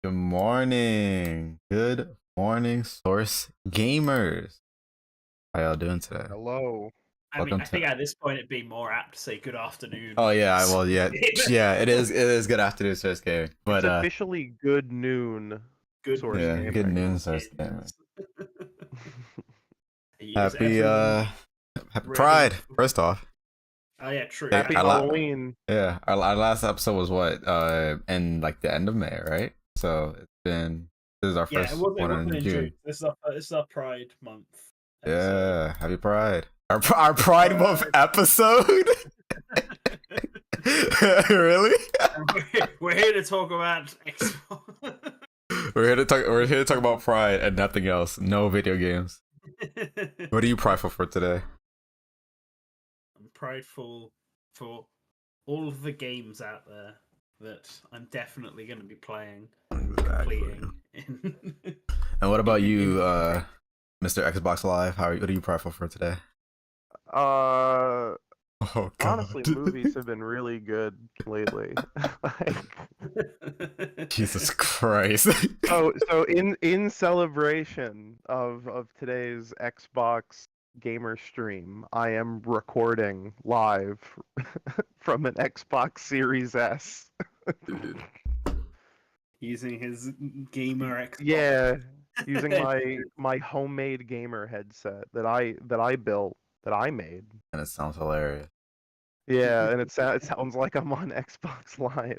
Good morning. Good morning, Source Gamers. How y'all doing today? Hello. Welcome I think at this point it'd be more apt to say good afternoon. Oh yeah, well yeah, yeah. It is good afternoon, Source Gaming. But It's officially good noon. good Source yeah, Gaming. good noon, Source Gaming. Is Happy everyone Happy ready? Pride. First off, Oh yeah, true. Yeah, Happy I like- Halloween. yeah, our last episode was what in like the end of May, right? So this is our Yeah, first it wasn't one in in June. This is our Pride month. Yeah, happy Pride. Our Pride Month episode. Really? We're here to talk about Xbox. We're here to talk about Pride and nothing else. No video games. What are you prideful for today? I'm prideful for all of the games out there that I'm definitely going to be playing and completing. And what about you, Mr. Xbox Live? What are you prideful for today? Uh, Oh God. honestly, movies have been really good lately. Jesus Christ. so in celebration of today's Xbox gamer stream, I am recording live from an Xbox Series S. Dude. Using his gamer Xbox. Yeah, using my homemade gamer headset that I built, that I made. And it sounds hilarious. Yeah, and it sounds like I'm on Xbox Live.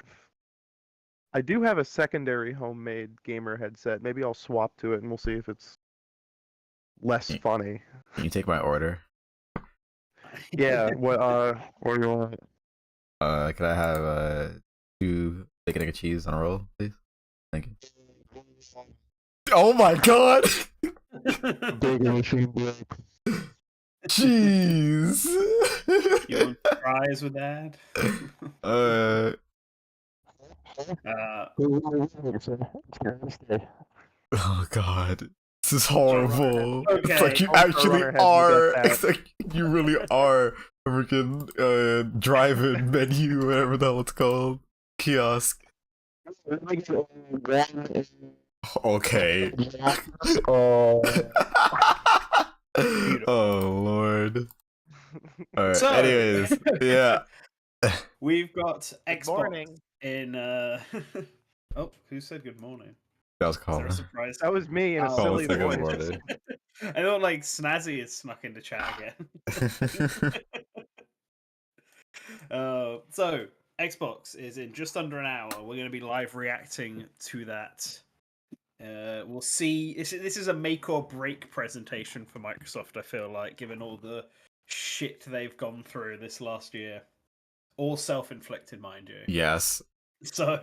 I do have a secondary homemade gamer headset. Maybe I'll swap to it and we'll see if it's less Can funny. can you take my order? Yeah, what do you want? Could I have 2 bacon egg and cheese on a roll, please? Thank you. Oh my god! Jeez. You want fries with that? uh, oh god, this is horrible. It's like Okay. you Home actually Runner has are. you get It's like you really are a freaking drive-in menu, whatever the hell it's called, kiosk. Okay. Oh. Oh lord. All right. So- Anyways, yeah. We've got Good Xbox morning. in. Oh, who said good morning? That was Is there calm. a surprise? That was me in a Oh, silly it's like a voice. morning. I thought like Snazzy is snuck into chat again. So Xbox is in just under an hour. We're going to be live reacting to that. We'll see. This is a make or break presentation for Microsoft. I feel like, given all the shit they've gone through this last year, all self-inflicted, mind you. Yes. So,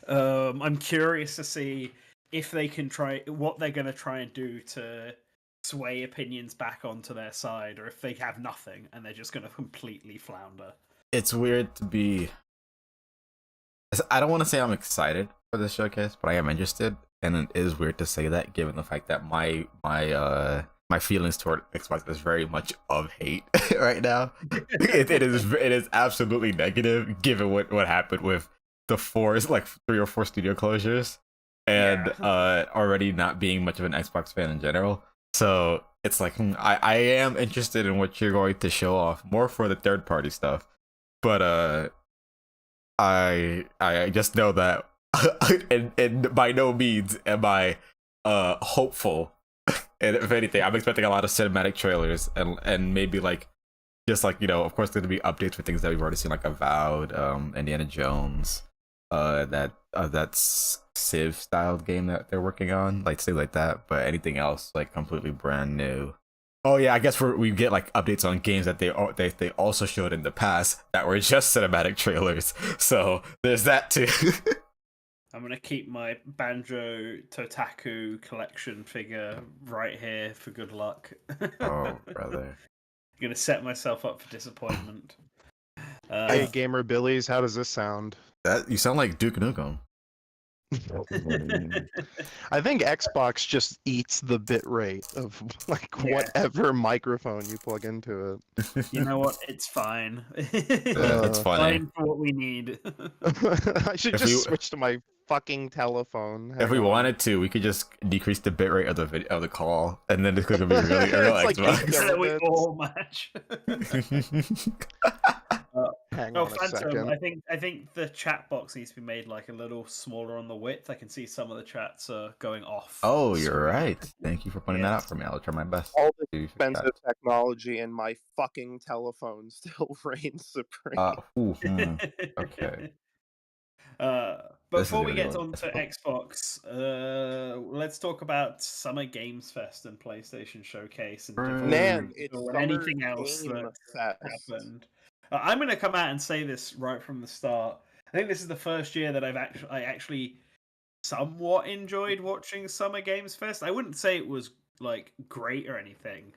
I'm curious to see if they can what they're going to try and do to sway opinions back onto their side, or if they have nothing and they're just going to completely flounder. It's weird to be. I don't want to say I'm excited for this showcase, but I am interested, and it is weird to say that given the fact that my feelings toward Xbox is very much of hate right now. It is absolutely negative given what happened with the 3 or 4 studio closures, and already not being much of an Xbox fan in general. So it's like I am interested in what you're going to show off more for the third party stuff, but I just know that and by no means am I hopeful. And if anything, I'm expecting a lot of cinematic trailers and maybe like just like, of course there's gonna be updates for things that we've already seen, like Avowed, Indiana Jones, that's Civ styled game that they're working on, like things like that. But anything else like completely brand new. Oh yeah, I guess we get like updates on games that they also showed in the past that were just cinematic trailers. So there's that too. I'm gonna keep my Banjo Totaku collection figure right here for good luck. Oh brother. I'm gonna set myself up for disappointment. Hey, Gamer Billies, how does this sound? That you sound like Duke Nukem. I think Xbox just eats the bit rate of like Yeah. whatever microphone you plug into it. You know what? It's fine. It's funny. Fine for what we need. I should If just we- switch to my fucking telephone. If we Hang on. wanted to, we could just decrease the bitrate of the call, and then this could be really a real It's like Xbox. So that we Kilobits. all match. Hang Oh, on a Phantom! second. I think the chat box needs to be made like a little smaller on the width. I can see some of the chats are going off. Oh, the you're screen. right. Thank you for pointing that out for me. I'll try my best. All the to fix expensive technology and my fucking telephone still reigns supreme. that. Okay. Before we really get well on to difficult. Xbox, let's talk about Summer Games Fest and PlayStation Showcase and Man, Devolver it's or Summer anything else Game that Fest. happened. I'm going to come out and say this right from the start. I think this is the first year that I actually somewhat enjoyed watching Summer Games Fest. I wouldn't say it was like great or anything,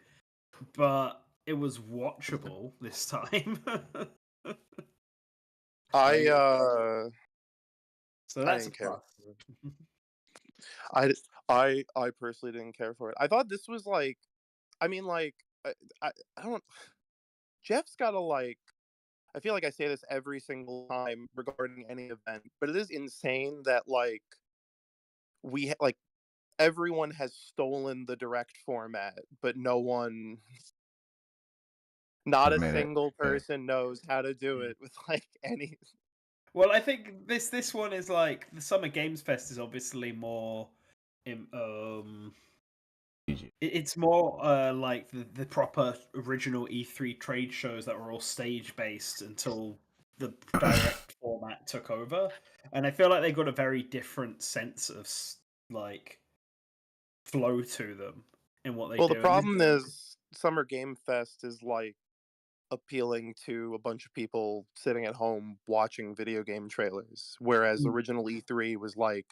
but it was watchable this time. So that's a didn't care. plus. I personally didn't care for it. I thought this was like, I mean, like, I don't. Jeff's got to like. I feel like I say this every single time regarding any event, but it is insane that like like everyone has stolen the direct format, but not a Made it. single person knows how to do it with like any. Well, I think this one is like the Summer Games Fest is obviously more, GG. it's more like the proper original E3 trade shows that were all stage based until the direct format took over, and I feel like they got a very different sense of like flow to them in what they Well, the do. And problem is Summer Game Fest is like appealing to a bunch of people sitting at home watching video game trailers, whereas original E3 was like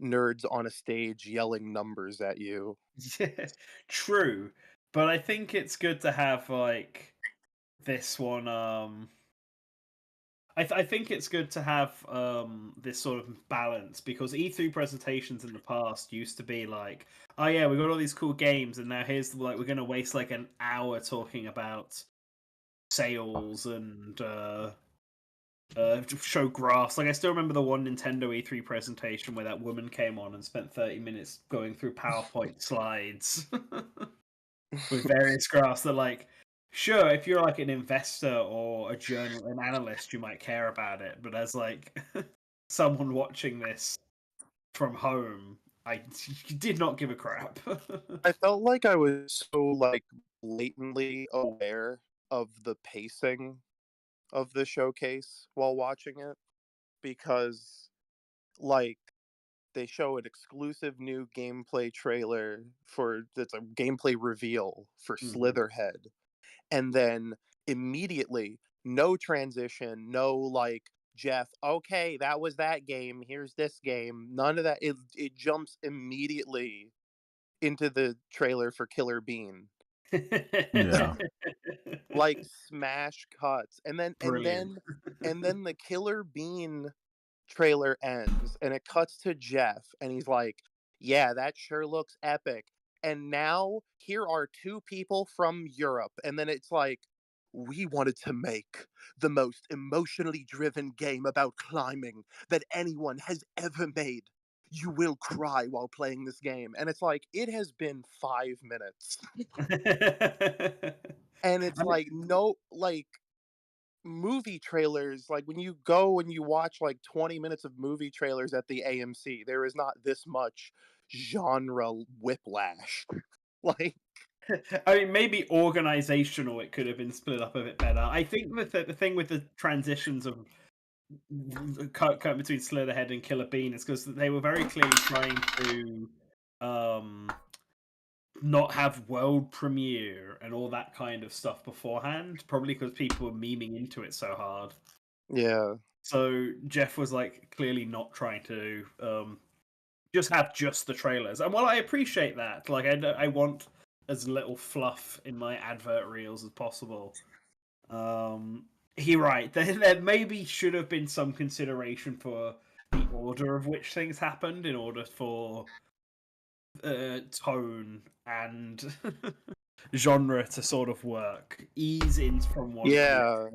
nerds on a stage yelling numbers at you. yeah, true, but I think it's good to have like this one. I think it's good to have this sort of balance because E3 presentations in the past used to be like, oh yeah, we got all these cool games, and now here's like we're gonna waste like an hour talking about sales and show graphs. Like I still remember the one Nintendo E3 presentation where that woman came on and spent 30 minutes going through PowerPoint slides with various graphs that like sure if you're like an investor or a journal an analyst you might care about it, but as like someone watching this from home I did not give a crap. I felt like I was so like blatantly aware of the pacing of the showcase while watching it because like they show an exclusive new gameplay trailer for that's a gameplay reveal for Mhm. Slitherhead, and then immediately no transition, no like Jeff, okay, that was that game, here's this game, none of that. It jumps immediately into the trailer for Killer Bean, Yeah. like smash cuts, and then Brilliant. the Killer Bean trailer ends and it cuts to Jeff and he's like, "Yeah, that sure looks epic." And now here are two people from Europe, and then it's like, "We wanted to make the most emotionally driven game about climbing that anyone has ever made. You will cry while playing this game." And it's like, it has been 5 minutes. And it's I mean, like, no, like, movie trailers, like when you go and you watch like 20 minutes of movie trailers at the AMC, there is not this much genre whiplash. Like, I mean, maybe organizational, it could have been split up a bit better. I think the thing with the transitions of cut between Slitherhead and Killer Bean is because they were very clearly trying to um, not have world premiere and all that kind of stuff beforehand. Probably because people were memeing into it so hard. yeah. So Jeff was like clearly not trying to just have just the trailers. And while I appreciate that, like I want as little fluff in my advert reels as possible. You're right. There maybe should have been some consideration for the order of which things happened in order for tone and genre to sort of work. Ease in from one to the Yeah.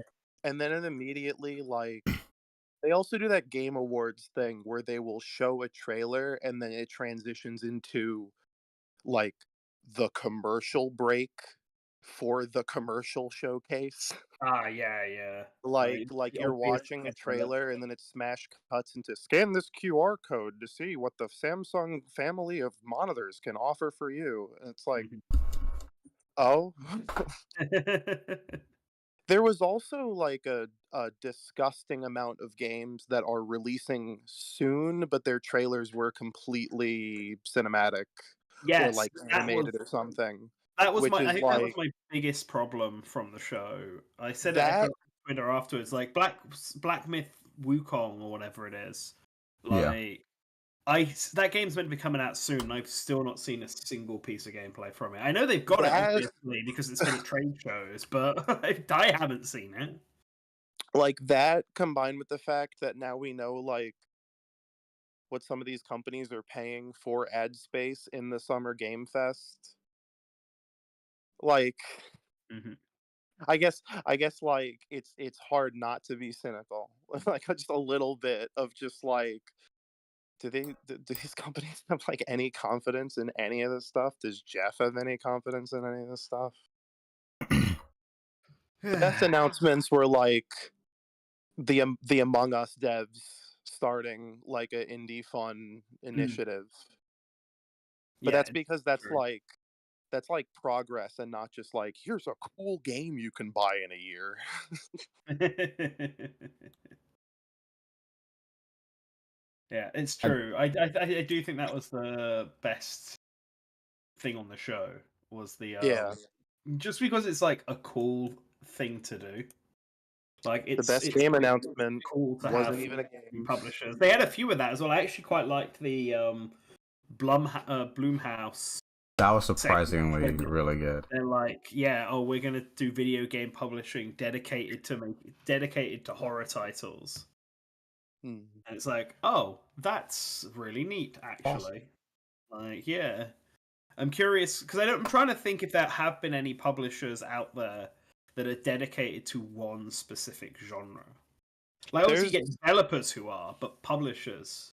And then it immediately, like, they also do that Game Awards thing where they will show a trailer and then it transitions into, like, the commercial break for the commercial showcase. yeah. Like The you're obvious watching a stuff on that. trailer and then it smash cuts into scan this QR code to see what the Samsung family of monitors can offer for you. And it's like, oh. There was also like a disgusting amount of games that are releasing soon, but their trailers were completely cinematic or Yes, like animated or something, which I is think that was like my biggest problem from the show. I said it, I put that. it on Twitter afterwards, like Black Myth Wukong or whatever it is. Yeah. Like that game's meant to be coming out soon, and I've still not seen a single piece of gameplay from it. I know they've got it That obviously because it's been at trade shows, but I haven't seen it. like that combined with the fact that now we know like what some of these companies are paying for ad space in the Summer Game Fest. Like, Mhm. I guess like it's hard not to be cynical. Like just a little bit of just like do these companies have like any confidence in any of this stuff? Does Jeff have any confidence in any of this stuff? The best announcements were like the Among Us devs starting like an indie fun initiative. But Yeah, that's because that's true. like progress and not just like here's a cool game you can buy in a year. Yeah, it's I- true. I do think that was the best thing on the show was the Yeah. just because it's like a cool thing to do. Like The best it's game announcement cool to wasn't have even a game. publishers. They had a few of that as well. I actually quite liked the Bloomhouse That was segment surprisingly when really good. they're like, yeah, oh, we're gonna do video game publishing dedicated to horror titles. Hmm. And it's like, oh, that's really neat, actually. Like, yeah. I'm curious because I'm trying to think if there have been any publishers out there that are dedicated to one specific genre. Like, obviously, you There's get developers who are, but publishers.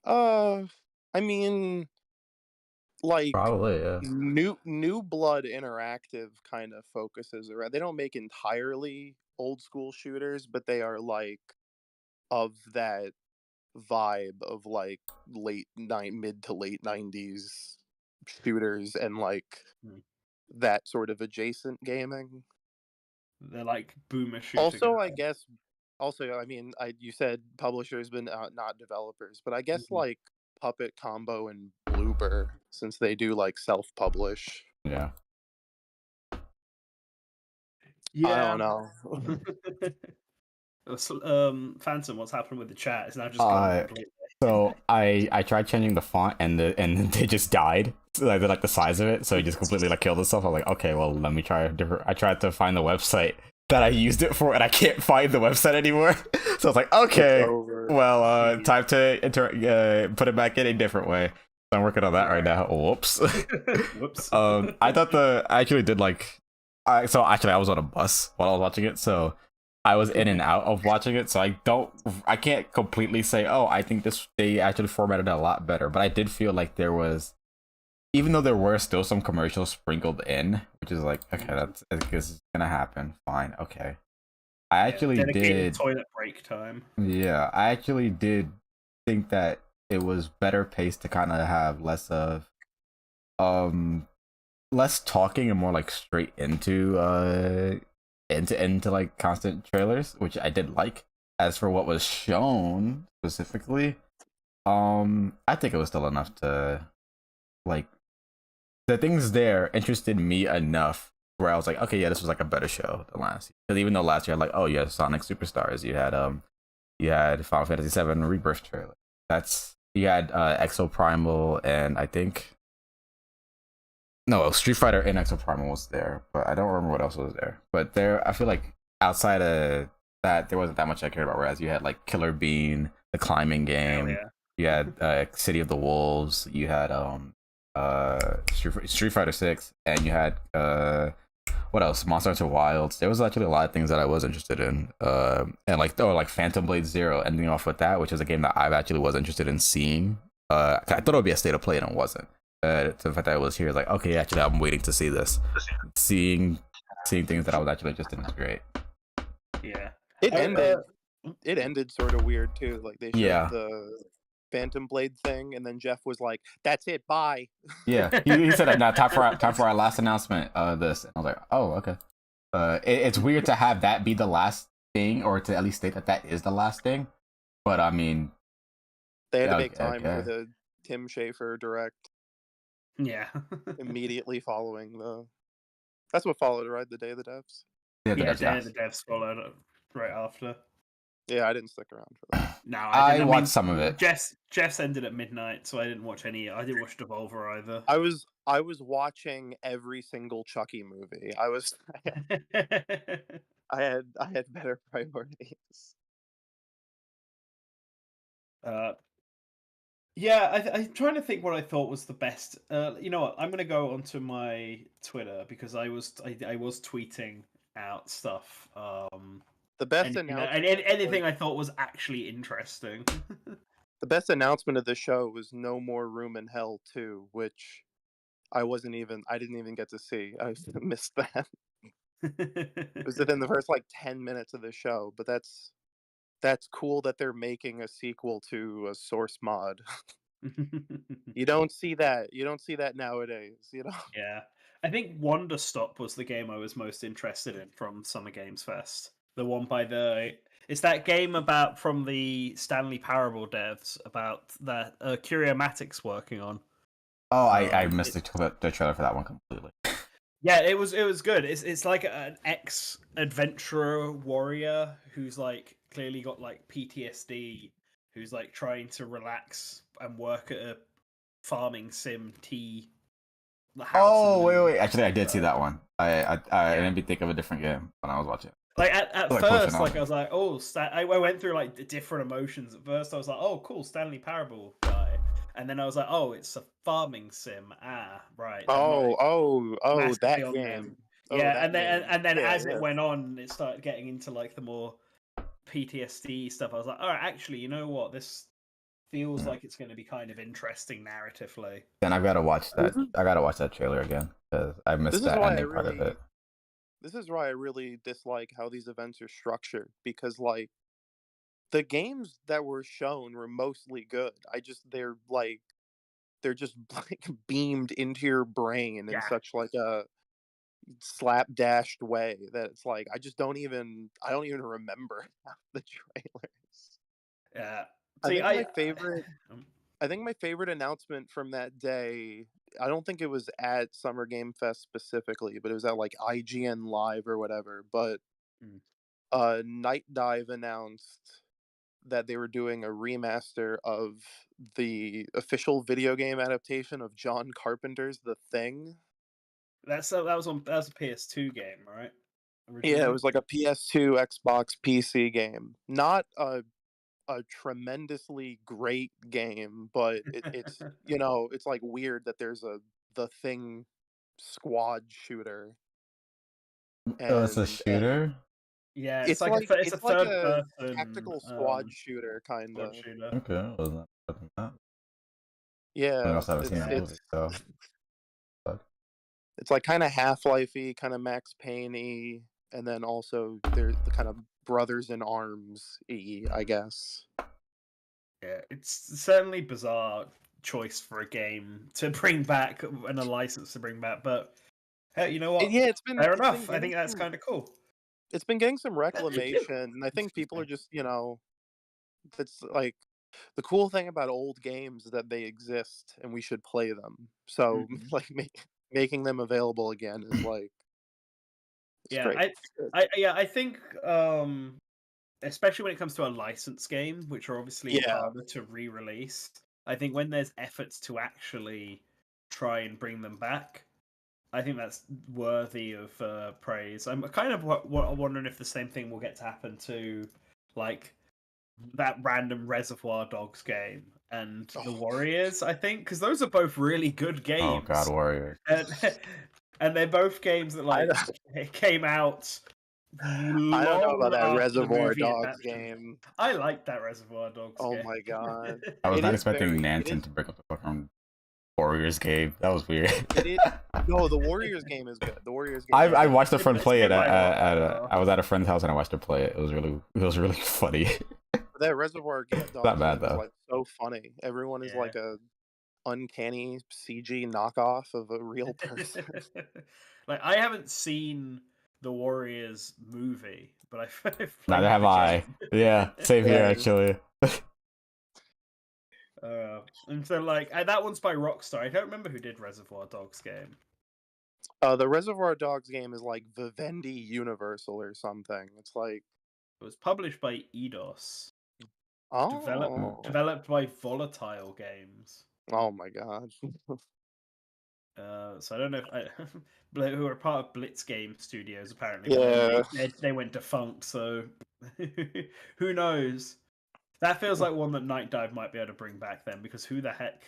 I mean, like Probably, yeah. New Blood Interactive kind of focuses around. They don't make entirely old school shooters, but they are like of that vibe of like mid to late 90s shooters and like Hmm. that sort of adjacent gaming. They're like boomer shooter Also, I guys. guess I mean, you said publishers but not developers, but I guess Mhm. like Puppet Combo and Bloober, since they do like self-publish. Yeah. I don't Yeah. know. Phantom, what's happened with the chat? It's now just gone completely. So I tried changing the font and they just died. So, like the size of it, so it just completely like killed itself. I was like, okay, well let me try a different. I tried to find the website that I used it for, and I can't find the website anymore. So I was like, okay, well, time to put it back in a different way. So I'm working on that right now. Whoops. Whoops. I thought I actually did like. I was on a bus while I was watching it, so I was in and out of watching it, so I can't completely say, oh, I think they actually formatted it a lot better, but I did feel like there was, even though there were still some commercials sprinkled in, which is like, okay, I guess it's gonna happen, fine, okay. I actually dedicated did, toilet break time. yeah, I actually did think that it was better paced to kind of have less talking and more like straight into like constant trailers, which I did like. As for what was shown specifically, I think it was still enough to like the things there interested me enough where I was like, okay, yeah, this was like a better show than last year. Because even though last year, like, oh yeah, Sonic Superstars, you had Final Fantasy VII Rebirth trailer. You had Exo Primal, and I think no, Street Fighter and Exo Primal was there, but I don't remember what else was there. But there, I feel like outside of that, there wasn't that much I cared about. Whereas you had like Killer Bean, the climbing Hell game, yeah. you had City of the Wolves, you had Street Fighter 6, and you had what else? Monster Hunter Wilds. There was actually a lot of things that I was interested in, and like Phantom Blade Zero, ending off with that, which is a game that I actually was interested in seeing. I thought it would be a state of play, and it wasn't. To the fact that I was here, like, okay, actually, I'm waiting to see this. Seeing things that I was actually interested in is great. Yeah. It ended sort of weird too. Like they showed the Phantom Blade thing, and then Jeff was like, "That's it, bye." Yeah, he said, "Now time for our last announcement." This, and I was like, "Oh, okay." It's weird to have that be the last thing, or to at least state that that is the last thing. But I mean, they had to make time for the Tim Schafer direct. Yeah. Immediately following the. That's what followed, right? The Day of the Devs. Yeah, Day of the Devs followed right after. Yeah, I didn't stick around for that. No, I watched some of it. Jeff's ended at midnight, so I didn't watch any. I didn't watch Devolver either. I was watching every single Chucky movie. I had better priorities. Yeah, I'm trying to think what I thought was the best. You know what? I'm gonna go onto my Twitter because I was tweeting out stuff. The best announcement. Anything I thought was actually interesting. The best announcement of the show was No More Room in Hell 2, which I didn't even get to see. I missed that. It was within the first like 10 minutes of the show, but that's cool that they're making a sequel to a source mod. You don't see that. You don't see that nowadays, you know. Yeah. I think Wonder Stop was the game I was most interested in from Summer Games Fest. The one by the it's that game about from the Stanley Parable devs about that Curiomatics working on. Oh, I missed It, the trailer for that one completely. yeah, it was good. It's like an ex adventurer warrior who's like clearly got like PTSD, who's like trying to relax and work at a farming sim tea house. Oh, wait. Actually, I did see that one. I didn't be think of a different game when I was watching. Like at Like, first, pushing like on. I was like, oh, I went through like the different emotions. At first, I was like, oh, cool, Stanley Parable guy, and then I was like, oh, it's a farming sim. Ah, right. I'm not Oh, massively that on them. game. Oh, Yeah, that and then game. and then Yeah, as it yeah. went on, it started getting into like the more PTSD stuff. I was like, all right, actually, you know what? This feels like it's going to be kind of interesting narratively. Then I've got to watch This that. is I got to watch that trailer again because I this missed is that why I ending part of really it. this is why I really dislike how these events are structured because like the games that were shown were mostly good. They're just like beamed into your brain in Yeah, such like a slapdashed way that it's like I don't even remember half the trailers. yeah. I See, think my I favorite I think my favorite announcement from that day, I don't think it was at Summer Game Fest specifically, but it was at like IGN Live or whatever. But Mm. Night Dive announced that they were doing a remaster of the official video game adaptation of John Carpenter's The Thing. that was a PS2 game, right? Yeah, it Originally. was like a PS2, Xbox, PC game. Not a tremendously great game, but it's it's like weird that there's a The Thing squad shooter, Oh, it's a and shooter. Yeah, it's a it's like third a person tactical squad shooter kind squad of. shooter. Okay, I wasn't expecting that. Something Yeah, else I haven't seen it's that Yeah. movie. So, but it's like kind of Half-Life-y, kind of Max Payne-y, and then also they're the kind of brothers in arms-y, I guess. Yeah, it's certainly bizarre choice for a game to bring back and a license to bring back, but hey, you know what? Yeah, Fair it's been enough. I getting think that's some kind of cool. it's been getting some reclamation, and I think Excuse people are me. just, that's like the cool thing about old games is that they exist and we should play them. So Mhm. like making them available again is like it's Yeah, great. It's good. I think especially when it comes to a licensed game, which are obviously Yeah. harder to re-release. I think when there's efforts to actually try and bring them back, I think that's worthy of praise. I'm kind of wondering if the same thing will get to happen to like that random Reservoir Dogs game and the Oh, Warriors. I think because those are both really good oh God, games, Warriors. and and they're both games that I like don't, came out I don't know about long that after the Reservoir movie Dogs adaptation. game. I like that Reservoir Dogs Oh game. my god. I was It not is expecting very Nanton to break up the fucking Warriors game. That was weird. it no, the Warriors game is good. The Warriors game is I good. watched a friend It's play it made by Rockstar. I was at a friend's house and I watched her play it. It was really funny. But that Reservoir Not Dogs bad game is though. like so funny. Everyone is Yeah. like a uncanny CG knockoff of a real person. Like I haven't seen the Warriors movie, but I've Neither played have the I. game. Yeah, same here Dang. actually. And so like that one's by Rockstar. I don't remember who did Reservoir Dogs game. The Reservoir Dogs game is like Vivendi Universal or something. It's like, It was published by Eidos. oh, Developed by Volatile Games. oh my god. So I don't know if who are part of Blitz Game Studios apparently, but then Yeah, they went defunct. So who knows? That feels like one that Night Dive might be able to bring back then, because who the heck?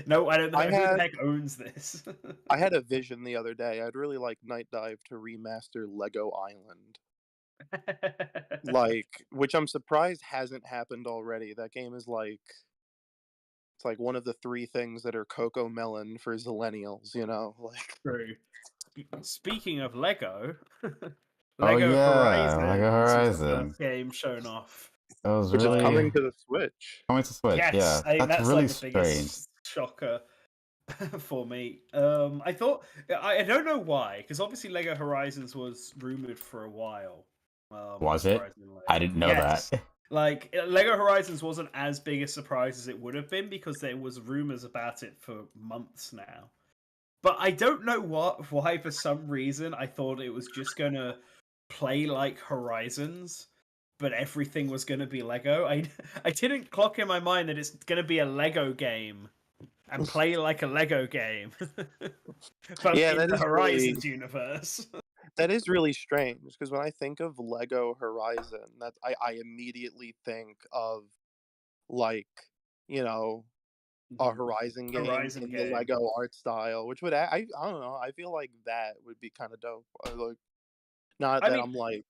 No, I don't know I who the had heck owns this. I had a vision the other day. I'd really like Night Dive to remaster Lego Island. Like, which I'm surprised hasn't happened already. That game is like, it's like one of the three things that are Coco Melon for Zillennials, you know? Like, True. Speaking of Lego, Oh Lego yeah, like a Horizons was the Horizon. first game shown off. It was which is really coming to the Switch. coming to Switch. Yes, Yeah, I think that's that's really like the strange. biggest shocker for me. I thought I don't know why, because obviously Lego Horizons was rumored for a while. Was it? Surprisingly, I didn't know that. yes. Like Lego Horizons wasn't as big a surprise as it would have been because there was rumors about it for months now. But I don't know why for some reason I thought it was just gonna play like Horizons, but everything was gonna be Lego. I didn't clock in my mind that it's gonna be a Lego game and play like a Lego game, but Yeah, in that the is really Horizons universe. that is really strange because when I think of Lego Horizon, I immediately think of like, you know, a Horizon game Horizon in the game. Lego art style, which would I don't know, I feel like that would be kind of dope. Like, not I that mean, I'm like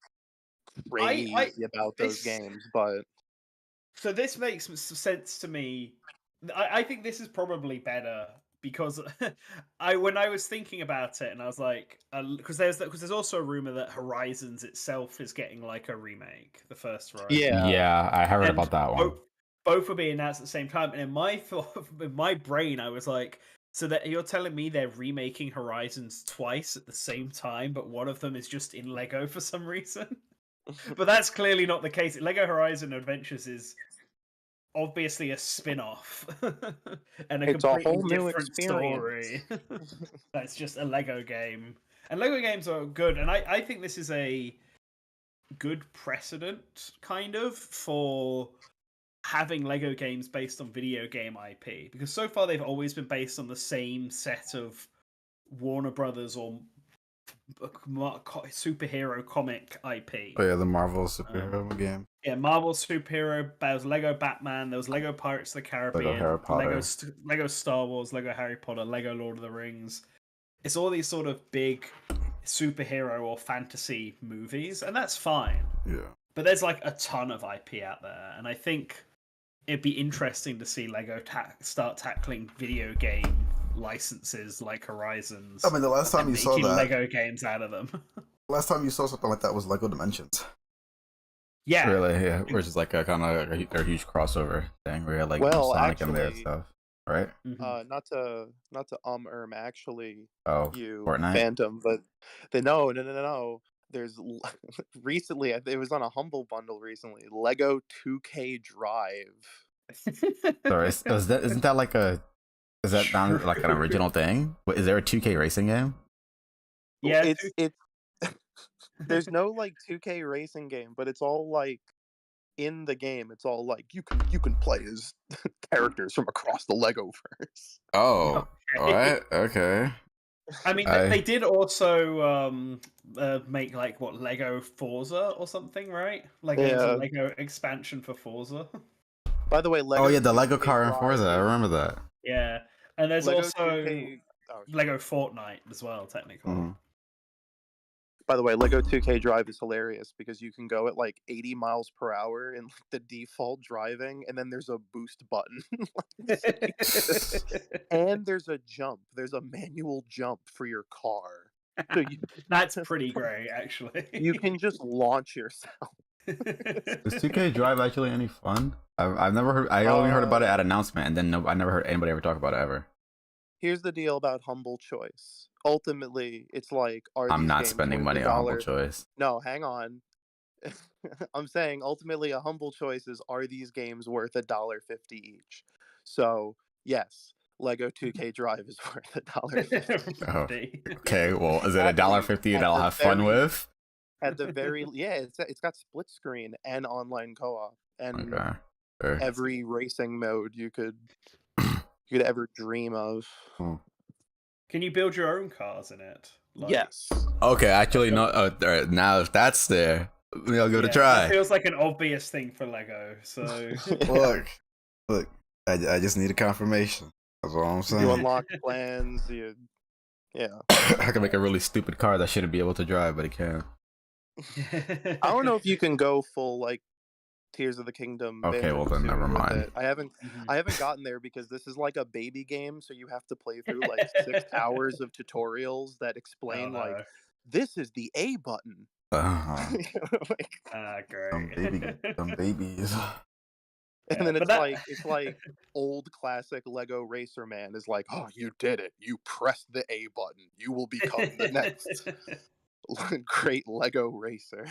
I crazy about those this games, but so this makes sense to me. I think this is probably better because I when I was thinking about it and I was like, because there's also a rumor that Horizons itself is getting like a remake, the first Horizon, yeah, Yeah, I heard and about that one. both were being announced at the same time. And in my thought, in my brain, I was like, so that you're telling me they're remaking Horizons twice at the same time, but one of them is just in Lego for some reason. But that's clearly not the case. Lego Horizon Adventures is obviously a spin-off and a it's a completely whole new different experience. story. That's just a Lego game. And Lego games are good, and I think this is a good precedent kind of for having Lego games based on video game IP. Because so far they've always been based on the same set of Warner Brothers or superhero comic IP. Oh yeah, the Marvel superhero game. Yeah, Marvel superhero. There was Lego Batman. There was Lego Pirates of the Lego Harry Caribbean. Potter. Lego Star Wars. Lego Harry Potter. Lego Lord of the Rings. It's all these sort of big superhero or fantasy movies, and that's fine. Yeah. But there's like a ton of IP out there, and I think it'd be interesting to see Lego start tackling video game licenses like Horizons. I mean, the last time and you saw making that, Lego games out of them. last time you saw something like that was Lego Dimensions. Yeah, Really, yeah, which is like a kind of a huge crossover thing where you had like Well, Sonic in there and actually, stuff, right? not to actually Oh, you Fortnite. Phantom, but no. There's recently it was on a Humble Bundle recently. Lego 2K Drive. Sorry, is that isn't that like a is that not like an original thing? Is there a 2K racing game? Yeah, It's there's no like 2K racing game, but it's all like in the game. It's all like you can play as characters from across the Legoverse. Oh, okay. what? Okay. I mean, they did also make like what Lego Forza or something, right? Like there was a Yeah. Lego expansion for Forza. By the way, Lego Oh yeah, the Lego 2K car in Drive Forza. I is- remember that. Yeah, and there's Lego also 2K. Oh, Lego Fortnite as well, technically. Mhm. by the way, Lego 2K Drive is hilarious because you can go at like 80 miles per hour in like the default driving, and then there's a boost button. And there's a jump. There's a manual jump for your car. So That's pretty great, actually. you can just launch yourself. Is 2K Drive actually any fun? I've never heard. I only heard about it at announcement, and then I never heard anybody ever talk about it ever. Here's the deal about Humble Choice. Ultimately, it's like, are I'm these not games spending worth money a on Humble dollar? Choice. No, hang on. I'm saying ultimately a humble choice is, are these games worth $1.50 each? So yes, Lego 2K Drive is worth $1.50. Oh, okay, well, is it $1.50 that I'll have fun with? At the very it's got split screen and online co-op and Okay. Sure. every racing mode you could ever dream of. Can you build your own cars in it? Like, Yes. Okay, actually, no. All right, now if that's there, maybe I'll give it a that try. feels like an obvious thing for Lego. So Look, I just need a confirmation. That's all I'm saying. You unlock plans. Yeah. I can make a really stupid car that shouldn't be able to drive, but it can. I don't know if you can go full like Tears of the Kingdom. Okay, well then Banjo-Kazooie never with mind. it. I haven't Mhm. gotten there because this is like a baby game, so you have to play through like 6 hours of tutorials that Oh explain like no. this is the A button. You know, like, Great. Some babies. and then But it's like old classic Lego Racer Man is like, oh, you did it. You pressed the A button. You will become the next great Lego racer.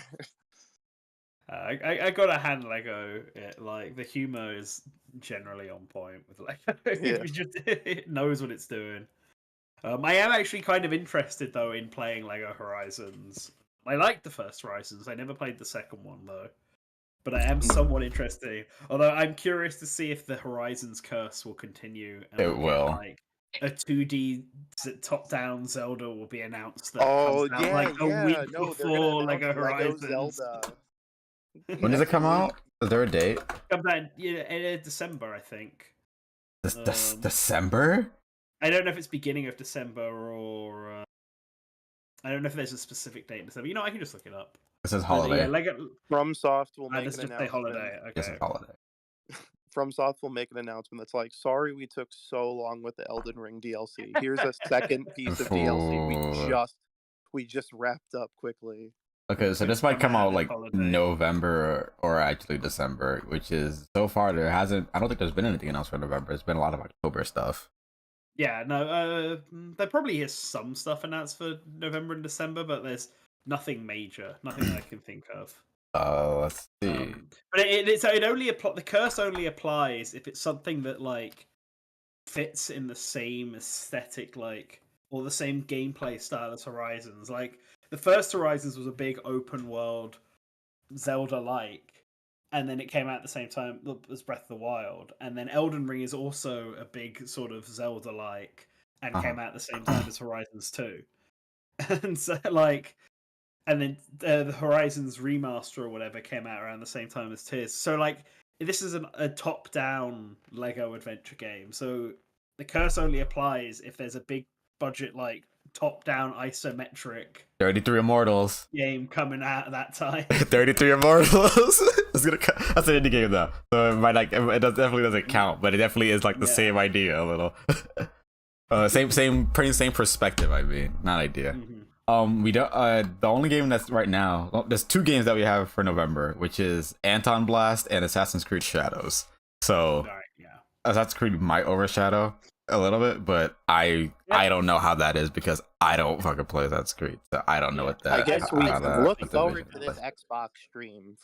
I gotta hand Lego it. Like the humor is generally on point with Lego. Yeah. It knows what it's doing. I am actually kind of interested though in playing Lego Horizons. I liked the first Horizons. I never played the second one though, but I am somewhat interested. Although I'm curious to see if the Horizons curse will continue. And It we'll get, will. like a 2D top-down Zelda will be announced that Oh comes out yeah, like a yeah. week No, they're gonna before announce Lego Lego Horizons. Zelda. When does it Next come week. out? Is there a date? Comes out in December, I think. This December? I don't know if it's beginning of December or I don't know if there's a specific date in December. You know, I can just look it up. It says But, holiday. yeah, Lego. FromSoft will make Does an it just say announcement. holiday? Yes, Okay. it's holiday. FromSoft will make an announcement that's like, sorry we took so long with the Elden Ring DLC. Here's a second piece of DLC we just wrapped up quickly. Okay, so Quick this might come come out out this like holiday. November or actually December, which is so far there hasn't. I don't think there's been anything announced for November. It's been a lot of October stuff. Yeah, no. There probably is some stuff announced for November and December, but there's nothing major, nothing that I can think of. Let's see. But it only the curse only applies if it's something that like fits in the same aesthetic, like or the same gameplay style as Horizons. Like the first Horizons was a big open world Zelda like, and then it came out at the same time as Breath of the Wild, and then Elden Ring is also a big sort of Zelda like and came out at the same time as Horizons 2. And so like and then the Horizons remaster or whatever came out around the same time as Tears. So like this is a top-down Lego adventure game. So the curse only applies if there's a big budget like top-down isometric 33 Immortals. game coming out at that time. 33 Immortals. That's an indie game though, so it might like it definitely doesn't count, but it definitely is like the same idea a little. Same perspective. I mean, not idea. Mm-hmm. We don't. The only game that's right now. Well, there's 2 games that we have for November, which is Anton Blast and Assassin's Creed Shadows. So Right, yeah. Assassin's Creed might overshadow a little bit, but I don't know how that is because I don't fucking play Assassin's Creed, so I don't know what that. I guess we look forward to vision this Xbox stream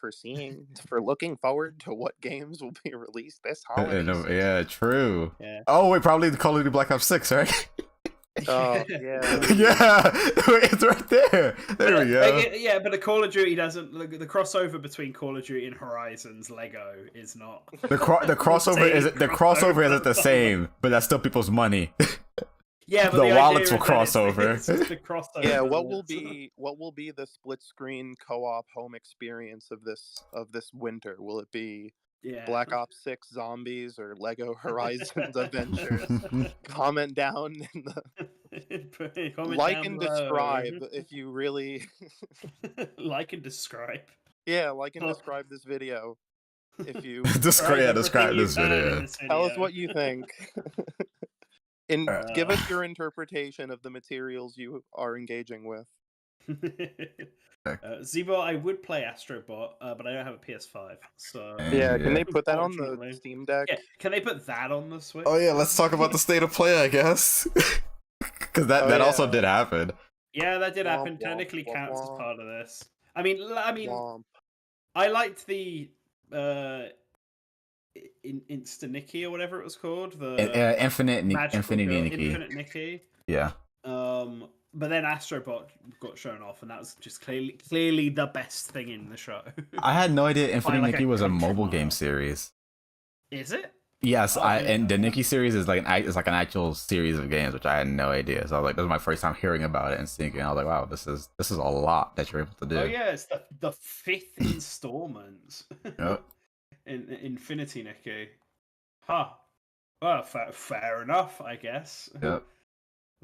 for looking forward to what games will be released this holiday season. Yeah, true. Yeah. Oh wait, probably the Call of Duty Black Ops 6, right? Oh yeah. Yeah, it's right there. There we go. Yeah, but the Call of Duty doesn't. The crossover between Call of Duty and Horizons Lego is not. The crossover isn't the same, but that's still people's money. Yeah, but the wallets will idea is cross that over. it's just a crossover. Yeah, what will be the split screen co-op home experience of this winter? Will it be Black Ops 6 Zombies or Lego Horizons Adventures? Comment down in the like and describe if you really like and describe. Yeah, like and describe this video. If you describe this video. Tell us what you think. And give us your interpretation of the materials you are engaging with. Zebo, I would play Astrobot, but I don't have a PS5. So yeah, can they put that on the Steam Deck? Yeah, can they put that on the Switch? Oh yeah, let's talk about the state of play, I guess, because that also did happen. Yeah, that did happen. Technically counts as part of this. I mean, I liked the Insta-Nikki or whatever it was called. The Infinite Nikki. Yeah. But then Astrobot got shown off, and that was just clearly the best thing in the show. I had no idea Infinite Nikki was a mobile game series. Is it? Yes, and the Nikki series is like an actual series of games, which I had no idea. So I was like, this is my first time hearing about it and seeing it. And I was like, wow, this is a lot that you're able to do. Oh yeah, it's the 5th installment. Yep. In Infinity Nikki. Huh. Well, fair enough, I guess. Yep.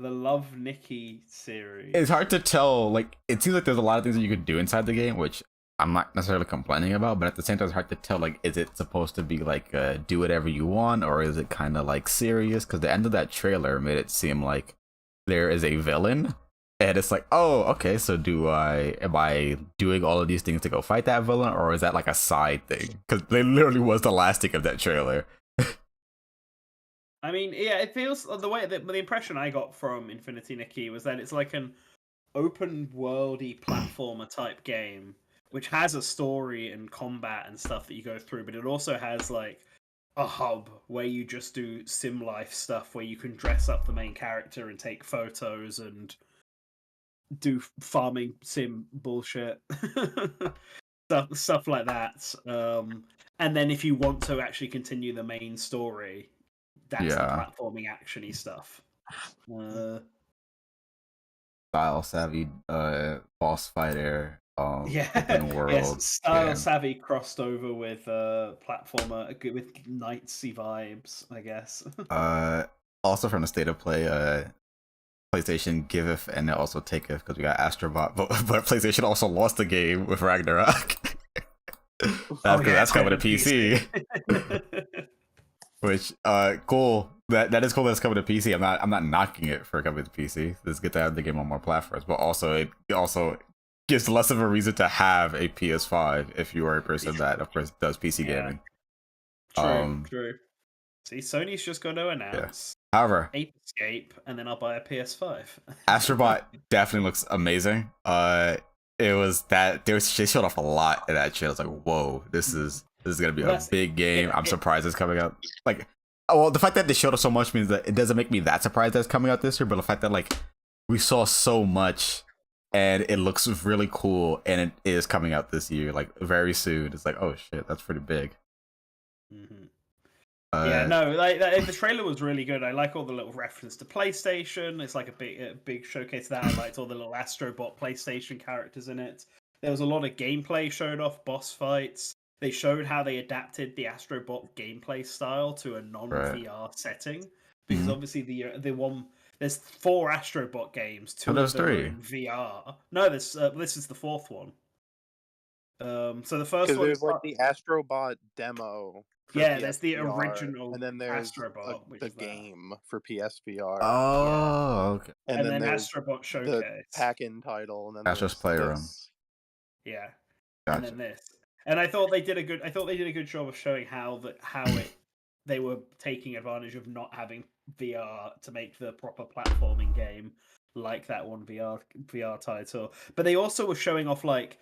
the Love Nikki series. It's hard to tell. Like, it seems like there's a lot of things that you could do inside the game, which I'm not necessarily complaining about, but at the same time, it's hard to tell. Like, is it supposed to be like do whatever you want, or is it kind of like serious? Because the end of that trailer made it seem like there is a villain, and it's like, oh, okay. So am I doing all of these things to go fight that villain, or is that like a side thing? Because they literally was the last thing of that trailer. I mean, yeah, it feels the way that the impression I got from Infinity Nikki was that it's like an open worldy platformer type game, which has a story and combat and stuff that you go through, but it also has like a hub where you just do sim life stuff where you can dress up the main character and take photos and do farming sim bullshit. stuff like that. And then if you want to actually continue the main story, that's the platforming actiony stuff. Style savvy boss fighter Yeah, open world. yes, style game. savvy crossed over with platformer with knightsy vibes, I guess. Also from the state of play, PlayStation giveth and it also taketh, because we got Astrobot, but PlayStation also lost the game with Ragnarok. That's coming to PC. Which cool. That is cool that it's coming to PC. I'm not knocking it for coming to PC. It's good to have the game on more platforms, but also it also gives less of a reason to have a PS5 if you are a person that of course does PC gaming. True. See, Sony's just going to announce However, Ape Escape, and then I'll buy a PS5. Astrobot definitely looks amazing. It was that they showed off a lot in that trailer. I was like, whoa, this is gonna be a big game. I'm surprised it's coming out. Like, well, the fact that they showed us so much means that it doesn't make me that surprised that it's coming out this year. But the fact that like we saw so much and it looks really cool and it is coming out this year, like very soon. It's like, oh shit, that's pretty big. Mm-hmm. Yeah, no, like the trailer was really good. I like all the little reference to PlayStation. It's like a big showcase of that. I liked all the little Astrobot PlayStation characters in it. There was a lot of gameplay showed off, boss fights. They showed how they adapted the Astrobot gameplay style to a non-VR setting, because obviously the one there's 4 Astrobot games, 2 of them are in VR. No, this is the 4th one. So the first one there's like the Astrobot demo. Yeah, there's the PSVR, original and then there's Astrobot, the game for PSVR. Oh, okay. And then Astrobot Showcase, the pack-in title, and then Astro's Playroom. Yeah, gotcha. And then this, and I thought they did a good job of showing they were taking advantage of not having VR to make the proper platforming game like that one VR title. But they also were showing off like.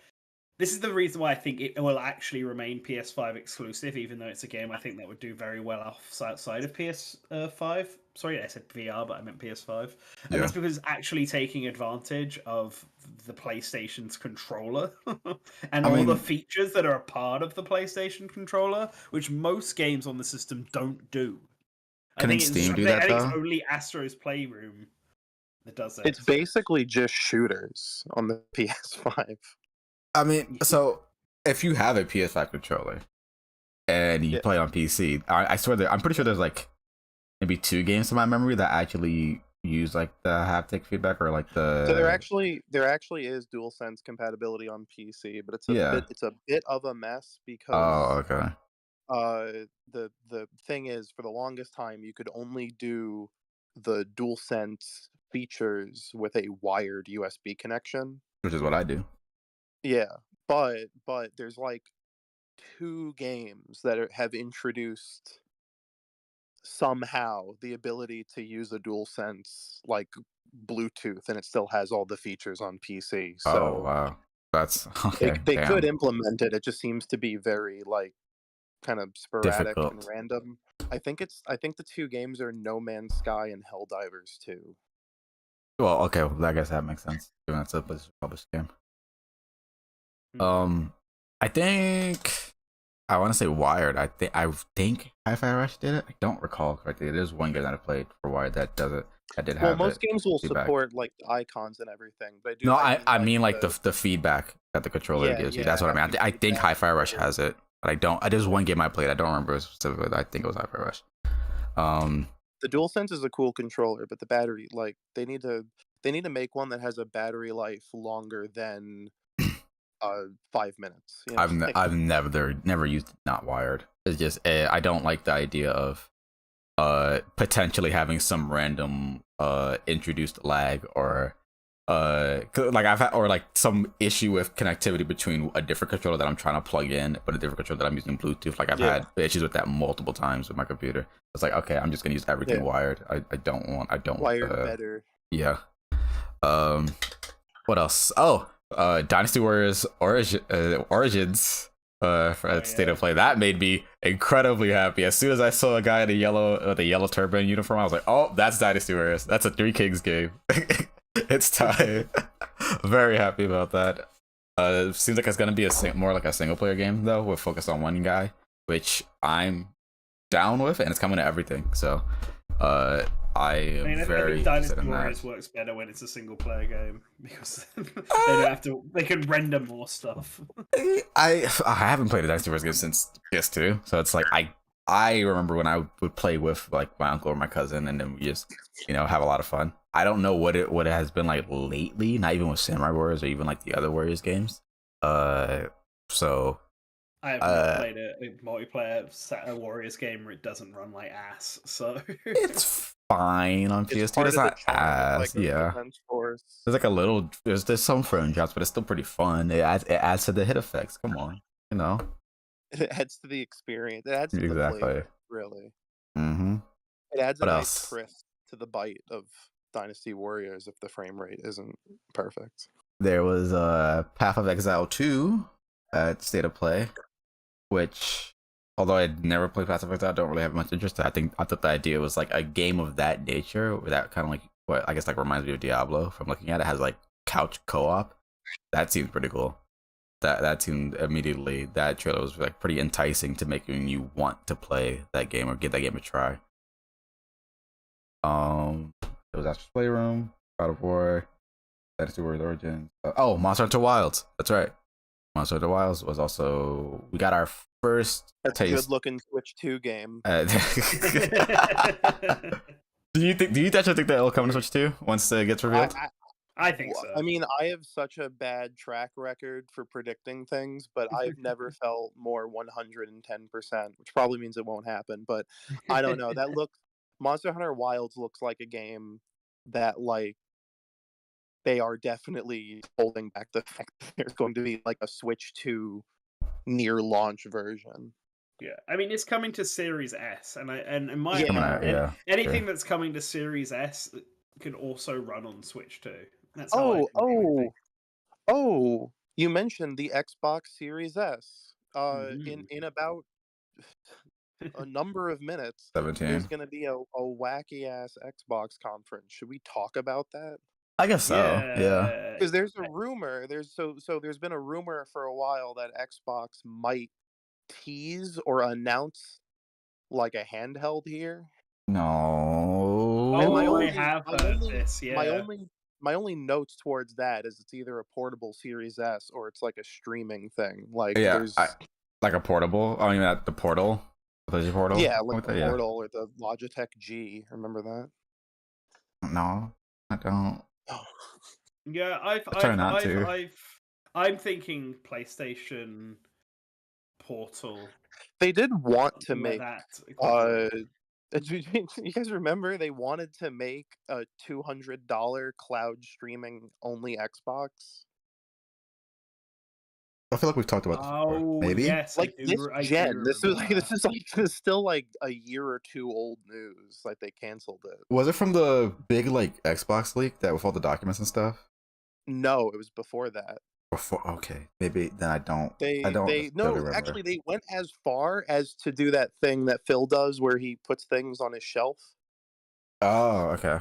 This is the reason why I think it will actually remain PS5 exclusive, even though it's a game I think that would do very well outside of PS5. Sorry, I said VR, but I meant PS5. And that's because it's actually taking advantage of the PlayStation's controller and all the features that are a part of the PlayStation controller, which most games on the system don't do. I think Steam do that, though? I think it's only Astro's Playroom that does it. It's basically just shooters on the PS5. I mean, so if you have a PS5 controller and you play on PC, I swear that I'm pretty sure there's like maybe 2 games to my memory that actually use like the haptic feedback or like the. So there actually is DualSense compatibility on PC, but it's a bit of a mess because. Oh, okay. The thing is, for the longest time, you could only do the DualSense features with a wired USB connection, Which is what I do. Yeah, but there's like 2 games that have introduced somehow the ability to use a DualSense like Bluetooth, and it still has all the features on PC. So oh wow, that's okay. They could implement it. It just seems to be very like kind of sporadic and random. I think the 2 games are No Man's Sky and Helldivers 2. Well, okay, well, I guess that makes sense. Given that's a published game. I think I want to say Wired. I think Hi-Fi Rush did it. I don't recall correctly. There's one game that I played for Wired that does it. I did have. Well, most games will support like the icons and everything, but I do. No, I mean like the feedback that the controller gives you. That's what I mean. I think Hi-Fi Rush has it, but I don't. There's one game I played. I don't remember specifically. I think it was Hi-Fi Rush. The DualSense is a cool controller, but the battery, like, they need to make one that has a battery life longer than 5 minutes. You know, I've never used it not wired. It's just I don't like the idea of potentially having some random introduced lag or like I've had, or like some issue with connectivity between a different controller that I'm trying to plug in but a different controller that I'm using Bluetooth. Like I've had issues with that multiple times with my computer. It's like, okay, I'm just gonna use everything wired. I don't want wired better. Yeah. What else? Oh, Dynasty Warriors Origins for State of Play. That made me incredibly happy. As soon as I saw a guy in the yellow turban uniform, I was like, oh, that's Dynasty Warriors. That's a Three Kings game. It's time. Very happy about that. It seems like it's gonna be more like a single player game though, with focus on one guy, which I'm down with, and it's coming to everything. So I am very think Dynasty interested in Warriors that. works better when it's a single player game because they can render more stuff. I haven't played a Dynasty Warriors game since PS2, so it's like I remember when I would play with like my uncle or my cousin, and then we just have a lot of fun. I don't know what it has been like lately, not even with Samurai Warriors or even like the other Warriors games. So I have not played a multiplayer Warriors game where it doesn't run like ass. So it's fine on PS2. It's not ass. Yeah, there's like a little there's some frame drops, but it's still pretty fun. It adds to the hit effects. Come on, It adds to the experience. It adds to the flavor, really. Mm-hmm. It adds a nice crisp to the bite of Dynasty Warriors if the frame rate isn't perfect. There was Path of Exile 2 at State of Play, which, although I'd never played Path of Exile, I don't really have much interest. I thought the idea was like a game of that nature, that kind of like what I guess like reminds me of Diablo from looking at it. Has like couch co-op. That seems pretty cool. That seemed immediately, that trailer was like pretty enticing to making you want to play that game or give that game a try. It was Astro's Playroom, God of War, Dynasty Warriors Origins. Monster Hunter Wilds. That's right. Monster Hunter Wilds was also, we got our first taste. A good-looking Switch 2 game. Do you actually think that it'll come to Switch 2 once it gets revealed? I think so. I mean, I have such a bad track record for predicting things, but I've never felt more 110%, which probably means it won't happen. But I don't know. Monster Hunter Wilds looks like a game that, like, they are definitely holding back the fact that there's going to be like a Switch 2 near launch version. Yeah, I mean it's coming to Series S, and anything that's coming to Series S can also run on Switch 2. That's You mentioned the Xbox Series S. In about a number of minutes, 17. There's going to be a wacky ass Xbox conference. Should we talk about that? I guess so. Yeah. Because there's a rumor. There's been a rumor for a while that Xbox might tease or announce like a handheld here. No. I have heard this. Yeah. My only notes towards that is it's either a portable Series S or it's like a streaming thing. Like there's like a portable. I mean, the Portal. The Portal. Yeah, like the Portal or the Logitech G. Remember that? No, I don't. Yeah, I'm thinking PlayStation Portal. They did want to make that. You guys remember they wanted to make a $200 cloud streaming only Xbox? I feel like we've talked about this before. Maybe. Yes, like this gen. This is still like a year or two old news. Like they canceled it. Was it from the big like Xbox leak that with all the documents and stuff? No, it was before that. Okay, maybe then I don't. Actually, they went as far as to do that thing that Phil does, where he puts things on his shelf. Oh, okay.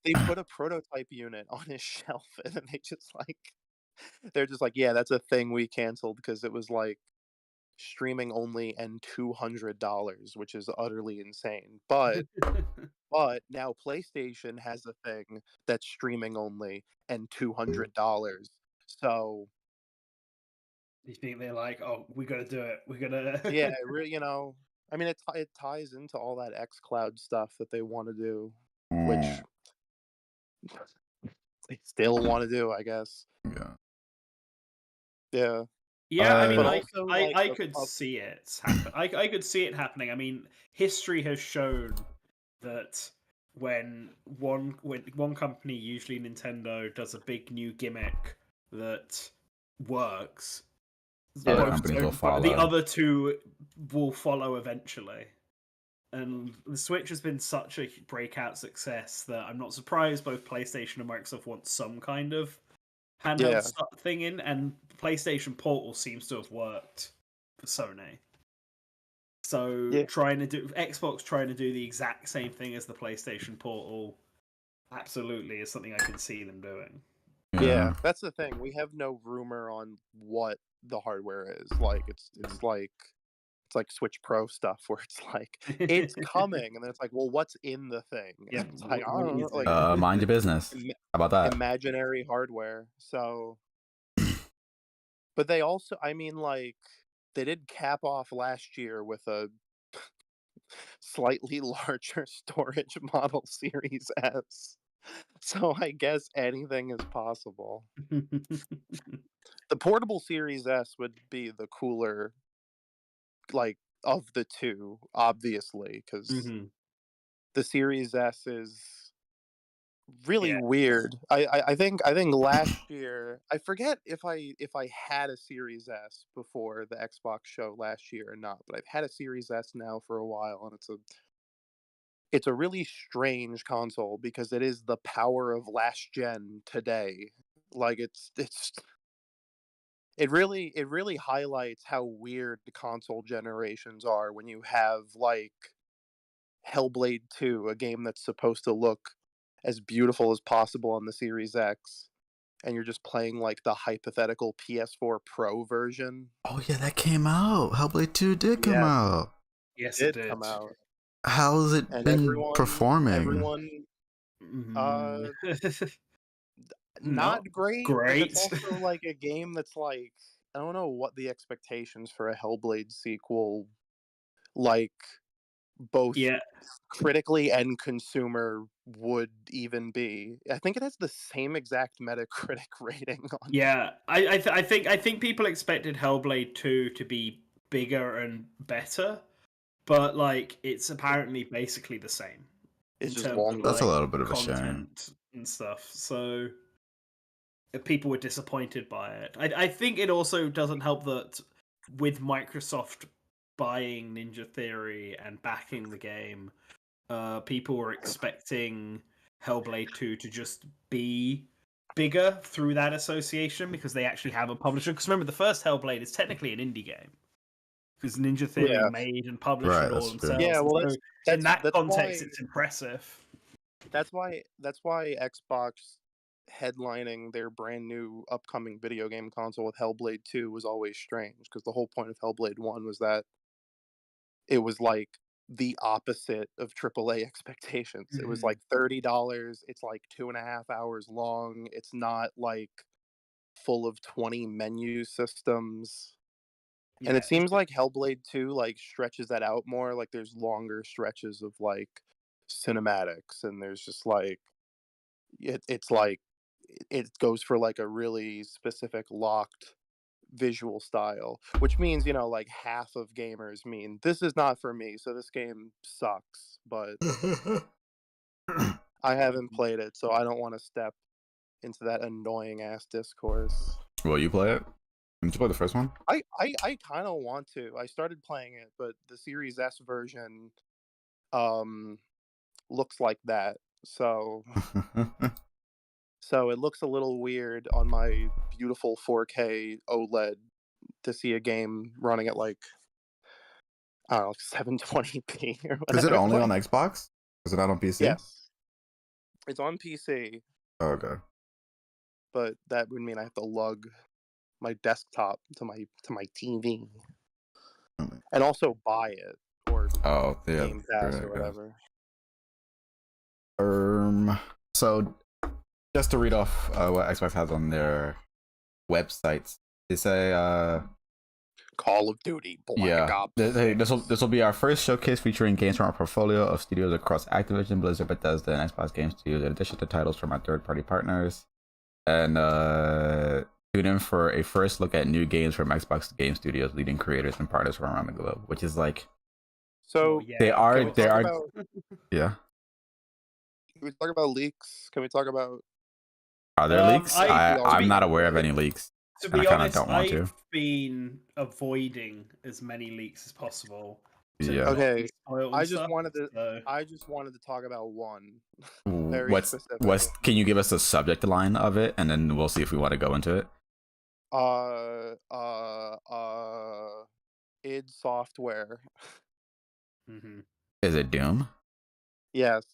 They put a prototype unit on his shelf, and then they're just like, yeah, that's a thing we canceled because it was like streaming only and $200, which is utterly insane. But now PlayStation has a thing that's streaming only and $200. So you think they're like, oh, we gotta do it. We gotta. Yeah, I mean, it ties into all that xCloud stuff that they want to do, which they still want to do, I guess. Yeah. Yeah. Yeah, I mean, But Uh, also, like, I could see it happen. I could see it happening. I mean, history has shown that when one company, usually Nintendo, does a big new gimmick that works, Other both companies will the follow. other two will follow eventually. And the Switch has been such a breakout success that I'm not surprised both PlayStation and Microsoft want some kind of handheld thing in, and PlayStation Portal seems to have worked for Sony. So Xbox trying to do the exact same thing as the PlayStation Portal absolutely is something I can see them doing. Yeah, that's the thing. We have no rumor on what the hardware is. Like it's like Switch Pro stuff where it's like it's coming, and then it's like, well, what's in the thing? Yeah, It's like, I what don't know, is like it? Mind your business. How about that? imaginary hardware. So, but they also, I mean, like they did cap off last year with a slightly larger storage model Series S. So I guess anything is possible. The portable Series S would be the cooler, like, of the two, obviously, because Mhm. the Series S is really Yeah. weird. I think last year, I forget if I had a Series S before the Xbox show last year or not, but I've had a Series S now for a while, and it's a really strange console because it is the power of last gen today. Like it really highlights how weird the console generations are when you have like Hellblade 2, a game that's supposed to look as beautiful as possible on the Series X, and you're just playing like the hypothetical PS4 Pro version. Oh yeah, that came out. Hellblade 2 did come Yes, out. Yes, it it did did. come out, How's it and been performing? everyone, Mm. not Not great, but it's great. also like a game that's like, I don't know what the expectations for a Hellblade sequel, like, both Yeah, critically and consumer, would even be. I think it has the same exact Metacritic rating on it. yeah. I think people expected Hellblade 2 to be bigger and better, but like it's apparently basically the same It's in just terms of longer. That's a like little bit of a shame. content and stuff. So people were disappointed by it. I think it also doesn't help that with Microsoft buying Ninja Theory and backing the game, people were expecting Hellblade 2 to just be bigger through that association because they actually have a publisher. Because remember, the first Hellblade is technically an indie game because Ninja Theory Yeah, made and published Right, it all that's true. themselves. yeah. Well, And so in that that's context, why it's impressive. that's why Xbox headlining their brand new upcoming video game console with Hellblade 2 was always strange, because the whole point of Hellblade 1 was that it was like the opposite of AAA expectations. It was like $30. It's like 2.5 hours long. It's not like full of 20 menu systems. And Yeah, it seems like Hellblade 2 like stretches that out more. Like there's longer stretches of like cinematics, and there's just like it's like it goes for like a really specific locked visual style, which means, like half of gamers mean this is not for me, so this game sucks. But I haven't played it, so I don't want to step into that annoying ass discourse. Will you play it? Did you play the first one? I kind of want to. I started playing it, but the Series S version looks like that. So it looks a little weird on my beautiful 4K OLED to see a game running at like, I don't know, 720p or Is it whatever. only on Like, Xbox? Is it not on PC? yes, it's on PC, Oh, okay. but that would mean I have to lug my desktop to my TV and also buy it, or Oh, yeah. Game Pass There or it goes. whatever. So just to read off what Xbox has on their websites, they say Call of Duty Black Yeah, Ops. this will be our first showcase featuring games from our portfolio of studios across Activision, Blizzard, Bethesda, and Xbox Game Studios, in addition to titles from our third-party partners. And tune in for a first look at new games from Xbox Game Studios, leading creators and partners from around the globe. Which is like, So yeah, they are, can we talk yeah. Can we talk about leaks? Can we talk about? Are there leaks? I'm not aware of right? any leaks. To And be I kinda honest, don't want to. I've been avoiding as many leaks as possible. Yeah. not Okay, be spoiled I and just stuff, wanted to. so- I just wanted to talk about one. Very What's specific. can you give us the subject line of it, and then we'll see if we want to go into it. id Software. Mhm. Is it Doom? Yes.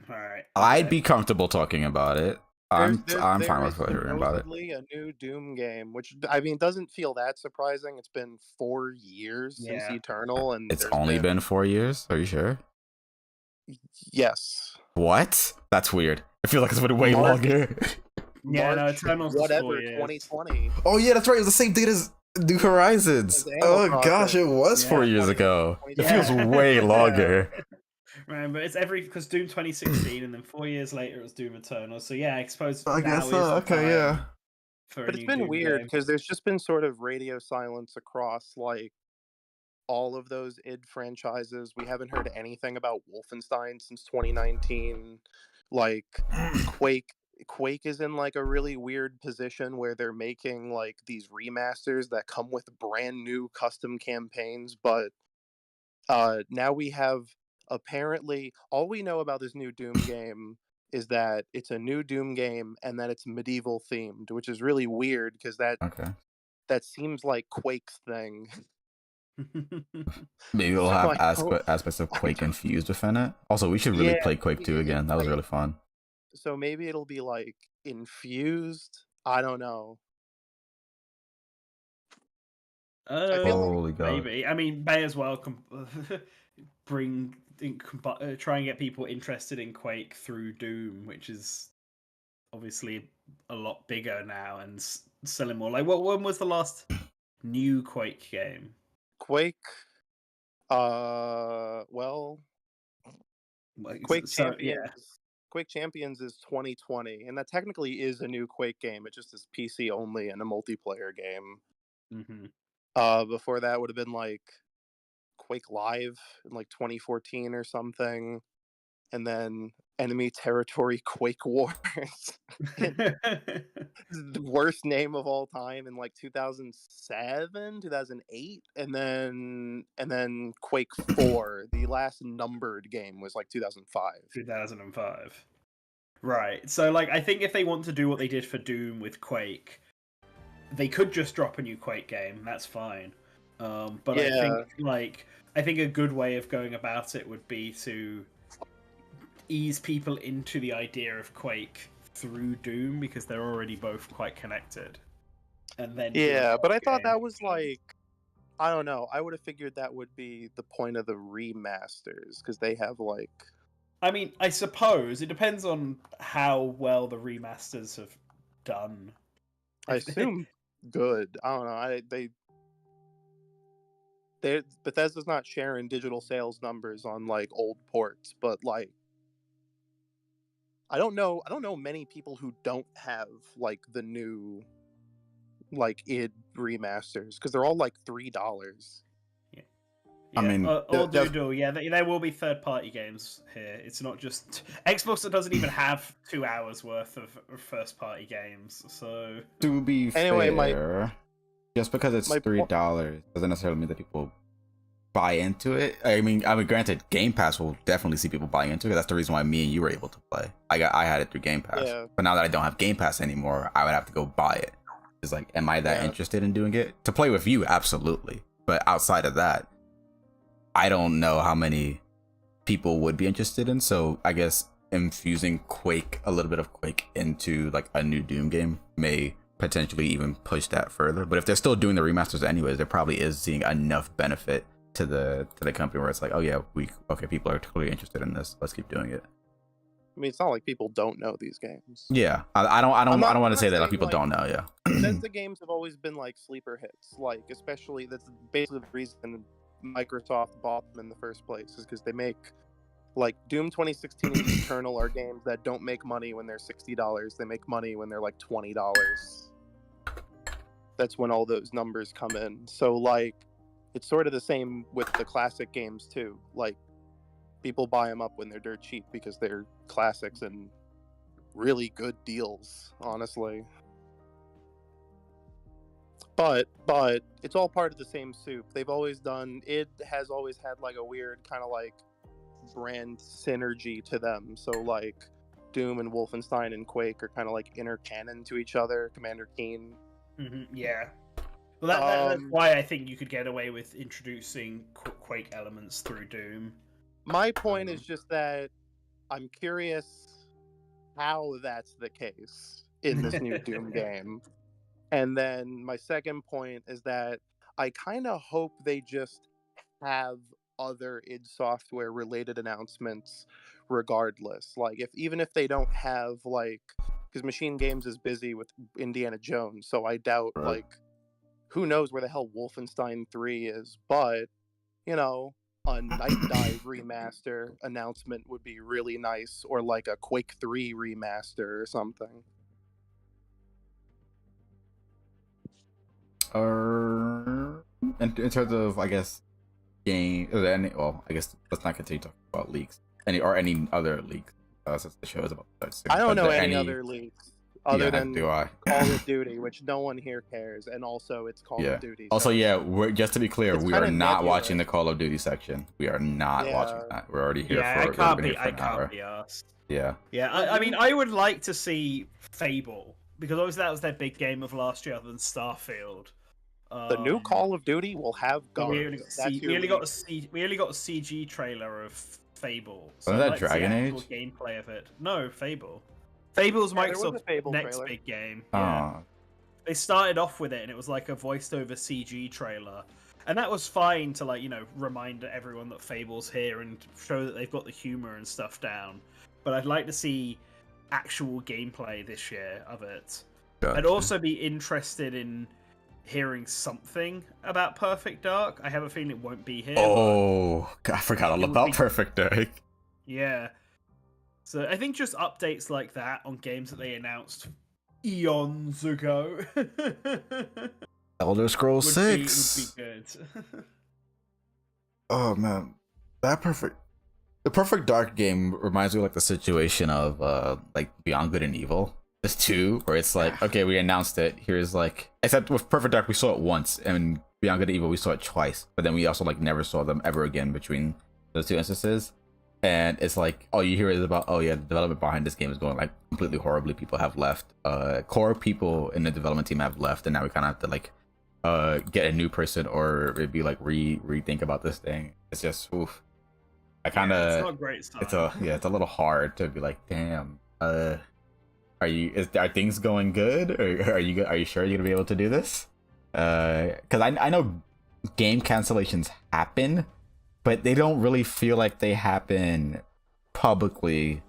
All right. I'd be comfortable talking about it. I'm There fine with is hearing about it. supposedly a new Doom game, which I mean doesn't feel that surprising. It's been 4 years since Yeah. Eternal, and It's there's only been 4 years. Are you sure? yes. What? That's weird. I feel like it's been way March- longer. Yeah, no, March Eternal's just 4 whatever years. 2020. Oh yeah, that's right. It was the same date as New Horizons. As Animal Oh gosh, Crossing. it was Yeah, 4 years 20 ago. It 2020. feels way longer. Right, but it's because Doom 2016, and then 4 years later it was Doom Eternal. So yeah, I suppose I now guess is so. the Okay, time yeah. for a But it's new been Doom weird game. because there's just been sort of radio silence across like all of those id franchises. We haven't heard anything about Wolfenstein since 2019. Like Quake is in like a really weird position where they're making like these remasters that come with brand new custom campaigns, but now we have apparently all we know about this new Doom game is that it's a new Doom game and that it's medieval themed, which is really weird because Okay. that seems like Quake's thing. Maybe we'll So have I don't- aspects of Quake infused within it. Also, we should really Yeah, play Quake 2 again. That was like- really fun. So maybe it'll be like infused. I don't know. I feel like Holy god. Maybe. I mean, may as well try and get people interested in Quake through Doom, which is obviously a lot bigger now and selling more. Like, when was the last new Quake game? Quake. Well, Like, Quake so, Champions. yeah. Quake Champions is 2020, and that technically is a new Quake game. It just is PC only and a multiplayer game. Before that would have been like Quake Live in like 2014 or something, and then Enemy Territory Quake Wars, the worst name of all time in like 2007, 2008, and then Quake 4, the last numbered game was like 2005. 2005. Right. So, like, I think if they want to do what they did for Doom with Quake, they could just drop a new Quake game. That's fine. But Yeah. I think a good way of going about it would be to ease people into the idea of Quake through Doom because they're already both quite connected. And then Yeah, but I thought game. that was like, I don't know. I would have figured that would be the point of the remasters because they have like. I mean, I suppose it depends on how well the remasters have done. I assume good. I don't know. Bethesda's not sharing digital sales numbers on like old ports, but like I don't know many people who don't have like the new like id remasters because they're all like $3. I mean, there will be third-party games here. It's not just Xbox that doesn't even have 2 hours worth of first-party games. So to be Anyway, fair, just because it's $3 doesn't necessarily mean that people buy into it. I mean, granted, Game Pass will definitely see people buying into it. That's the reason why me and you were able to play. I had it through Game Pass, Yeah. but now that I don't have Game Pass anymore, I would have to go buy it. It's like, am I that interested in doing it to play with you? Absolutely, but outside of that, I don't know how many people would be interested in. So I guess infusing a little bit of Quake into like a new Doom game may potentially even push that further. But if they're still doing the remasters anyways, there probably is seeing enough benefit to the company where it's like, oh yeah, people are totally interested in this. Let's keep doing it. I mean, it's not like people don't know these games. Yeah, I don't I'm not want to say that like saying, people like, don't know. Yeah. Bethesda games have always been like sleeper hits. Like, especially that's basically the reason Microsoft bought them in the first place, is because they make like Doom 2016 and Eternal are games that don't make money when they're $60. They make money when they're like $20. That's when all those numbers come in. So like, it's sort of the same with the classic games too. Like, people buy them up when they're dirt cheap because they're classics and really good deals, honestly. But it's all part of the same soup. They've always done, it has always had like a weird kind of like brand synergy to them. So like Doom and Wolfenstein and Quake are kind of like inner canon to each other. Commander Keen. Yeah. Well, that's why I think you could get away with introducing Quake elements through Doom. My point is just that I'm curious how that's the case in this new Doom game. And then my second point is that I kind of hope they just have other id Software related announcements regardless. Like, even if they don't have, like, because Machine Games is busy with Indiana Jones, so I doubt, Right. like, who knows where the hell Wolfenstein 3 is, but, you know, a Night Dive remaster announcement would be really nice, or like a Quake 3 remaster or something. In terms of, I guess, game, is there any? Well, I guess let's not continue talking about leaks. Any other leaks? Since the show is about to start soon. I don't know any other leaks other than do I? Call of Duty, which no one here cares, and also it's Call of Duty. Also, so we're just to be clear, it's we are kinda not nebulous. watching the Call of Duty section. We are not watching that. We're already here Yeah, for. I we've been here for an hour. can't be asked. Yeah. Yeah, I mean, I would like to see Fable, because obviously that was their big game of last year, other than Starfield. The new Call of Duty will have guards. We only got a CG trailer of Fable. So Wasn't that I'd like to see Dragon actual Age? gameplay of it. No, Fable. Fable's Yeah, there was a Microsoft's Fable next trailer. big game. Yeah. Oh, They started off with it, and it was like a voiced-over CG trailer, and that was fine to, like, remind everyone that Fable's here and show that they've got the humor and stuff down. But I'd like to see actual gameplay this year of it. gotcha. I'd also be interested in hearing something about Perfect Dark. I have a feeling it won't be here. Oh, God, I forgot all it would about be- Perfect Dark. Yeah. So I think just updates like that on games that they announced eons ago Elder Scrolls would 6. be good. Oh man, the Perfect Dark game reminds me of like the situation of like Beyond Good and Evil. This 2, where it's like, okay, we announced it. Here's like, except with Perfect Dark, we saw it once, and Beyond Good and Evil, we saw it twice. But then we also like never saw them ever again between those two instances. And it's like, all you hear is about, oh yeah, the development behind this game is going like completely horribly. People have left. Core people in the development team have left, and now we kind of have to like get a new person or maybe like rethink about this thing. It's just oof. I kind of it's not a great sign. it's a little hard to be like, damn. Are things going good, or are you sure you're gonna be able to do this? Because I know game cancellations happen, but they don't really feel like they happen publicly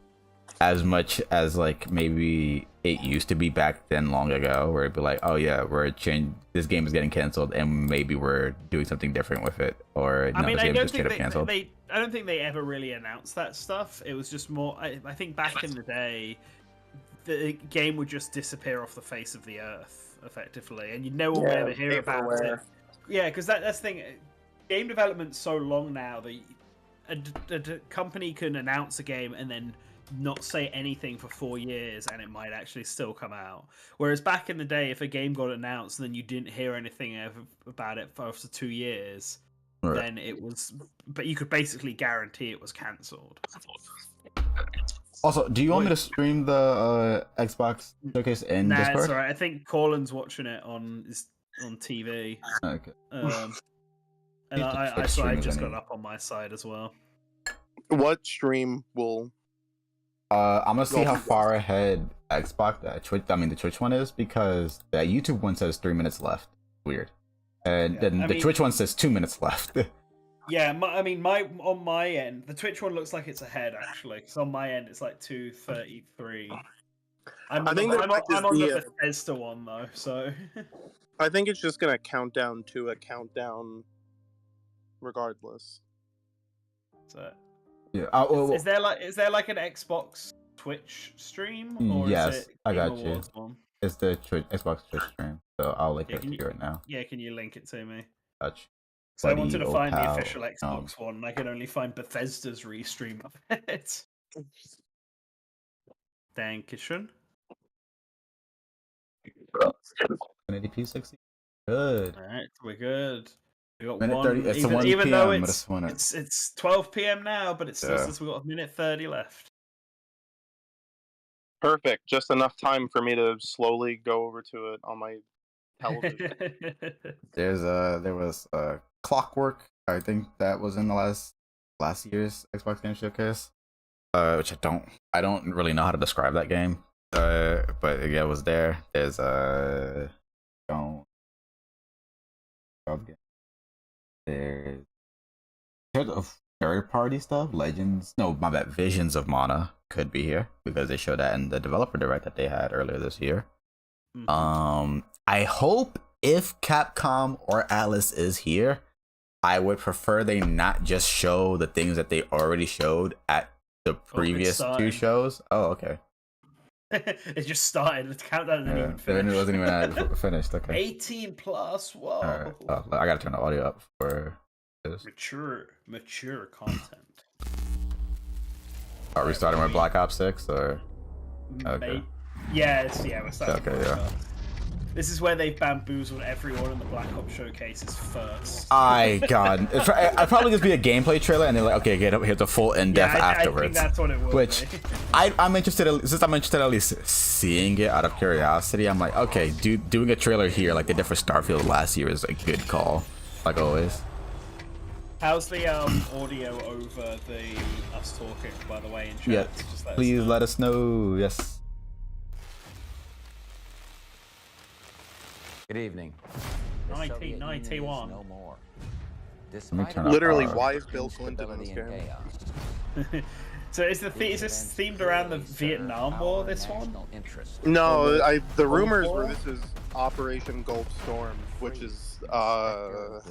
as much as like maybe it used to be back then long ago, where it'd be like, oh yeah, this game is getting canceled and maybe we're doing something different with it, or no, this game is just straight up canceled. I don't think they ever really announced that stuff. It was just more, I think back in the day, the game would just disappear off the face of the earth effectively, and no one would ever hear about it. Yeah, because that's the thing. Game development's so long now that a company can announce a game and then not say anything for 4 years, and it might actually still come out. Whereas back in the day, if a game got announced and then you didn't hear anything about it for after 2 years, Right. then it was. But you could basically guarantee it was cancelled. Also, do you want me to stream the Xbox showcase in Nah, Discord? it's alright. I think Corlin's watching it on TV. Okay. And Need to I fix streamers just got anyway. it up on my side as well. What stream will? I'm gonna see how far ahead Xbox, the Twitch one is, because the YouTube one says 3 minutes left. Weird. And Yeah, then I the mean- Twitch one says 2 minutes left. Yeah, on my end, the Twitch one looks like it's ahead actually. Because on my end, it's like 2:33. I'm I on, think the, there I'm on, might just I'm on be the a. Bethesda one though, so I think it's just gonna count down to a countdown, regardless. so Yeah. is there like an Xbox Twitch stream or is Yes, it I Game got you. Awards one? It's the Xbox Twitch stream, so I'll link Yeah, it to you right now. Yeah, can you link it to me? Touch. So I wanted Buddy, to find the pal, official Xbox one, and I can only find Bethesda's restream of it. Dankeschön. 1080p 60. Good. All right, we're good. We got Minute one. 30. It's even 1 even though p.m., but it's it's 1 minute. it's 12 p.m. now, but it still Yeah. says we got a minute 30 left. Perfect. Just enough time for me to slowly go over to it on my television. There was Clockwork. I think that was in the last year's Xbox Game Showcase. Which I don't really know how to describe that game. But yeah, it was there. There's there's of third party stuff. Legends, no, my bad. Visions of Mana could be here because they showed that in the developer direct that they had earlier this year. Mhm. I hope if Capcom or Atlas is here, I would prefer they not just show the things that they already showed at the previous two started. shows. Oh, okay. It just started. The countdown didn't even finish. It wasn't even finished. Okay. 18 plus. Whoa. All right. I gotta turn the audio up for this. Mature content. Are we starting with Black Ops 6 or? Okay. Yeah, we're starting. Okay, yeah. This is where they bamboozled everyone in the Black Ops showcases first. God. I'd probably just be a gameplay trailer and they're like, okay, here's the full in-depth afterwards. I think that's what it will Which be. I'm interested at least seeing it out of curiosity. I'm like, okay, doing a trailer here like they did for Starfield last year is a good call, like always. How's the audio over the us talking, by the way, in chat? Yeah, Just please let us know. Yes. Good evening. 1991. No more. turn up Literally, our- why is Bill Clinton in this game? So is this themed around the Vietnam War? This one? No, the rumors were this is Operation Gulf Storm, which is our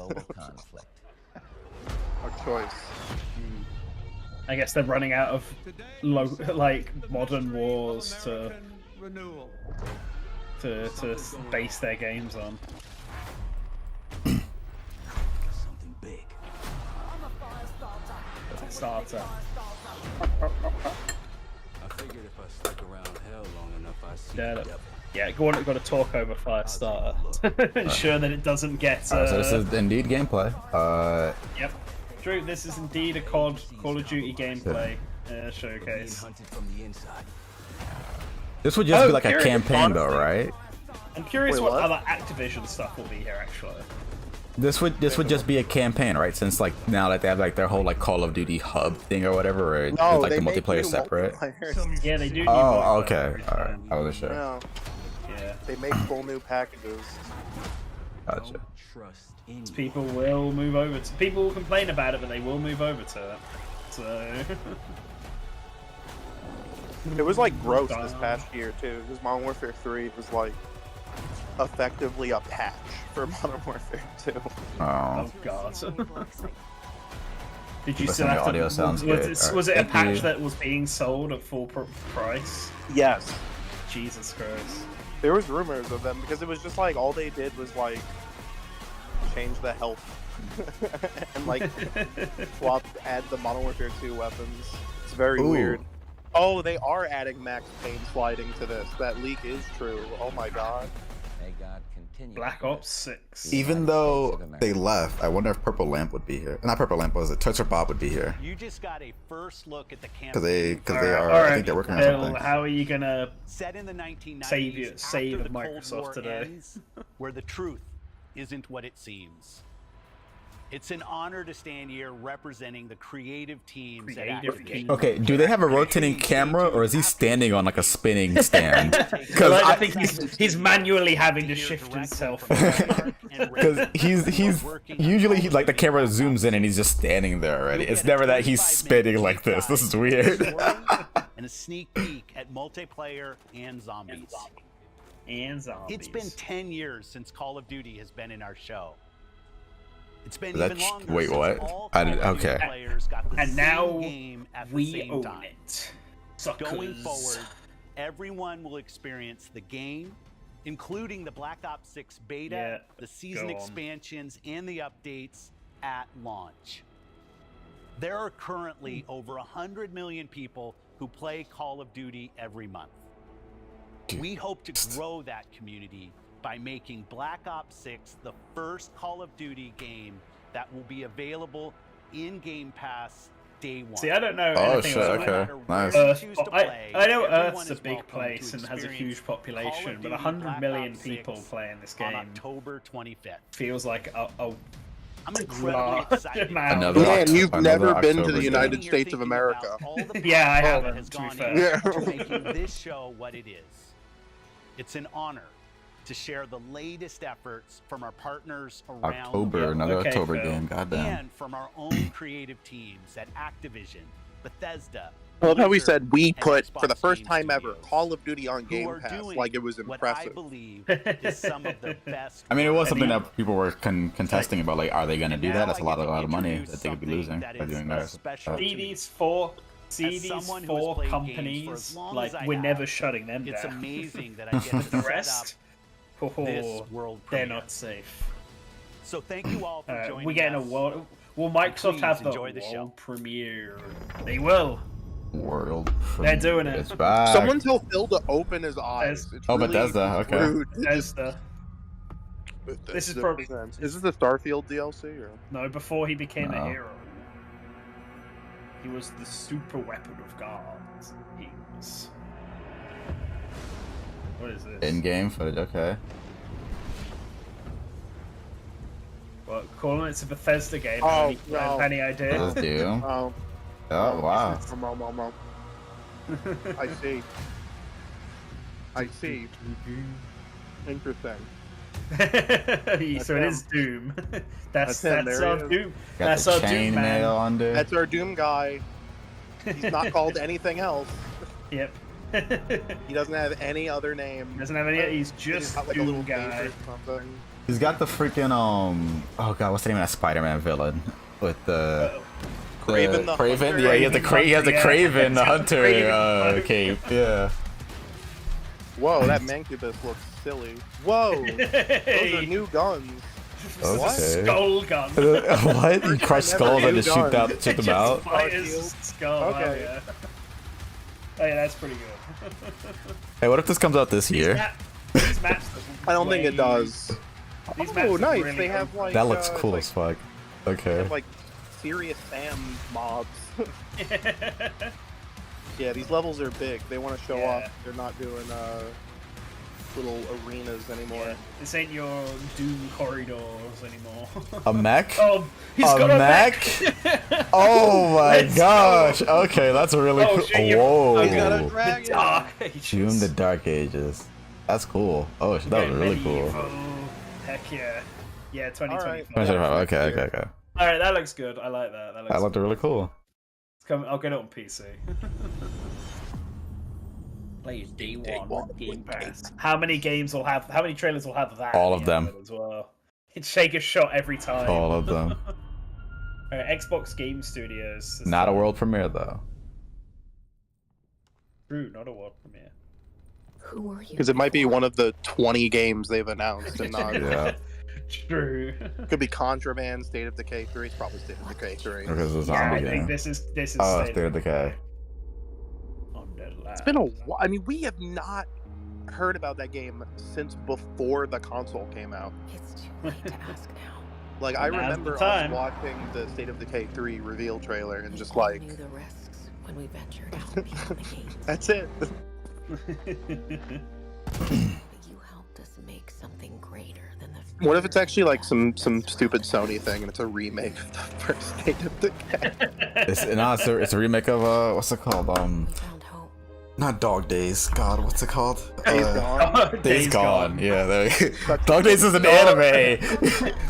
choice. I guess they're running out of modern wars to base their games on. Something big. Starter. I figured if I stuck around hell long enough, I'd see the devil. Yeah, got to talk over Firestarter. Ensure that it doesn't get. So this is indeed gameplay. Yep. Drew, this is indeed a Call of Duty gameplay showcase. Hunted from the inside. This would just be like a curious, campaign, though, honestly. right? I'm curious Wait, what what? other Activision stuff will be here actually. This would just be a campaign, right? Since like now that they have like their whole like Call of Duty hub thing or whatever, or No, it's like they the make multiplayer new separate. multiplayers. Yeah, they do. Need Oh, multiplayer okay. every All right. time. I wasn't sure. No, Yeah. they make full new packages. Gotcha. Don't trust in you. People will move over to. People will complain about it, but they will move over to it. So. It was like gross this past year too, because Modern Warfare 3 was like effectively a patch for Modern Warfare 2. Oh. Oh god. Did you Listen, still the have to? audio sounds was great. it, All was right, it a thank patch you. that was being sold at full price? Yes, Jesus Christ. there was rumors of them because it was just like all they did was like change the health and like add the Modern Warfare 2 weapons. It's very Ooh. weird. Oh, they are adding max pain sliding to this. That leak is true. Oh my god. May God continue. Black Ops 6. Even though they left, I wonder if Purple Lamp would be here. Not Purple Lamp, was it? Touch or Bob would be here. You just got a first look at the campaign. Because they are. I think they're working on Bill, something. how are you gonna set in the 1990s save after the Microsoft Cold War today? ends, where the truth isn't what it seems. It's an honor to stand here representing the creative teams at Creative Activision. teams. Okay, do they have a rotating camera, or is he standing on like a spinning stand? Because I think he's manually having to shift himself. Because he's usually like the camera zooms in and he's just standing there already. It's never that he's spinning like this. This is weird. And a sneak peek at multiplayer and zombies. It's been 10 years since Call of Duty has been in our show. It's been even longer. Wait, since what? all I Call didn't- of Duty okay. players got the And same now game at the we same own time. it. Going Suckers. forward, everyone will experience the game, including the Black Ops 6 beta, Yeah, the season go on. expansions, and the updates at launch. There are currently over 100 million people who play Call of Duty every month. We hope to grow that community by making Black Ops 6 the first Call of Duty game that will be available in Game Pass day one. See, I don't know Oh, anything shit, about okay. that. Nice. Earth, Choose to I play, know everyone Earth's a is big welcome place to and has a experience huge Call population, of but Duty 100 Black million Ops people 6 playing this on game October 25th. feels like a I'm incredibly large excited. amount. Another Man, Octo- you've another never been to October the game. United Sitting here States of thinking America. about all the Yeah, I power haven't, that has to be gone fair. into making this show what it is. It's an honor to share the latest efforts from our partners around the October, world another Okay, October Phil. game. Goddamn. and from our own creative teams at Activision, Bethesda. I love how we Blizzard, said we and put, for the Xbox first Game time ever, Studios, Call of Duty on who Game are Pass, doing like it was what I impressive. believe is some of the best. I mean, it was work. something that people were contesting about. Like, are they going to And do now that? That's I a lot get to of money introduce that they could be something losing that by is doing a that. special See to me. these four someone who has played games for companies, as long like as I we're have, never shutting them It's down. amazing that I get to The set up rest, this oh, world they're premiere. not safe. So thank you all for joining We're getting a us. world. Will Microsoft Please have the enjoy the show. world premiere? They will. World. They're doing it. It's back. Someone tell Phil to open his eyes. It's Oh, really Bethesda, okay. rude. Bethesda. This is probably Is this the Starfield DLC? Or? no. Before he became a No. hero, he was the super weapon of God. He was. What is this? In-game footage. Okay. Well, calling it's a Bethesda game. Oh, have no. any idea? Let's do. Oh, Oh wow. I see. I see. Interesting. So it is Doom. That's him, there our he is. Doom. Got That's the our Doom chain man. mail under. That's our Doom guy. He's not called anything else. Yep. He doesn't have any other name. Doesn't have any. He's He's just got like a Doom little guy. cape or something. He's got the freaking oh god, what's the name of that Spider-Man villain with the Kraven the Kraven? Hunter. Yeah, he has the Kraven he has the Hunter, yeah. Kraven the He's got Hunter Kraven. cape. Yeah. Whoa, that Mancubus looks silly. Whoa, those are new guns. What? Okay. Skull gun. What? He crushed never skulls and knew just shoot guns. them Just out. fires his skull. Okay. Oh, yeah. Oh, yeah, that's pretty good. Hey, what if this comes out this These year? these maps I don't think it way- does. These Oh, maps are nice. really They have open. like That looks cool like, as fuck. They Okay. have like Serious Sam mobs. Yeah, these levels are big. They want to show Yeah. off. They're not doing little arenas anymore. Yeah, this ain't your Doom corridors anymore. A mech? Oh, he's A got a mech? mech. Oh my Let's gosh. go. Okay, that's really Oh, cool. shit, you're- Whoa. He's got a The dragon. Dark Ages. Doom the Dark Ages. That's cool. Oh, shit, that was Okay, really cool. medieval. Heck yeah. Yeah, 2025. 2025. Okay, okay, okay. Alright, that looks good. I like that. That looks That looked really cool. I'll get it on PC. Play it day one with Game Pass. How many games will have? How many trailers will have that? All at of the end them. it as well. It's shake a shot every time. All of them. Alright, Xbox Game Studios. Not a world premiere though. True, not a world premiere. Who are you? Because it might be one of the 20 games they've announced, and not. Yeah. True. Could be Contraband, State of Decay 3. It's probably State of Decay 3. Because it's a Yeah, I zombie think game. this is Oh, State State of Decay. on the It's been a while. I mean, we have not heard about that game since before the console came out. It's too late to ask now. Like, I Now's the remember us time. watching the State of Decay 3 reveal trailer and We just all like, knew the risks when we ventured out beyond the gates. that's it. But you helped us make something greater than the What if it's actually like some stupid Sony thing and it's a remake of the first State of Decay? It's a remake of what's it called? We found hope. Not Dog Days. God, what's it called? Days Gone. Days Gone. Yeah, there. Dog That's- Days is an anime.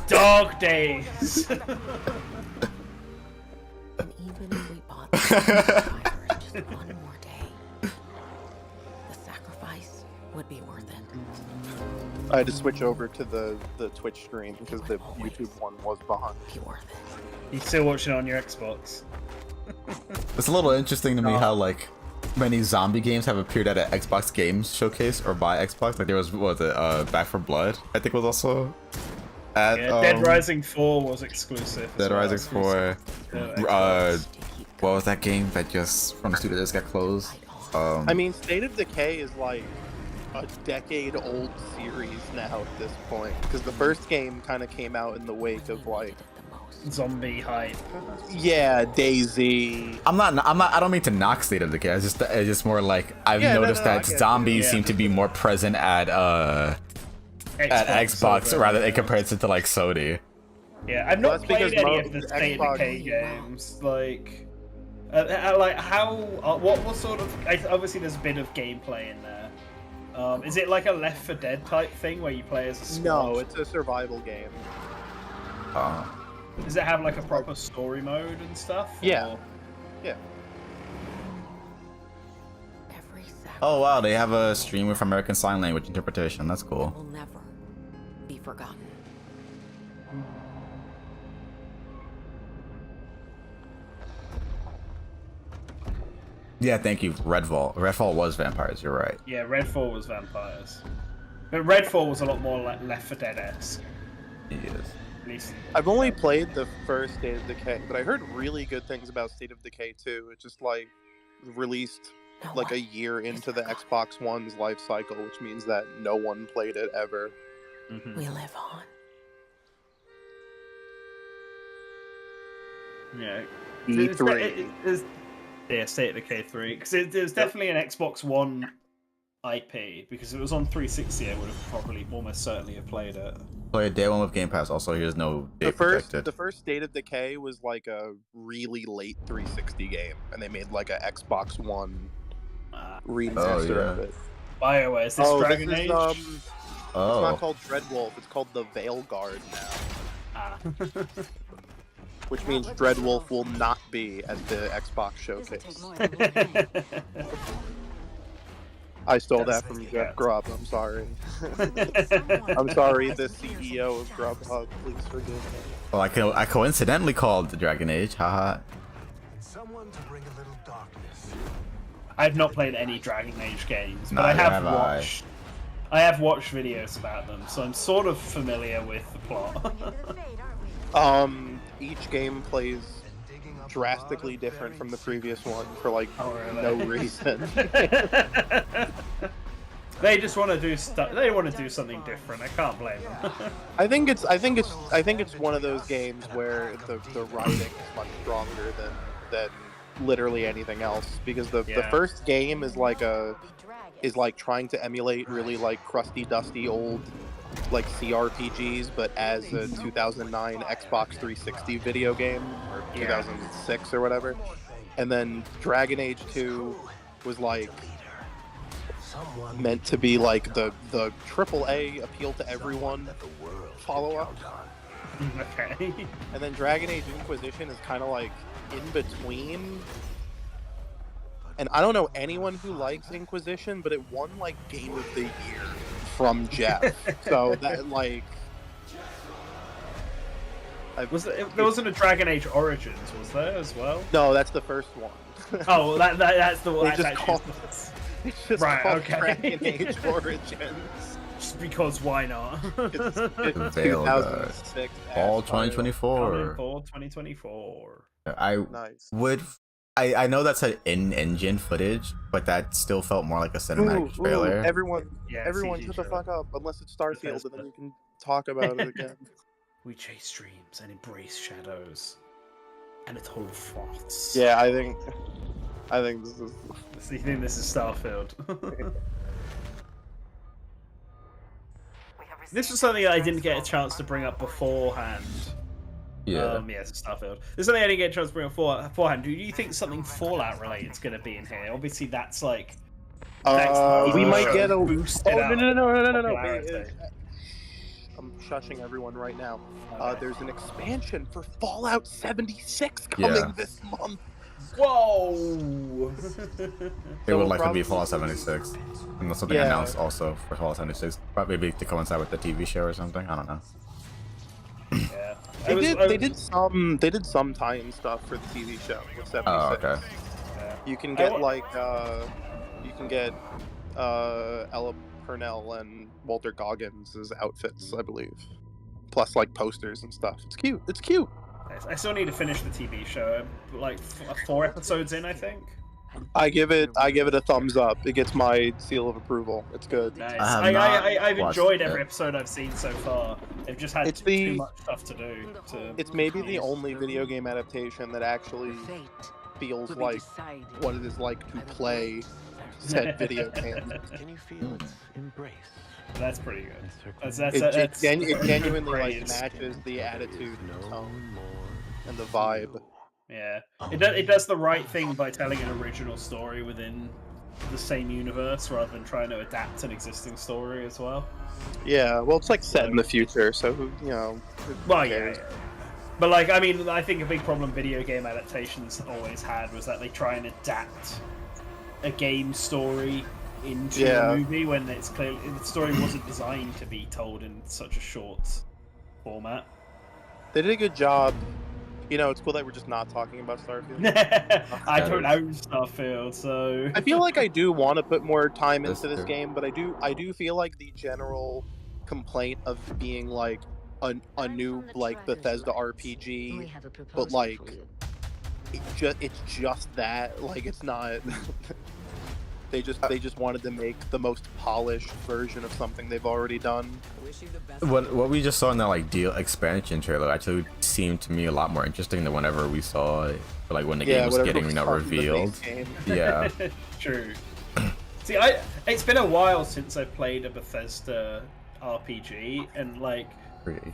Dog days. And even if we bought the fighter just one more day, the sacrifice would be worth it. I had to switch over to the Twitch stream because the YouTube one was behind. Be worth it. You still watching it on your Xbox? It's a little interesting to me how like many zombie games have appeared at an Xbox Games Showcase or by Xbox. Like there was what was it? Back 4 Blood, I think was also at Yeah, Dead Rising 4 was exclusive. Dead Rising 4. Xbox. What was that game that just from the studio just got closed? I mean, State of Decay is like a decade-old series now at this point because the first game kind of came out in the wake of like Zombie hype. yeah, Daisy. I don't mean to knock State of Decay. It's just more like I've Yeah, no, noticed no, I that get it. zombies Yeah. seem to be more present at Xbox over- rather than compared to like Sony. Yeah, I've Well, not that's played because any of the most State of Xbox- Decay games. Like how? What sort of? Obviously, there's a bit of gameplay in there. Is it like a Left 4 Dead type thing where you play as a squad? No, it's a survival game. Does it have like a proper story mode and stuff? Yeah. or- Yeah. Every sacrifice Oh wow, they have a stream with American Sign Language interpretation. That's cool. will never be forgotten. Yeah, thank you. Redfall was vampires. You're right. Yeah, Redfall was vampires, but Redfall was a lot more like Left 4 Dead-esque. Yes. At least. I've only played the first State of Decay, but I heard really good things about State of Decay 2. It just like released No like a one year is into the forgotten. Xbox One's life cycle, which means that no one played it ever. Mhm. We live on. Yeah. E3. Yeah, State of Decay 3. Because there's definitely an Xbox One IP. Because if it was on 360, I would have probably almost certainly have played it. Play day one with Game Pass. Also, here's no date protected. The first State of Decay was like a really late 360 game, and they made like a Xbox One remaster yeah. of it. BioWare, is this Dragon Age? It's Oh, not called Dreadwolf, it's called the Veilguard now. Ah. Which means Dreadwolf will not be at the Xbox showcase. I stole that from Jeff Grubb, I'm sorry. I'm sorry, the CEO of Grubhub, please forgive me. well, I coincidentally called the Dragon Age. Haha. Someone to bring a little darkness. I've not played any Dragon Age games, but Neither I have have I. watched. I have watched videos about them, so I'm sort of familiar with the plot. Each game plays drastically different from the previous one for like no reason. They just want to do stuff. They want to do something different. I can't blame them. I think it's one of those games where the writing is much stronger than literally anything else because the first game is like trying to emulate really like crusty dusty old like CRPGs but as a 2009 Xbox 360 video game or 2006 or whatever. And then Dragon Age 2 was like meant to be like the AAA appeal to everyone follow-up. Okay. And then Dragon Age Inquisition is kind of like in between. And I don't know anyone who likes Inquisition, but it won like Game of the Year from Jeff. So that like There wasn't a Dragon Age Origins, was there as well? No, that's the first one. Oh, that's the one. They That's just actually call- It's just Right, called okay. Dragon Age Origins. just because why not? It's Veilguard. 2006. Fall Ash 2024. Fall 2024. I Nice. would. I know that's an in-engine footage, but that still felt more like a cinematic trailer. Everyone, Yeah, everyone, CG shut the trailer. fuck up. Unless it's Starfield, and then you can talk about it again. We chase dreams and embrace shadows, and it's whole thoughts. Yeah, I think this is. So you think this is Starfield? this was something that I didn't get a chance to bring up beforehand. Yeah. Yeah, it's Starfield. There's something I didn't get a chance to bring up beforehand. Do you think something Fallout related is going to be in here? Obviously, that's like thanks to We TV might show, get a. Oh boosted no out no! popularity. I'm shushing everyone right now. There's an expansion for Fallout 76 coming Yeah. this month. Whoa! It would we'll likely be probably Fallout see- 76. And there's something Yeah. announced also for Fallout 76. Probably to coincide with the TV show or something. I don't know. Yeah. They did some tie-in stuff for the TV show with 76. Oh, okay. You can get Ella Purnell and Walter Goggins as outfits, I believe. Plus like posters and stuff. It's cute. It's cute. I still need to finish the TV show. Like 4 episodes in, I think. I give it a thumbs up. It gets my seal of approval. It's good. Nice. I have not I've watched enjoyed it. every episode I've seen so far. They've just had It's too much stuff to do. It's maybe the only video game adaptation that actually feels like what it is like to play said video game. Can you feel its embrace? That's pretty good. It genuinely like praise. matches the attitude and tone and the vibe. Yeah, it does the right thing by telling an original story within the same universe rather than trying to adapt an existing story as well. Yeah, well, it's like set in the future, so who Well, cares? yeah. But like, I mean, I think a big problem video game adaptations always had was that they try and adapt a game story into a movie when it's clearly the story wasn't designed to be told in such a short format. They did a good job. It's cool that we're just not talking about Starfield. I don't know Starfield, so I feel like I do want to put more time into this game, but I do feel like the general complaint of being like a new like Bethesda RPG, but like it's just that, like it's not. They just wanted to make the most polished version of something they've already done. What we just saw in that like deal expansion trailer actually seemed to me a lot more interesting than whenever we saw it, like when the game was getting revealed. Yeah. True. See, it's been a while since I played a Bethesda RPG, and like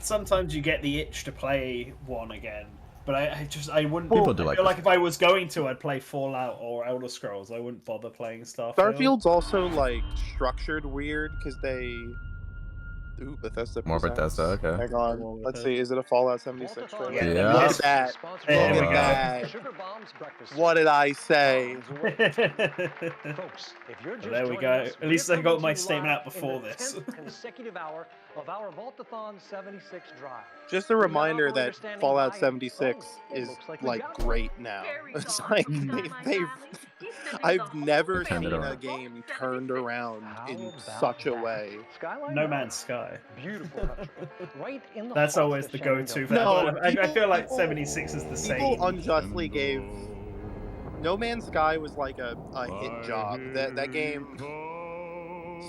sometimes you get the itch to play one again. But I wouldn't. People do I feel like if I was going to, I'd play Fallout or Elder Scrolls. I wouldn't bother playing Starfield. Starfield's also like structured weird because they. Ooh, Bethesda. More presents. Bethesda, okay. Hang on. Let's see. Is it a Fallout 76 trailer? Yeah. Look at that. There we Look at that. What did I say? There we go. At least I got my statement out before this. Consecutive hour of our Vault-a-thon 76 drive. Just a reminder that Fallout 76 is like great now. It's like I've never seen a game turned around in such a way. No Man's Sky. Beautiful country. Right in the That's heart always of the Shenandoah. go-to for that. I feel like 76 is the same. People unjustly gave No Man's Sky was like a hit job. That game,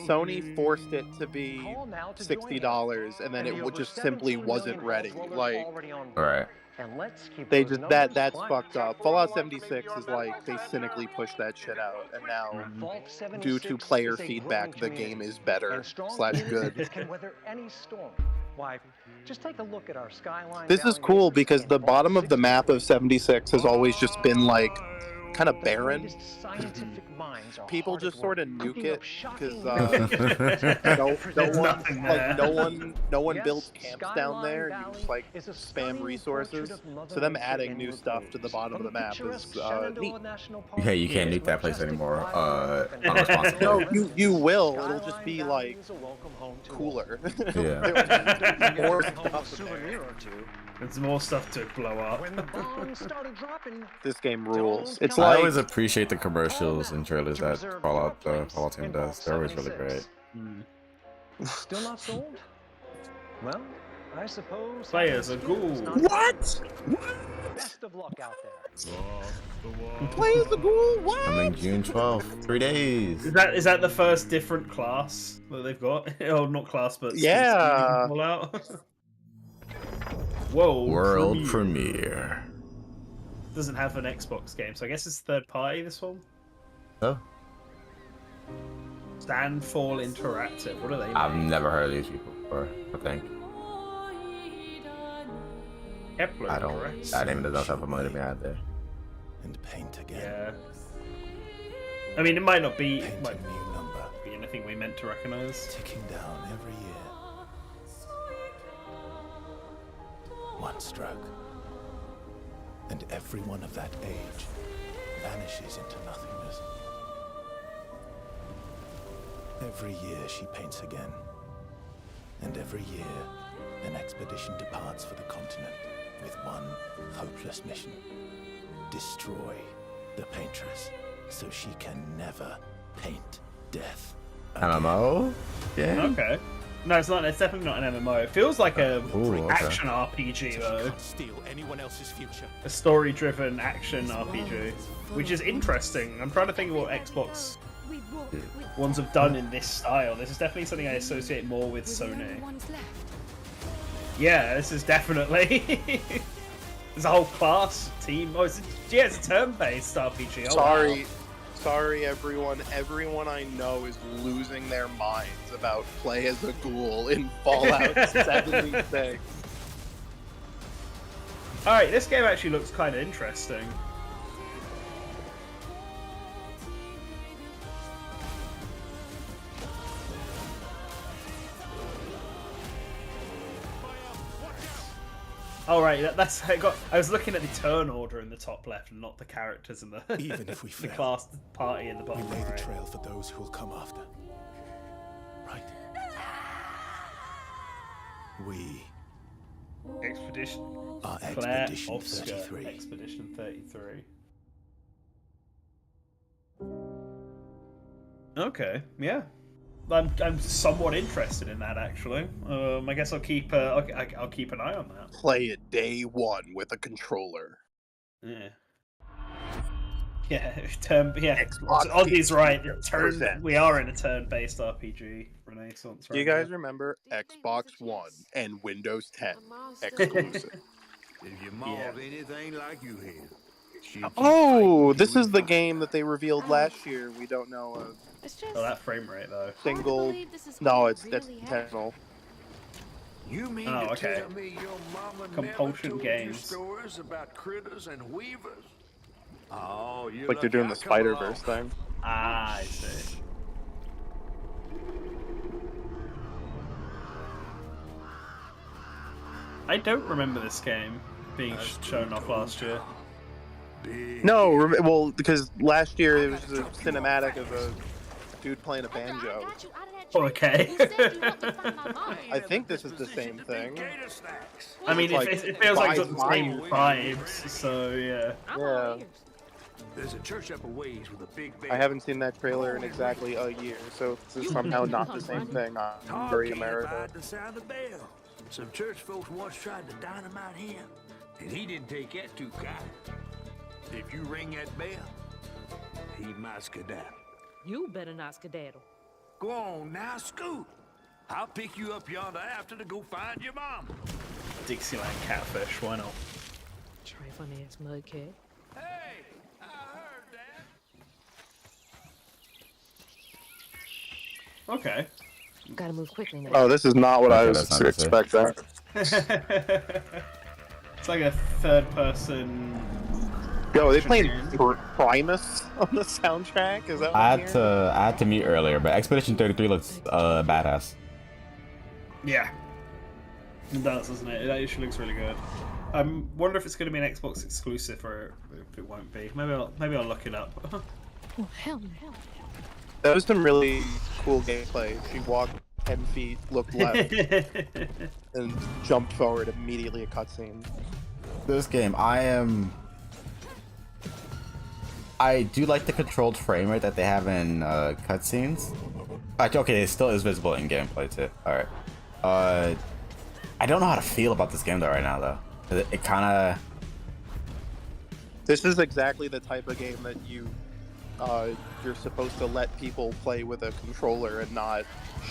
Sony forced it to be $60, and then it just simply wasn't ready. Like, Right. And let's keep they those just numbers that's climbing. fucked up. Fallout 76 is like they cynically pushed that shit out, and now Vault 76 due to player is a feedback, growing the game community, is better and strong / good. communities can weather any storm. Why, just take a look at our skyline. This is cool because the bottom of the map of 76 has always just been like kind of barren. People just sort of nuke it because no one builds camps down there. You just like spam resources. So them adding new stuff to the bottom of the map is neat. Hey, you can't nuke that place anymore. Unresponsibly. No, you will. It'll just be like cooler. Yeah. More stuff there. There's more stuff to blow up. This game rules. It's I like always appreciate the commercials and trailers that Fallout team does. They're always really great. Still not sold? Well, I suppose Players are ghouls. what? Best of luck out there. Players a ghoul? What? Coming June 12th, 3 days. Is that the first different class that they've got? Oh, not class, but Yeah. Fallout. Whoa. World premiere. Doesn't have an Xbox game, so I guess it's third party. This one. Oh. Standfall Interactive. What are they? I've never heard of these people before. I think Kepler I don't. Interactive. That name doesn't sound familiar to me either. And paint again. Yeah. I mean, it might not be. Paint Might a new number. be anything we meant to recognize. Ticking down every year. One stroke. And everyone of that age vanishes into nothingness. Every year she paints again. And every year an expedition departs for the continent with one hopeless mission. Destroy the paintress so she can never paint death again. MMO? Yeah. Okay. No, it's not. It's definitely not an MMO. It feels like a Ooh, okay. action RPG though. Can't steal anyone else's future. A story-driven action RPG, which is interesting. I'm trying to think of what Xbox ones have done in this style. This is definitely something I associate more with Sony. Yeah, this is definitely. There's a whole class team. Oh, it's a turn-based RPG. Oh, Sorry, wow. sorry, everyone. Everyone I know is losing their minds about play as a ghoul in Fallout 76. All right, this game actually looks kind of interesting. Oh right, that's I got. I was looking at the turn order in the top left, and not the characters in the Even if we the fail, class party in the We bottom lay the right. trail for those who will come after. Right? We Expedition are Claire Expedition Oscar 33. Expedition 33. Okay, yeah. I'm somewhat interested in that actually. I guess I'll keep I'll keep an eye on that. Play it day one with a controller. Yeah. Yeah, Xbox Ozzy's right. presents. We are in a turn-based RPG renaissance. Do you right guys remember Xbox One and Windows 10 exclusive? If your Yeah. anything like you here, Oh, this is the game that they revealed last year. We don't know a Oh, that frame rate though. single. No, that's intentional. You mean Oh, to okay. tell me your mama Compulsion never told games. you stories about critters and weavers? Oh, you Like they're doing the Spider-Verse thing. Ah, I see. I don't remember this game being shown off last year. No, well, because last year it was just a cinematic of a dude playing a banjo. Okay. I think this is the same thing. I mean, Like, it feels like it's got the vibes, same vibes, so yeah. Yeah, There's a church up a ways with a big I haven't seen that trailer in exactly a year, so if this is somehow not the same thing, I'm very American. The sound of bell. Some church folks once tried to dynamite him, and he didn't take that too kind. If you ring that bell, he might skedaddle. You better not skedaddle. Go on now, scoot. I'll pick you up yonder after to go find your mom. Dixieland catfish, why not? Trifling ass mudcat. Hey, I heard that. Okay. Gotta move quickly now. Oh, this is not what I Okay, was that's not expecting. It's like a third person. Yo, are they playing Primus on the soundtrack? Is that what I I'm had hearing? to mute earlier, but Expedition 33 looks badass. Yeah. It does, doesn't it? It actually looks really good. I wonder if it's going to be an Xbox exclusive or if it won't be. Maybe I'll look it up. Oh, hell no. That was some really cool gameplay. She walked 10 feet, looked left, and jumped forward immediately a cutscene. This game, I do like the controlled frame rate that they have in cutscenes. Okay, it still is visible in gameplay too. All right. I don't know how to feel about this game though right now though. It kind of. This is exactly the type of game that you're supposed to let people play with a controller and not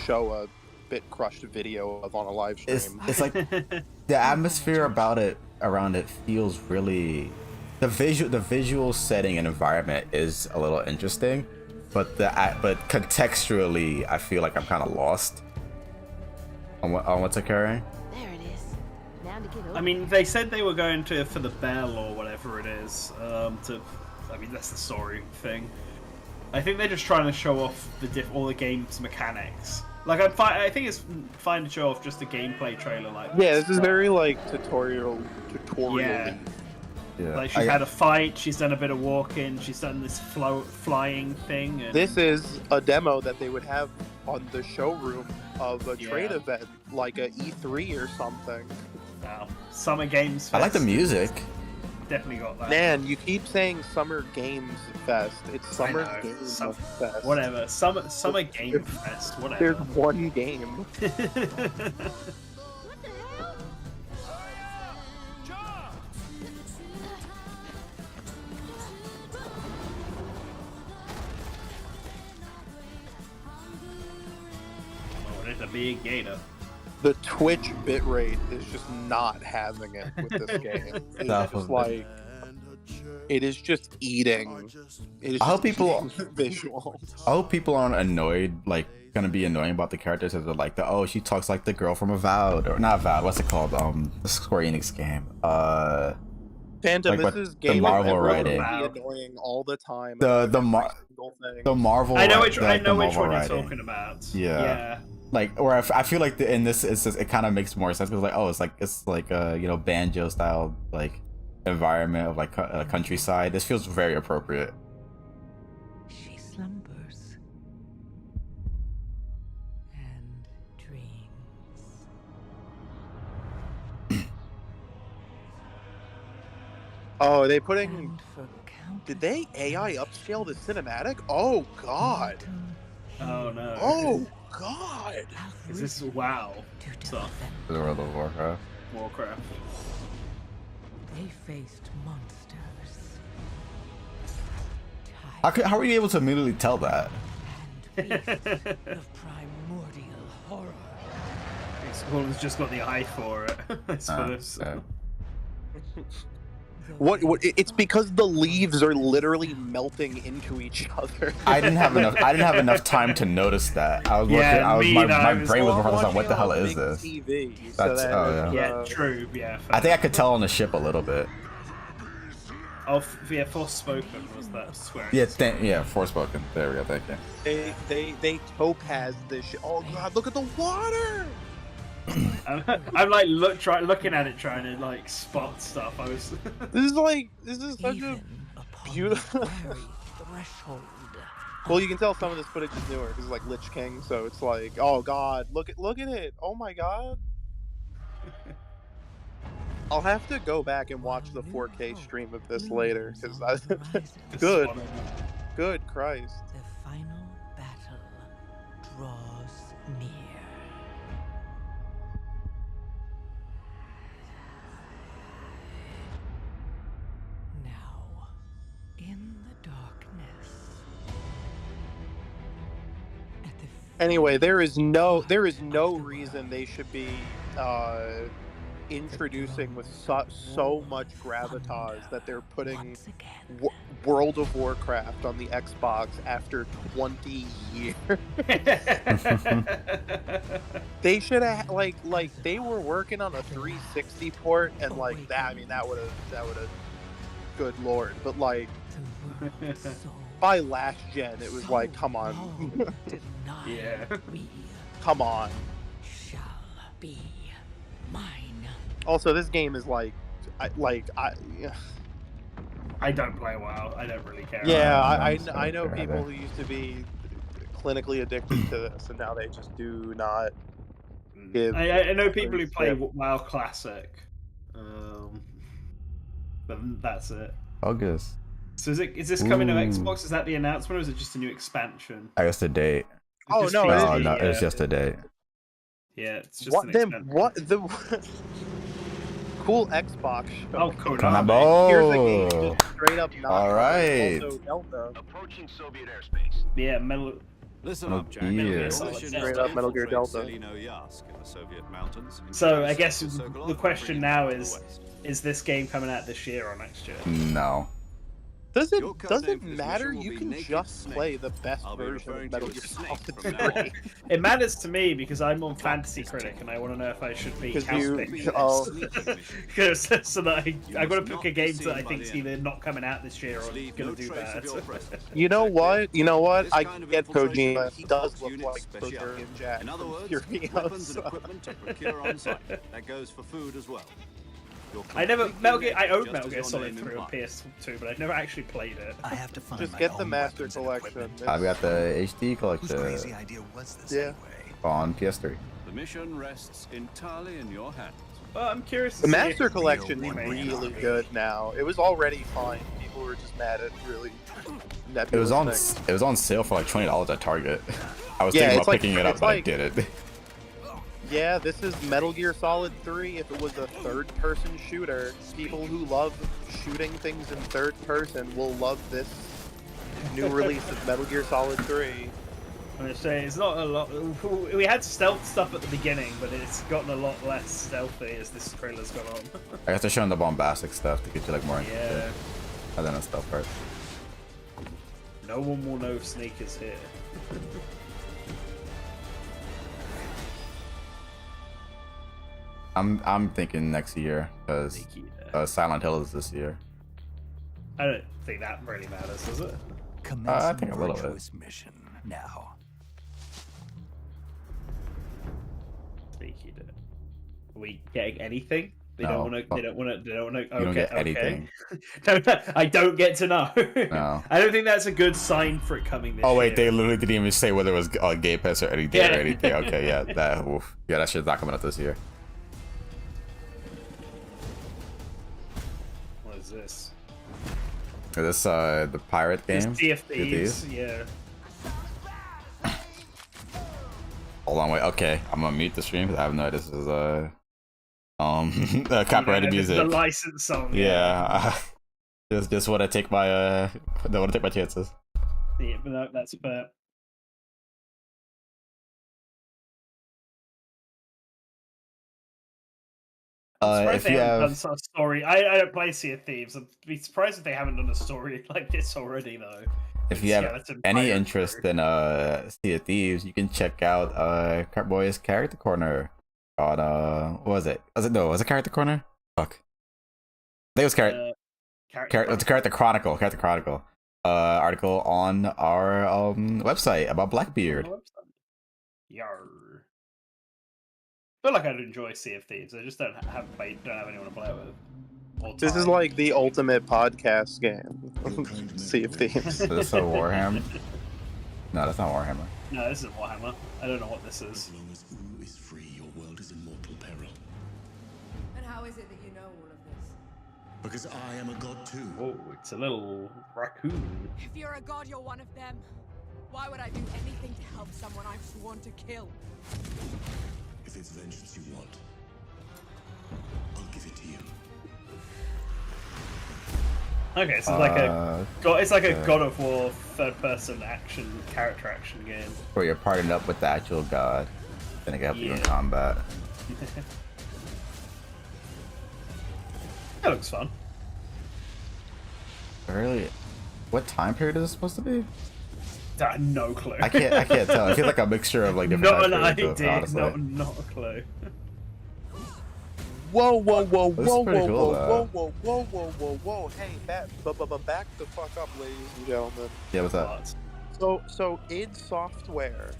show a bit crushed video of on a live stream. It's like the atmosphere around it feels really. The visual setting and environment is a little interesting, but contextually, I feel like I'm kind of lost on what's occurring. There it is. Now to get over. I mean, they said they were going to for the bell or whatever it is. I mean, that's the story thing. I think they're just trying to show off all the game's mechanics. Like, I think it's fine to show off just a gameplay trailer like this. Yeah, this is very like tutorial. Yeah. Yeah. Like, she's had a fight, she's done a bit of walking, she's done this flying thing. And... This is a demo that they would have on the showroom of a trade event, like a E3 or something. Wow. Summer Games Fest. I like the music. Definitely got that. Man, you keep saying Summer Games Fest. It's Summer Games Fest. Whatever. Summer Game Fest. Whatever. There's one game. Oh, it's a big gator. The Twitch bitrate is just not having it with this game. It's just like it is just eating. It is I hope people visual. I hope people aren't annoyed, like gonna be annoying about the characters as they're like she talks like the girl from Avowed or not Avowed. What's it called? The Square Enix game. Phantom, like this is game Marvel writing. writing. Be annoying all the time. The Marvel. I know which one Marvel you're writing. talking about. Yeah. Like, or I feel like in this instance, it kind of makes more sense because it's like a banjo style like environment of like a countryside. This feels very appropriate. She slumbers and dreams. Oh, are they putting? And for Did they AI upscale the cinematic? Oh God. Oh no. Oh God. Is this WoW stuff? World of Warcraft. Warcraft. They faced monsters. How were you able to immediately tell that? And beasts of primordial horror. It's just got the eye for it, I suppose. Yeah. What? It's because the leaves are literally melting into each other. I didn't have enough time to notice that. I was working. My brain was focused on what the hell is this? TV, That's Yeah, true. Yeah. I think I could tell on the ship a little bit. Oh, yeah. Forspoken was that swearing? Yeah, Forspoken. There we go. Thank you. They topaz this shit. Oh God, look at the water. I'm like looking at it, trying to like spot stuff. This is such a beautiful. Threshold. Well, you can tell some of this footage is newer because it's like Lich King, so it's like, oh God, look at it. Oh my God. I'll have to go back and watch the 4K stream of this later because good Christ. The final battle draws near. Now, in the darkness. Anyway, there is no reason they should be introducing with so much gravitas that they're putting World of Warcraft on the Xbox after 20 years. They should have like they were working on a 360 port and like that. I mean that would have good lord. But like by last gen, it was like, come on. Yeah. Come on. Shall be mine. Also, this game is I don't play WoW. I don't really care. Yeah, I know people who used to be clinically addicted to this, and now they just do not give. I know people who play WoW Classic, but that's it. August. So is this coming to Xbox? Is that the announcement, or is it just a new expansion? I guess the date. Oh no! It's just a date. Yeah, it's just an expansion. What the cool Xbox show. Oh, cool. Here's a game just straight up not. All right. Also Delta. Approaching Soviet airspace. Yeah, Metal. Listen Metal up, Jack. Gear. Straight up Metal Gear Delta. So I guess the question now is this game coming out this year or next year? No. Does Your it codename for this matter? mission will You be can Naked just Snake. play the best I'll be version of referring to Metal you Gear as Snake Solid from now 3. on. It matters to me because I'm on Fantasy Critic and I want to know if I should be 'Cause house you- picking oh. this. Because so that I got to must pick not a be game seen that I by think's the either not coming out this year or Leave going no to do trace of your bad. presence. You know what? You know what? This I kind of get infiltration Kojima. is He the does Fox look unit like specialty. Bozerian Jack In other from words, Furious. weapons and equipment to procure on site. That goes for food as well. You're I never completely I naked, own just Metal as Gear your Solid name 3 on implies. PS2, but I've never actually played it. I have to find Just my get the own Master weapons and Collection. equipment. I've got the HD Whose collection crazy idea was this Yeah. anyway? on PS3. The mission rests entirely in your hands. Well, I'm curious to The see Master if Collection's remake really it. good now. It was already fine. People were just mad at really nebulous It was on things. it was on sale for like $20 at Target. I was Yeah, thinking it's about like- picking it up, it's but like- I didn't. Yeah, this is Metal Gear Solid 3 if it was a third-person shooter. People who love shooting things in third person will love this new release of Metal Gear Solid 3. I'm gonna say it's not a lot. We had stealth stuff at the beginning, but it's gotten a lot less stealthy as this trailer's gone on. I guess they're showing the bombastic stuff to get you like more interested. Yeah. And then the stuff part. No one will know Snake is here. I'm thinking next year because Sneaky there. Silent Hill is this year. I don't think that really matters, does it? I think a little bit. arduous mission now. Sneaky there. Are we getting anything? They No. don't want to. They don't want to. They don't want to. Okay, You don't get okay. anything. No, I don't get to know. No. I don't think that's a good sign for it coming this Oh wait, year. they literally didn't even say whether it was Game Pass or anything Yeah. or anything. Okay, yeah, that oof. Yeah, that shit's not coming out this year. What is this? Is this the pirate game? This Sea of Sea of Thieves. Yeah. Hold on, wait. Okay, I'm gonna mute the stream because I have no idea this is copyrighted This is music. a licensed song. Yeah, just want to take my don't want to take my chances. Yeah, but no, that's fair. I'm surprised If they you haven't have done some story. I don't play Sea of Thieves. I'd be surprised if they haven't done a story like this already, though. if you have Skeleton any pirate interest crew. in Sea of Thieves, you can check out Cartboy's Character Corner on what was it? Was it Character Corner? Fuck. I think it was it's Character Chronicle. Character Chronicle. Article on our website about Blackbeard. Yarr. I feel like I'd enjoy Sea of Thieves. I just don't have anyone to play it with. Or This is time. like the ultimate podcast game. Sea of Thieves. Is this a Warhammer? No, that's not Warhammer. No, this isn't Warhammer. I don't know what this is. As long as Ooh is free, your world is in mortal peril. And how is it that you know all of this? Because I am a god too. Oh, it's a little raccoon. If you're a god, you're one of them. Why would I do anything to help someone I've sworn to kill? If it's vengeance you want, I'll give it to you. Okay, so it's like a God of War third-person character action game. Where you're partnered up with the actual god. Then it can help you in combat. That looks fun. Really? What time period is this supposed to be? I have no clue. I can't tell. It feels like a mixture of like different Not an time periods, idea. honestly. Not a clue. Whoa, whoa, whoa, This is whoa, pretty whoa, cool, whoa, though. whoa, whoa, whoa, whoa, whoa, hey, back the fuck up, ladies and gentlemen. Yeah, what's up? So id Software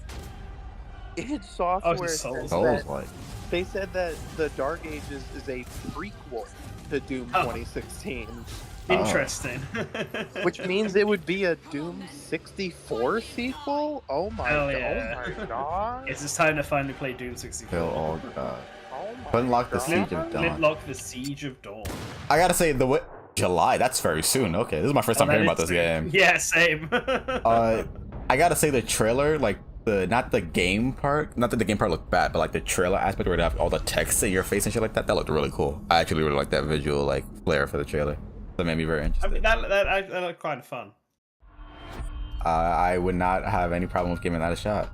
Oh, said Souls. that like they said that the Dark Ages is a prequel to Doom Oh. 2016, Interesting. which means it would be a Doom 64 sequel. Oh my Hell god! yeah. Oh my god! It's just time to finally play Doom 64. Oh god. Oh my Unlock the god. Siege of Dawn. Unlock the Siege of Dawn. I gotta say July. That's very soon. Okay, this is my first time Oh, that hearing about is this game. Yeah, same. I gotta say the trailer, like not the game part. Not that the game part looked bad, but like the trailer aspect where they have all the text in your face and shit like that. That looked really cool. I actually really like that visual like flair for the trailer. That made me very I interested. mean, that looked kind of fun. I would not have any problem with giving that a shot.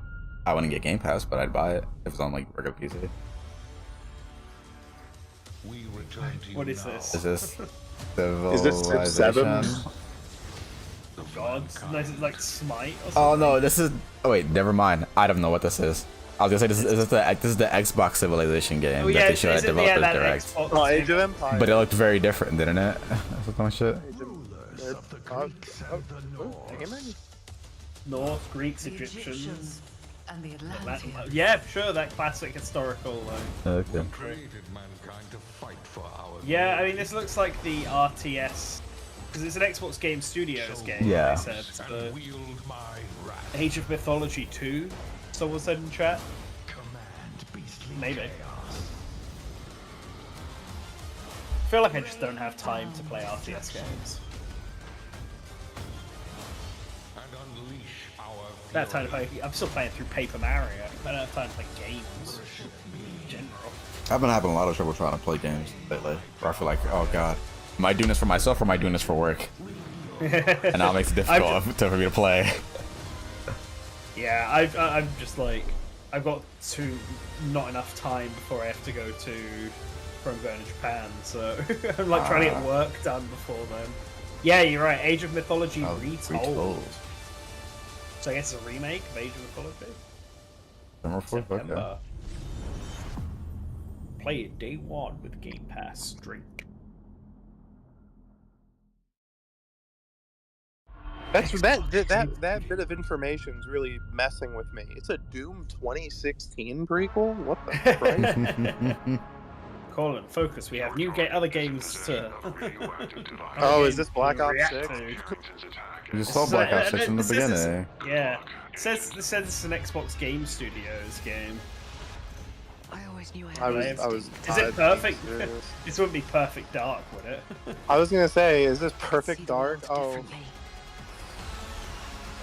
I wouldn't get Game Pass, but I'd buy it if it's on like regular PC. What is this? Is this Is this Civ 7? Civilization? gods. This is like Smite or something. Oh no, this is. Oh wait, never mind. I don't know what this is. I was gonna say this is the Xbox Civilization game that they showed at Developers Direct. Xbox Age of Empires. But it looked very different, didn't it? That's some shit. North, Greeks, Egyptians. And the Yeah, sure, that classic historical. Okay. Yeah, I mean, this looks like the RTS, because it's an Xbox Game Studios game. Yeah. They said, the Age of Mythology 2. Someone said in chat. Maybe. I feel like I just don't have time to play RTS games. I don't have time to play. I'm still playing through Paper Mario. I don't have time to play games in general. I've been having a lot of trouble trying to play games lately. Where I feel like, oh god, am I doing this for myself or am I doing this for work? And now it makes it difficult for me to play. Yeah, I'm just like, I've got not enough time before I have to go to, before I'm going to Japan, so I'm like trying to get work done before then. Yeah, you're right, Age of Mythology Retold. So I guess it's a remake of Age of Mythology? September. Play it day one with Game Pass drink. That bit of information is really messing with me. It's a Doom 2016 prequel. What the Christ? Colin, focus. We have new other games to. Oh, is this Black Ops 6? You saw Black Ops 6 in the beginning. Yeah. It says this is an Xbox Game Studios game. I always knew I was. Is it perfect? This wouldn't be Perfect Dark, would it? I was gonna say, is this Perfect Dark? Oh.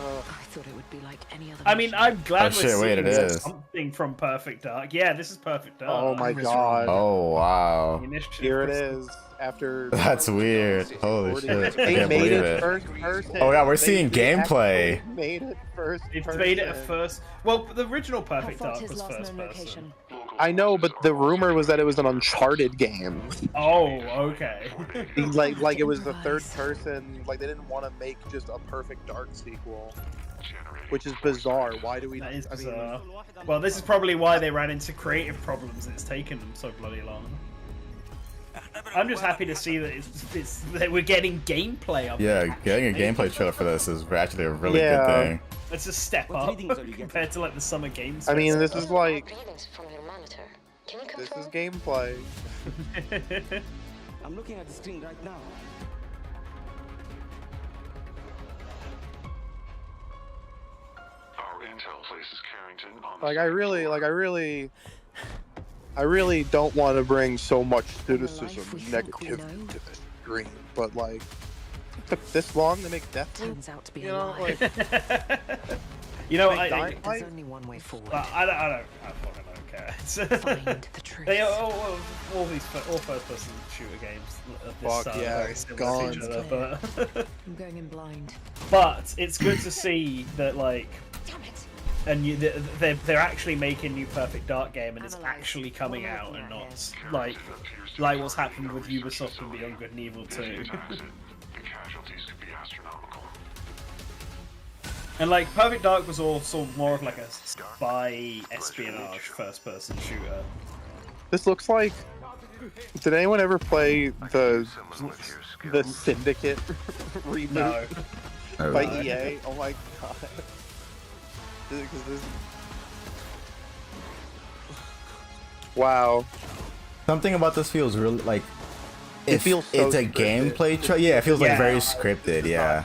I thought it would be like any other. I mean, I'm glad we're seeing is. something from Perfect Dark. Yeah, this is Perfect Dark. Oh my god. Oh wow. Here it is. After. That's weird. Holy shit. I They can't made believe it it. first person. Oh yeah, we're They seeing gameplay. Made it first. It's person. made it a first. Well, the original Perfect Dark was first person. I know, but the rumor was that it was an Uncharted game. Oh, okay. like it was the third person. Like they didn't want to make just a Perfect Dark sequel, which is bizarre. Why do we? That is bizarre. Well, this is probably why they ran into creative problems and it's taken them so bloody long. I'm just happy to see that that we're getting gameplay of it. Yeah, getting a gameplay trailer for this is actually a really good thing. It's a step up compared to like the Summer Games. I mean, this is like This is gameplay. I'm looking at the screen right now. Our intel places Carrington on Like I really don't want to bring so much cynicism, negativity to this stream, but like, it took this long to make Deathloop. Turns out to be You know, alive. like, You know, There's only one way forward. I fucking don't care. Find the truth. They all first-person shooter games of this Fuck style yeah, are very similar to each other, but I'm going in blind. but it's good to see that like. Damn it. And they're actually making new Perfect Dark game, and it's actually coming out, and not like what's happened with Ubisoft and Beyond Good and Evil 2. the casualties could be astronomical. And like Perfect Dark was also more of like a spy espionage first-person shooter. this looks like. Did anyone ever play the Syndicate reboot by EA? Oh my god. Wow. Something about this feels really like It feels so it's a scripted. gameplay trailer. Yeah, it feels like very scripted. Yeah.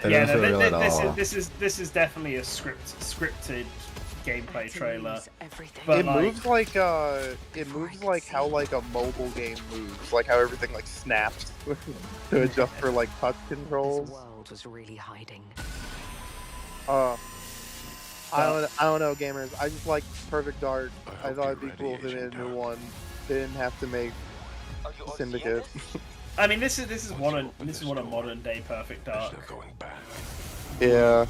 It Yeah, doesn't feel real at all. this is definitely a scripted gameplay trailer. It moves like how like a mobile game moves, like how everything like snaps to adjust for like touch controls. This world was really hiding. I don't know, gamers. I just like Perfect Dark. I thought it'd be cool if they made a new one. They didn't have to make Syndicate. I mean, this is one of modern day Perfect Dark. Yeah,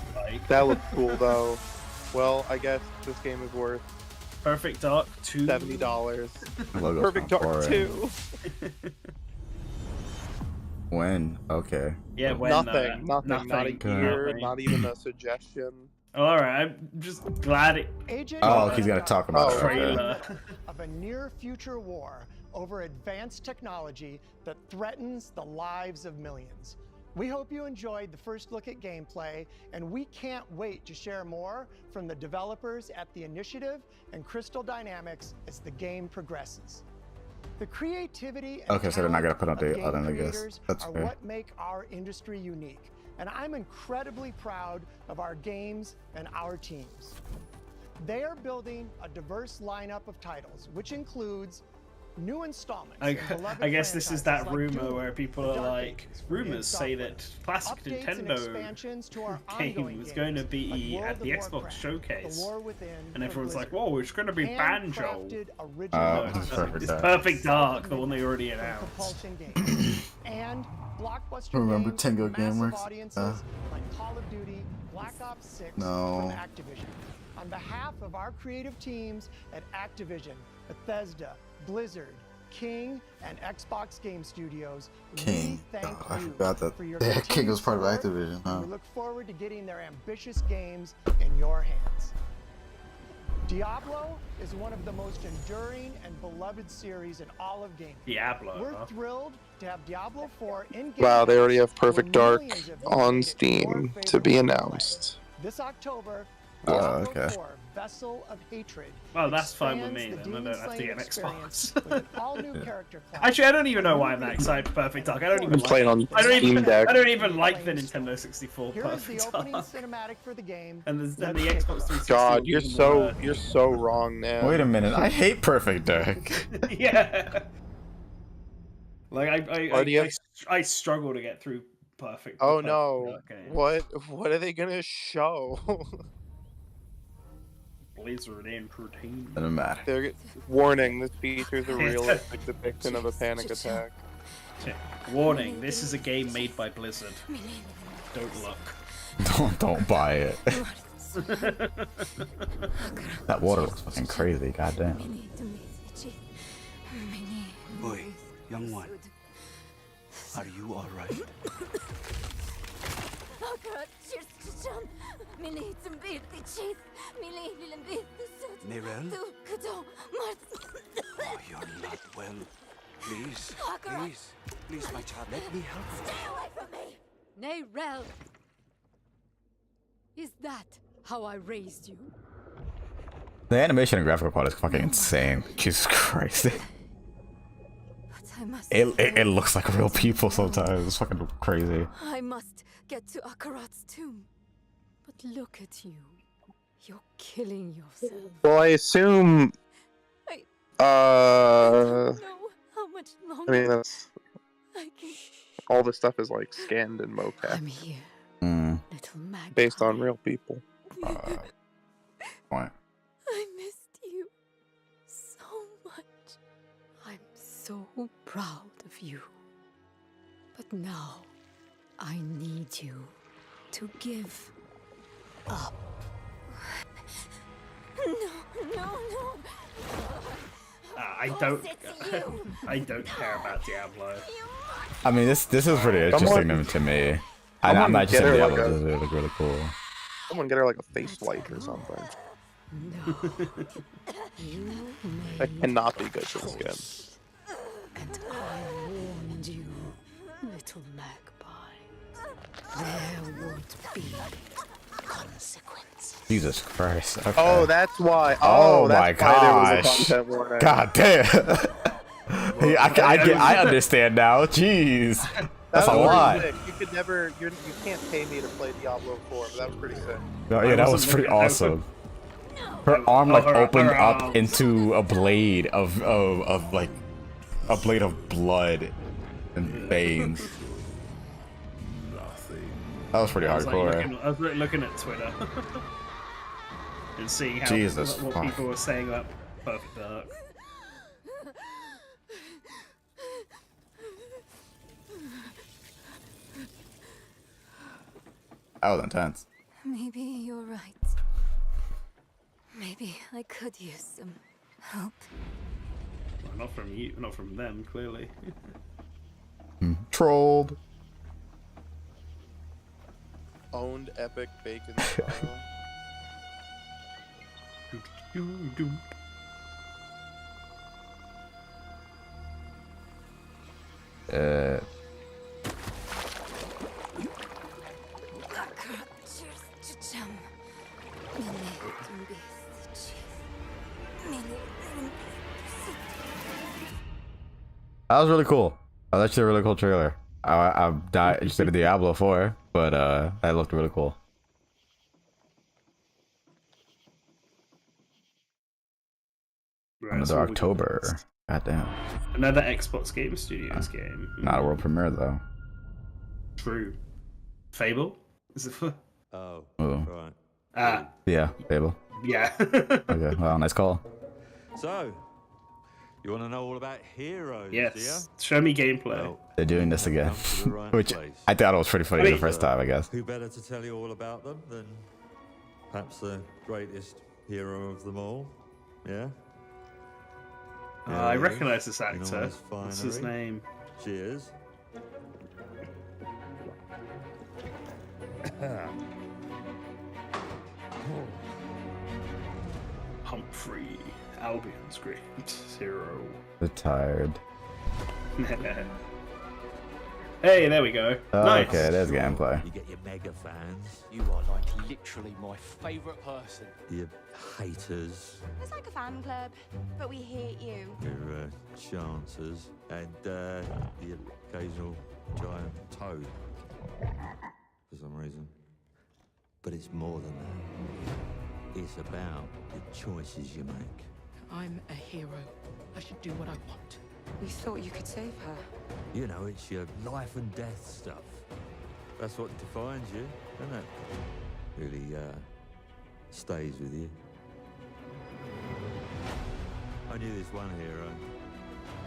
that looks cool though. Well, I guess this game is worth Perfect Dark 2. $70. Perfect Dark 2. When? Okay. Yeah, when Nothing, nothing, not a nothing, year, nothing. not even a suggestion. All right, I'm just glad it. Oh, he's gonna talk about it. Okay. Trailer. Of a near future war over advanced technology that threatens the lives of millions. We hope you enjoyed the first look at gameplay, and we can't wait to share more from the developers at the Initiative and Crystal Dynamics as the game progresses. The creativity and Okay, so they're not gonna put on talent the of other, game I guess. creators That's are fair. what make our industry unique, and I'm incredibly proud of our games and our teams. They are building a diverse lineup of titles, which includes new installments. I guess this is that franchises like rumor Doom, where people The are Dark like, Ages from id rumors say Software, that classic updates and Nintendo expansions to our game ongoing was going to games, be like at the World of Xbox Warcraft, showcase, The War Within and for everyone's like, Blizzard. "Whoa, it's going to be Banjo." Handcrafted original This is content Perfect It's Dark. Perfect Dark, the one they already from announced. Propulsion Games. And blockbuster Remember games Tango with massive Gameworks? audiences like Call of Duty, Black Ops 6 No. from Activision. On behalf of our creative teams at Activision, Bethesda, Blizzard, King, and Xbox Game Studios, King. we thank I you forgot that for your King continued was part of support, Activision, and huh? we look forward to getting their ambitious games in your hands. Diablo is one of the most enduring and beloved series in all of gaming. Diablo. We're Huh? thrilled to have Diablo 4 in Game Wow, they already have Pass, where Perfect Dark millions of you on made it Steam your to favorite be way to play. announced. This October, Oh, Diablo okay. 4 Vessel of Hatred. Well, that's fine with expands me the then. I Demon don't have to Slayer get an experience Xbox. with an all-new character class. Actually, I don't even know why I'm that excited for Perfect Dark. I don't even I'm like playing on I don't Steam even. Deck. I don't even like the Nintendo 64 Here is the Perfect opening Dark. cinematic for the game. And the Let's Xbox take a look. 360. God, was you're even so worse. you're so wrong, man. Wait a minute. I hate Perfect Dark. Yeah. Like Why do you have- I struggle to get through Perfect. the Oh Perfect no! Dark game. What are they gonna show? Blizzard Entertainment. Doesn't matter. They're warning. This features a realistic depiction of a panic attack. Warning: this is a game made by Blizzard. Don't look. Don't buy it. That water looks fucking crazy. Goddamn. Boy, young one, are you all right? Nerel? Oh, you're not well. Please, please, my child, let me help you. Stay away from me! Nayrel! Is that how I raised you? The animation and graphical part is fucking insane. Jesus Christ. It looks like real people sometimes. It's fucking crazy. I must get to Akarat's tomb. But look at you. You're killing yourself. Well, I assume. I don't know how much longer I mean, that's I can... all the stuff is like scanned in mocap, I'm here, little magpie. based on real people. Point. I missed you so much. I'm so proud of you. But now, I need you to give up. No. I don't care about Diablo. I mean, this is pretty interesting to me. I'm not just saying Diablo. This is look really cool. Someone get her like a face wipe or something. That cannot be good for the skin. And I warned you, little magpie. There would be consequences. Jesus Christ. Okay. Oh, that's why. Oh that's my why gosh. there was a content warning. God damn. I understand now. Jeez. That's a was lot. sick. You could never. You can't pay me to play Diablo 4, but that was pretty sick. No, yeah, that was pretty awesome. Her arm like opened up into a blade of like a blade of blood and veins. That was pretty hardcore. I was looking at Twitter and seeing how Jesus what fuck. people were saying about Perfect Dark. That was intense. Maybe you're right. Maybe I could use some help. Well, not from you, not from them, clearly. trolled. Owned epic bacon style. That was really cool. That was actually a really cool trailer. I'm not interested in Diablo 4, but that looked really cool. Right, Another so what we got October. next? Goddamn. Another Xbox Game Studios game. Not a world premiere though. True. Fable? Is it for? Oh, Ooh. right. Ah, Yeah, Fable. yeah. Okay, well, nice call. So, you want to know all about heroes, Yes. Show me gameplay. Well, They're doing this you've again, come to the right which place. I thought it was pretty funny the first time, I guess. Who better to tell you all about them than perhaps the greatest hero of them all? Yeah? I he is, recognise this in all actor. his What's his finery. name? Cheers. Humphrey. Albion's great hero. They're tired. Hey, there we go. Oh, Nice. okay, there's gameplay. You get your mega fans, You are like literally my favourite person. your haters, It's like a fan club, but we hate you. your chancers, and the occasional giant toad for some reason. But it's more than that. It's about the choices you make. I'm a hero. I should do what I want. We thought you could save her. You know, it's your life and death stuff. That's what defines you, doesn't it? Really, stays with you. I knew this one hero.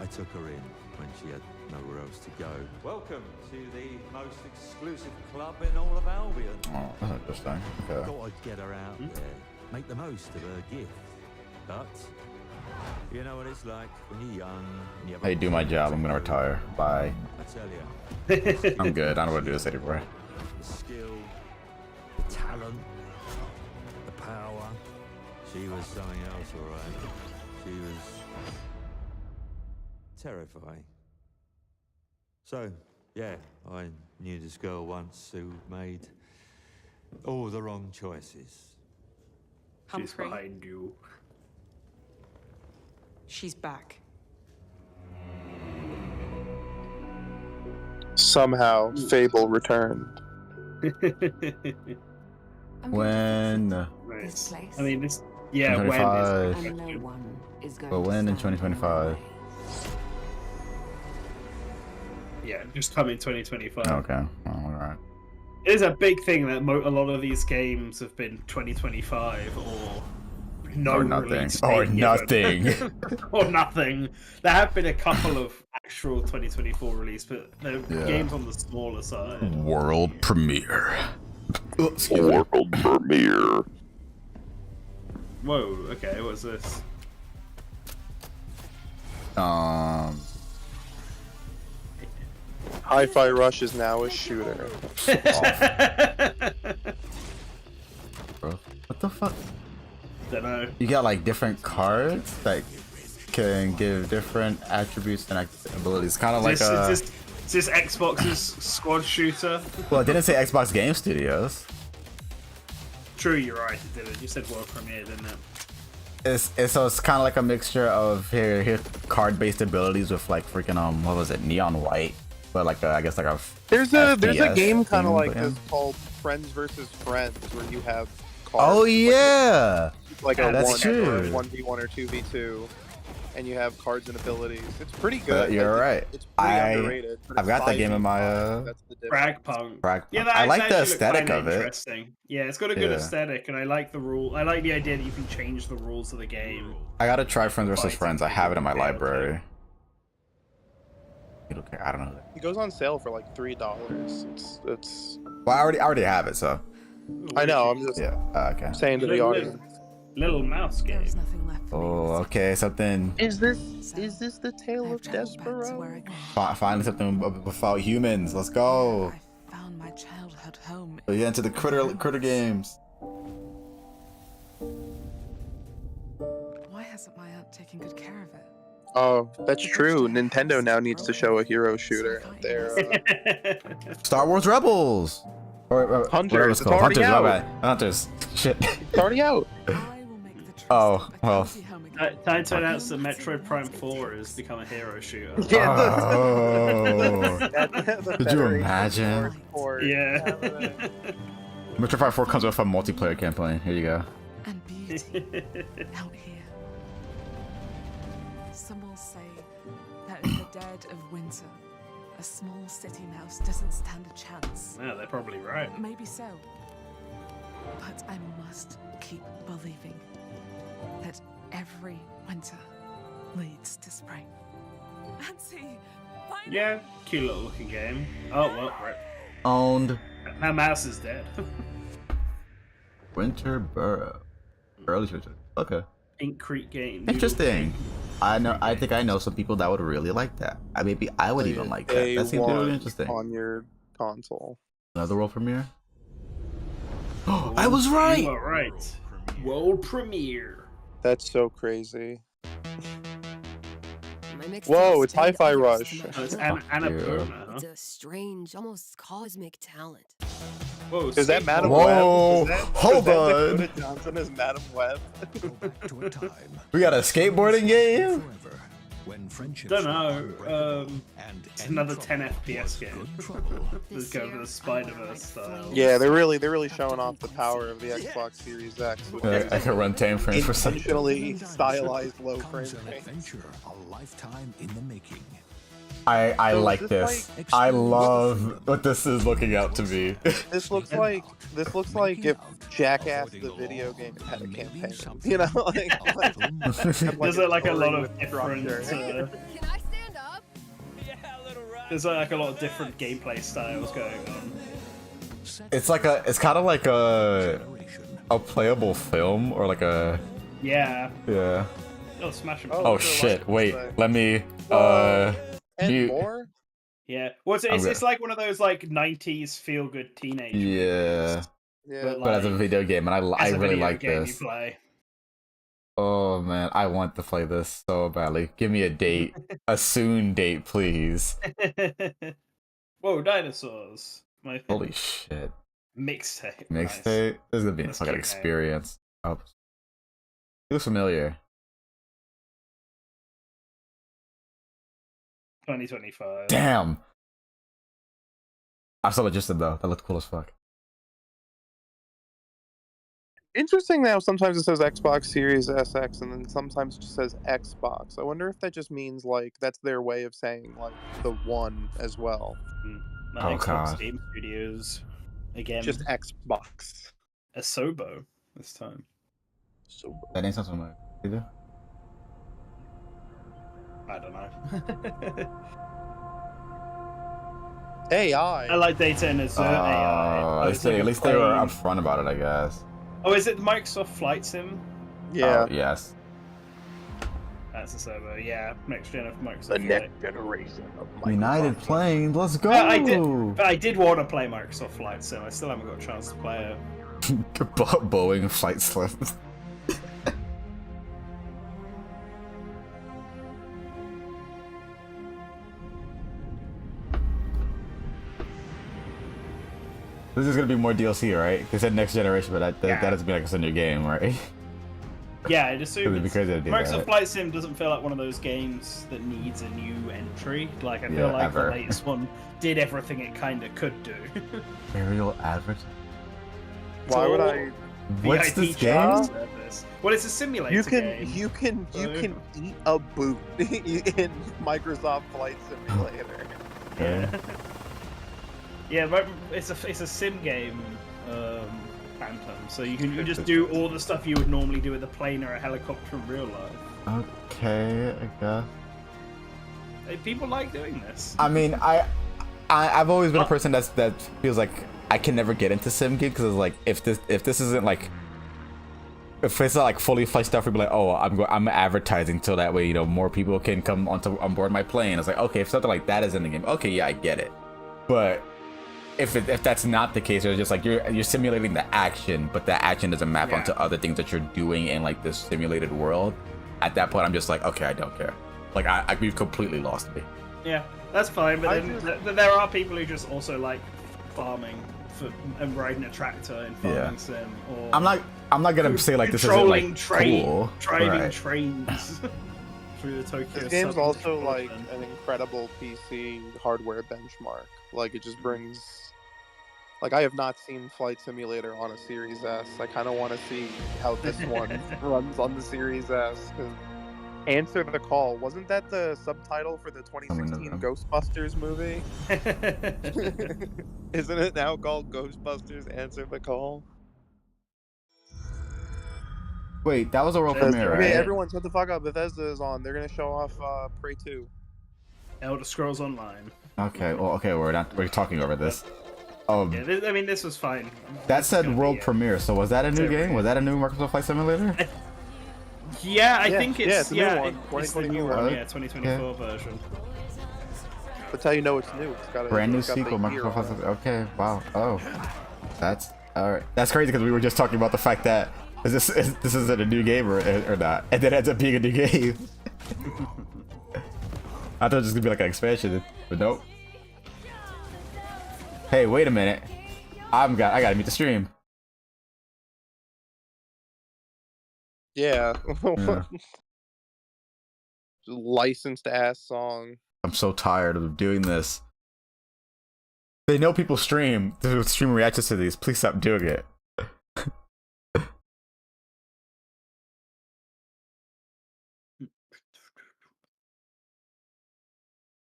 I took her in when she had nowhere else to go. Welcome to the most exclusive club in all of Albion. Oh, that's interesting. Okay. Thought I'd get her out there, make the most of her gift. But you know what it's like when you're young and you have Hey, do my job. I'm gonna retire. Bye. I tell you, I'm good. I don't want to do this anymore. the skill, the talent, the power. She was something else, all right. She was terrifying. So, yeah, I knew this girl once who made all the wrong choices. She's Humphrey, behind you. she's back. Somehow, Fable returned. When? Nice. place. I mean, this. Yeah, when 2025. is And no one is going But to when in stand 2025? Yeah, just come in 2025. Okay. Oh, all right. It is a big thing that a lot of these games have been 2025 or no Or nothing. release Or date nothing. given. Or nothing. There have been a couple of actual 2024 release, but they're Yeah. games on the smaller side. World premiere. World premiere. Whoa, okay, what's this? Hi-Fi Rush is now a shooter. Bro, what the fuck? Don't know. You got like different cards that can give different attributes and abilities. Kind of like Is this Xbox's squad shooter? Well, it didn't say Xbox Game Studios. True, you're right, it didn't. You said world premiere, didn't it? So it's kind of like a mixture of here card-based abilities with like freaking what was it, neon white, but like I guess like a There's a FPS game kind of theme, like but, this yeah. called Friends versus Friends, where you have cards. Oh yeah, like a that's 1 true. or 1v1 or 2v2, and you have cards and abilities. It's pretty good. You're right. It's pretty underrated. but I've it's got that game in my 5v5, that's the difference. Fragpunk. Yeah, that I like the actually looked aesthetic kinda of it. interesting. Yeah, it's got a good Yeah. aesthetic, and I like the rule. I like the idea that you can change the rules of the game. I gotta try Friends vs. Fighting Friends. I have it in my people. library. Okay, I don't know. It goes on sale for like $3. It's. Well, I already have it, so I know. I'm just yeah. Okay. saying to the audience. Little mouse game. There's nothing left for me. Oh, okay, something. Is this the tale of Despero? Finally, something without humans. Let's go. I found my childhood home. We get into the critter games. Why hasn't my aunt taken good care of it? Oh, that's true. Nintendo now needs to show a hero shooter out there. Star Wars Rebels. Or whatever Hunters. It's already Hunters. My out. bad. Hunters. Shit. It's already out. Oh well. Time to announce that Metroid Prime 4 has become a hero shooter. Oh. The Could you imagine? Yeah. Metroid Prime 4 comes with a multiplayer campaign. Here you go. And beauty out here. Some will say that in the dead of winter, a small city mouse doesn't stand a chance. Yeah, they're probably right. Maybe so. But I must keep believing that every winter leads to spring. Auntie, Yeah, cute little looking game. Oh, well, right. Owned. That mouse is dead. Winter Burrow. Early church. Okay. Ink Creek game. Interesting. I think I know some people that would really like that. Maybe I would even like that. That seems really interesting. On your console. Another world premiere. Oh, I was right. You are right. World premiere. That's so crazy. My next Whoa, task it's Hi-Fi is Rush. to Oh, it's make- Annapurna. It's a strange, almost cosmic talent. Whoa, Is that Madam Whoa, Web? hold on. Dakota Johnson as Madam Web. We got a skateboarding game. Don't know. It's another 10 FPS game. Let's go for the Spider-Verse style. Yeah, they're really showing off the power of the Xbox Series X. With I can run 10 frames per second. intentionally stylized low frame rate. A lifetime in the making. I So like is this. this I love what this is looking out to be. This looks like if Jackass the video game had a campaign. You know, like There's like a lot of different. different. Can I stand up? There's like a lot of different gameplay styles going on. It's kind of like a playable film or like a Yeah. yeah. Oh, smash 'em. Oh shit! Wait, let me And mute. more. Yeah. Well, it's like one of those like 90s feel good teenage. Yeah. Yeah. But as a video game, and I as a really video like game this. You play. Oh man, I want to play this so badly. Give me a date, a soon date, please. Whoa, dinosaurs! My Holy shit! mixtape. Mixtape. Nice. This is gonna be a That's fucking cute name. experience. Oh, feels familiar. 2025. Damn. I'm so interested though. That looked cool as fuck. Interesting now, sometimes it says Xbox Series SX and then sometimes it just says Xbox. I wonder if that just means like that's their way of saying like the one as well. Like Oh, God. Game Studios again. Just Xbox. Asobo this time. So That ain't something like either. I don't know. AI. I like data and Azure AI. At least they were upfront about it, I guess. Oh, is it Microsoft Flight Sim? Yeah. Oh, yes. That's a server. Yeah, next gen of Microsoft. The Flight. next generation of Microsoft. United Planes, let's go. I did want to play Microsoft Flight Sim. I still haven't got a chance to play it. Boeing flight slips. This is gonna be more DLC, right? They said next generation, but that doesn't mean like it's a new game, right? Yeah, I'd assume It'd be crazy to do Microsoft that. Flight Sim doesn't feel like one of those games that needs a new entry. Like I feel Yeah, like ever. the latest one did everything it kind of could do. Aerial advert. Why would I? What's VIP this chat game? service. Well, it's a simulator You can game. you can eat a boot in Microsoft Flight Simulator. Okay. Yeah, but it's a sim game, Phantom. So you just do all the stuff you would normally do with a plane or a helicopter in real life. Okay, I guess. People like doing this. I mean, I've always been a person that feels like I can never get into sim games because like if this isn't like if it's not like fully fleshed out, we'd be like, oh, I'm advertising so that way, you know, more people can come on board my plane. It's like, okay, if something like that is in the game, okay, yeah, I get it. But if that's not the case, it's just like you're simulating the action, but that action doesn't map onto other things that you're doing in like this simulated world. At that point, I'm just like, okay, I don't care. Like you've completely lost me. Yeah, that's fine. But then there are people who just also like farming and riding a tractor in farming sim. Or I'm not gonna say like this isn't like cool. Driving trains through the Tokyo. This game's also like an incredible PC hardware benchmark. Like it just brings. Like I have not seen Flight Simulator on a Series S. I kind of want to see how this one runs on the Series S. Answer the Call, wasn't that the subtitle for the 2016 Ghostbusters movie? Isn't it now called Ghostbusters Answer the Call? Wait, that was a world premiere, right? Okay, everyone shut the fuck up. Bethesda is on. They're gonna show off Prey 2. Elder Scrolls Online. Okay, well, we're talking over this. Yeah, this was fine. That said world premiere, so was that a new game? Was that a new Microsoft Flight Simulator? Yeah, I think it's the new one. It's the new one, 2024 version. That's how you know it's new. It's got a brand new sequel, Microsoft. Okay, wow. Oh, that's all right. That's crazy because we were just talking about the fact that this isn't a new game or not, and then it ends up being a new game. I thought it was just gonna be like an expansion, but nope. Hey, wait a minute. I gotta meet the stream. Yeah. Licensed ass song. I'm so tired of doing this. They know people stream reactions to these. Please stop doing it.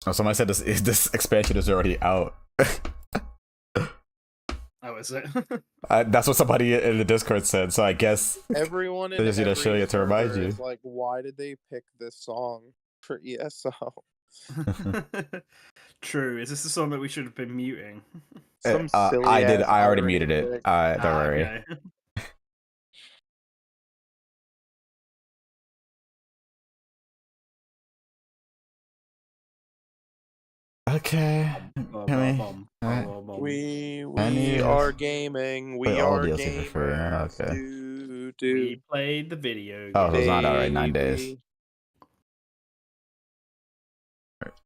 Oh, somebody said this expansion is already out. Oh, is it? That's what somebody in the Discord said. So I guess everyone in they just need to show you to remind you. Is like, why did they pick this song for ESO? True. Is this the song that we should have been muting? I did. I already muted it. Don't worry. Okay. Okay. We are gaming. We are gamers. Okay. We played the video game. Oh, it was not alright. 9 days.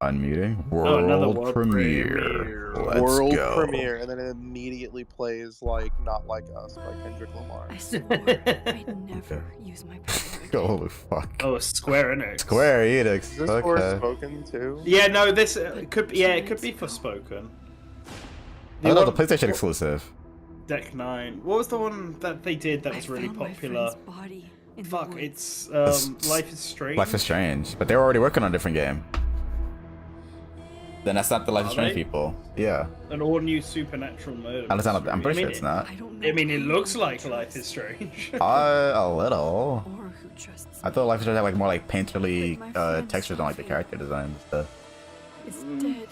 Unmuting. World premiere. Let's World go. premiere, and then it immediately plays like "Not Like Us" by Kendrick Lamar. I swore I'd never use my power. Holy fuck. Oh, Square Enix. Square Enix. Is this Forspoken too? Yeah, no, this could be. Yeah, it could be Forspoken. Oh no, the PlayStation exclusive. Deck 9. What was the one that they did that was really popular? Fuck, it's Life is Strange. Life is Strange, but they were already working on a different game. Then that's not the Life is Strange people. Yeah. An all new supernatural mode. I'm pretty sure it's not. I mean, it looks like Life is Strange. A little. I thought Life is Strange had like more like painterly textures on like the character design and stuff. It's dead.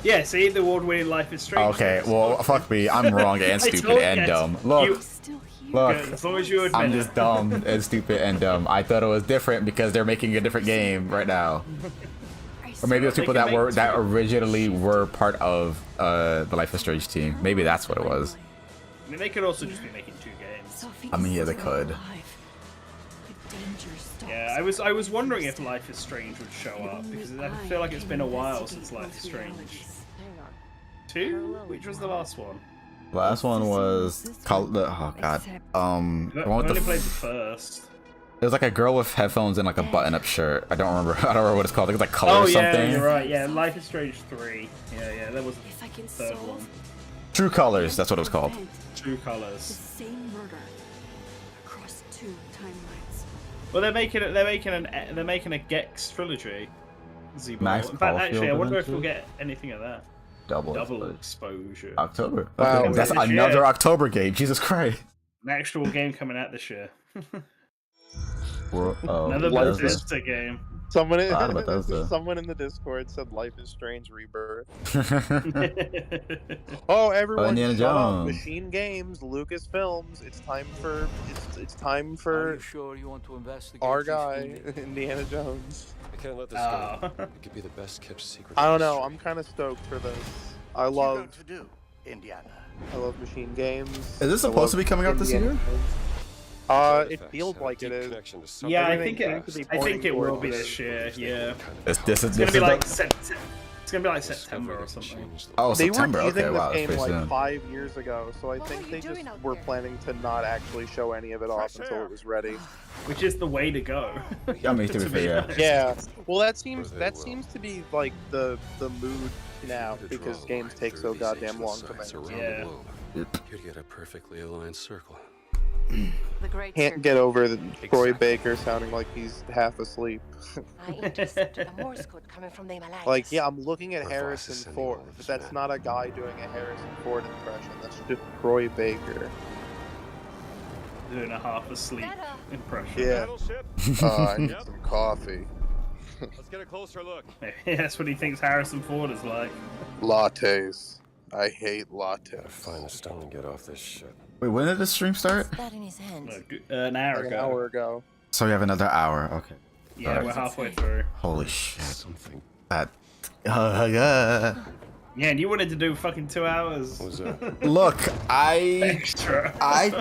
Yeah, see, the award-winning Life is Strange. Okay, well, fuck me. I'm wrong and stupid and dumb. Look, as long as you admit I'm just dumb and stupid and dumb. I thought it was different because they're making a different game right now. Or maybe those people that originally were part of the Life is Strange team. Maybe that's what it was. I mean, they could also just be making 2 games. I mean, yeah, they could. Yeah, I was wondering if Life is Strange would show up because I feel like it's been a while since Life is Strange. 2? Which was the last one? Last one was called the the one with I only played the first. It was like a girl with headphones and like a button-up shirt. I don't remember what it's called. I think it's like Color or something. Oh yeah, you're right. Yeah, Life is Strange 3. Yeah, that was the third one. True Colors. That's what it was called. True Colors. Same murder across 2 timelines. Well, they're making a Gex trilogy. Max In fact, actually, I wonder if Caulfield we'll get anything of that. Double exposure. October. Wow, okay. That's another October game. Jesus Christ. An actual game coming out this year. Another Bethesda game. Someone, Forgot about those, though. someone in the Discord said Life is Strange Rebirth. Oh, everyone, Indiana shut up! Jones. Machine Games, Lucasfilms. It's time for time Are for you sure you want to investigate our these guy, findings? Indiana Jones. I can't let this Oh. go. It could be the best kept secret. I in don't know. history. I'm kind of stoked for this. I What you love going to do, Indiana? Machine Games. Is this I supposed to love be coming out this Indiana year? Jones. Side It effects feels have a like it deep is. connection to something Yeah, I Everything think seems to be I think pointing it will towards be it. this year. Yeah, This it's is gonna be like the- it's gonna be like September or something. Oh, They September. were teasing Okay, wow, this that's game pretty like soon. 5 years ago, so I What think were they you just doing out were there? planning to not actually show any of it off Fresh until air. it was ready. Which is the way to go. Yeah, I mean, to be fair, honest. Yeah, well, that seems they that will. seems to be like the mood now To because draw a games line take through so these goddamn ageless long to sites make. around Yeah. the globe. Yep. You'd get a perfectly aligned circle. The great Can't get over the Troy Exactly. Baker sounding like he's half asleep. I intercepted a Morse code coming from the Himalayas. Like, yeah, I'm looking at Her voice Harrison is sending Ford, all of but us that's mad. not a guy doing a Harrison Ford impression. That's just Troy Baker. Doing a half asleep Better. impression. Yeah. Battleship. I need Yep. some coffee. Let's get a closer look. That's what he thinks Harrison Ford is like. Lattes. I hate Gotta lattes. find a stone and get off this shit. wait, when did the stream start? What's that in his hand? An hour Like an ago. hour ago. So we have another hour. Okay. Yeah, Alright. we're halfway through. Holy shit. Something. That. Yeah. Yeah, and you wanted to do fucking 2 hours What was that? Look, I extra.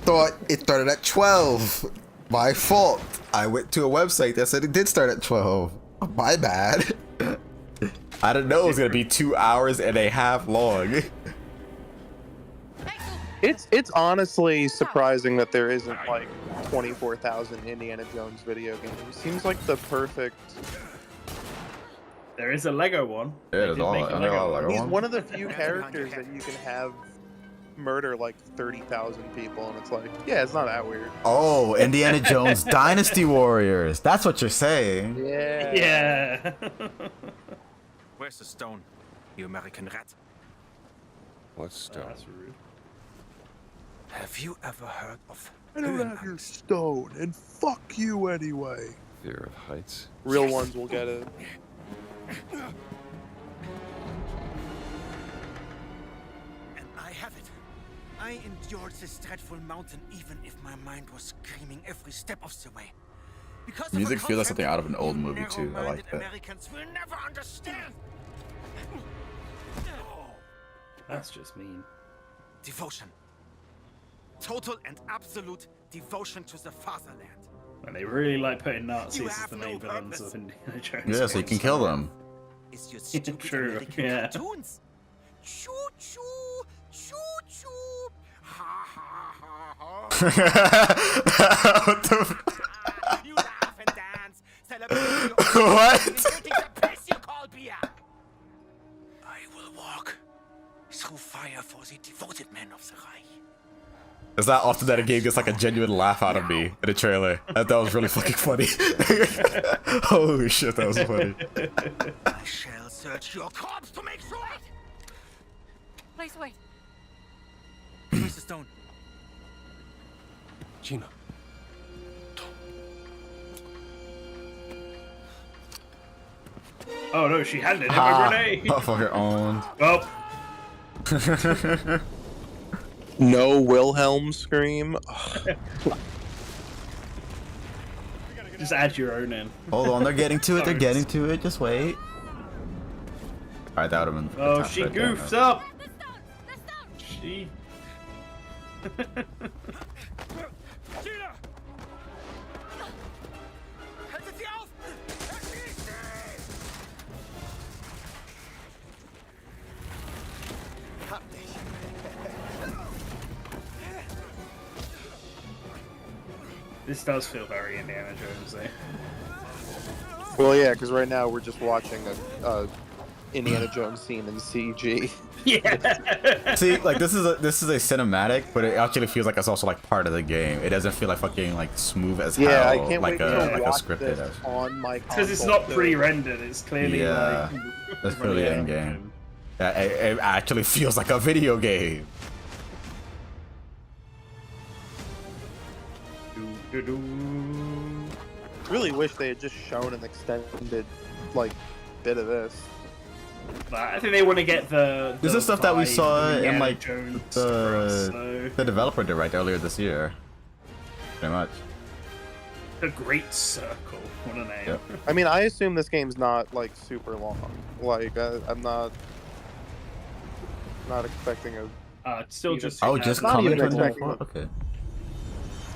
thought it started at 12. My fault. I went to a website that said it did start at 12. My bad. I didn't know it was gonna be 2 hours and a half long. It's honestly surprising that there isn't like 24,000 Indiana Jones video games. Seems like the perfect. There is a Lego one. Yeah, They there's did all- make a there are Lego all one. Lego He's ones. one of the few characters that you can have murder like 30,000 people, and it's like, yeah, it's not that weird. Oh, Indiana Jones Dynasty Warriors. That's what you're saying. Yeah. Yeah. Where's the stone, you American rat? What's stone? That's rude. Have you ever heard of I don't have your stone, and fuck you anyway. Fear of heights. Real ones will get it. And I have it. I endured this dreadful mountain even if my mind was screaming every step of the way. Because of a Music feels like concept something out of an old you movie too. I like narrow-minded that. Americans will never understand. That's just mean. Devotion. Total and absolute devotion to the fatherland. And they really like putting Nazis You as have the no main villains purpose. of Indiana Jones. Yeah, so you can kill them. Is your stupid True, American yeah. cartoons. Choo choo, choo choo. Ha ha ha ha. What the? You laugh and dance. Celebrate your What? drinking the piss you call beer. I will walk through fire for the devoted men of the Reich. It's not often that a game gets like a genuine laugh out of me in a trailer. I thought it was really fucking funny. Holy shit, that was funny. I shall search your corpse to make sure. Please wait. Where's the stone? Gina. Oh no, she handed him a Ah, grenade. motherfucker owned. Oh, No Wilhelm scream. Ugh. just add your own in. Hold on, they're getting to it. They're getting to it. Just wait. Alright, that would have been. Oh, tough she right there, goofed though. up. She. Gina! Haltet sie auf! Erschießt sie! Hab dich. This does feel very Indiana Jonesy. Well, yeah, because right now we're just watching a Indiana Jones scene in CG. Yeah. See, like this is a cinematic, but it actually feels like it's also like part of the game. It doesn't feel like fucking like smooth as hell. Yeah, I can't like wait a to like a watch scripted. this on my console. Because it's not too. pre-rendered. It's clearly Yeah, like. that's clearly Yeah. in game. Yeah, it actually feels like a video game. Really wish they had just shown an extended, like, bit of this. But I think they want to get the. This is stuff that we vibe, saw the in Indiana like Jones the so the developer direct earlier this year. Pretty much. The Great Circle. What a name. Yep. I mean, I assume this game's not, like, super long. Like, I'm not expecting a... Still just. Oh, just Not coming even 2024? expecting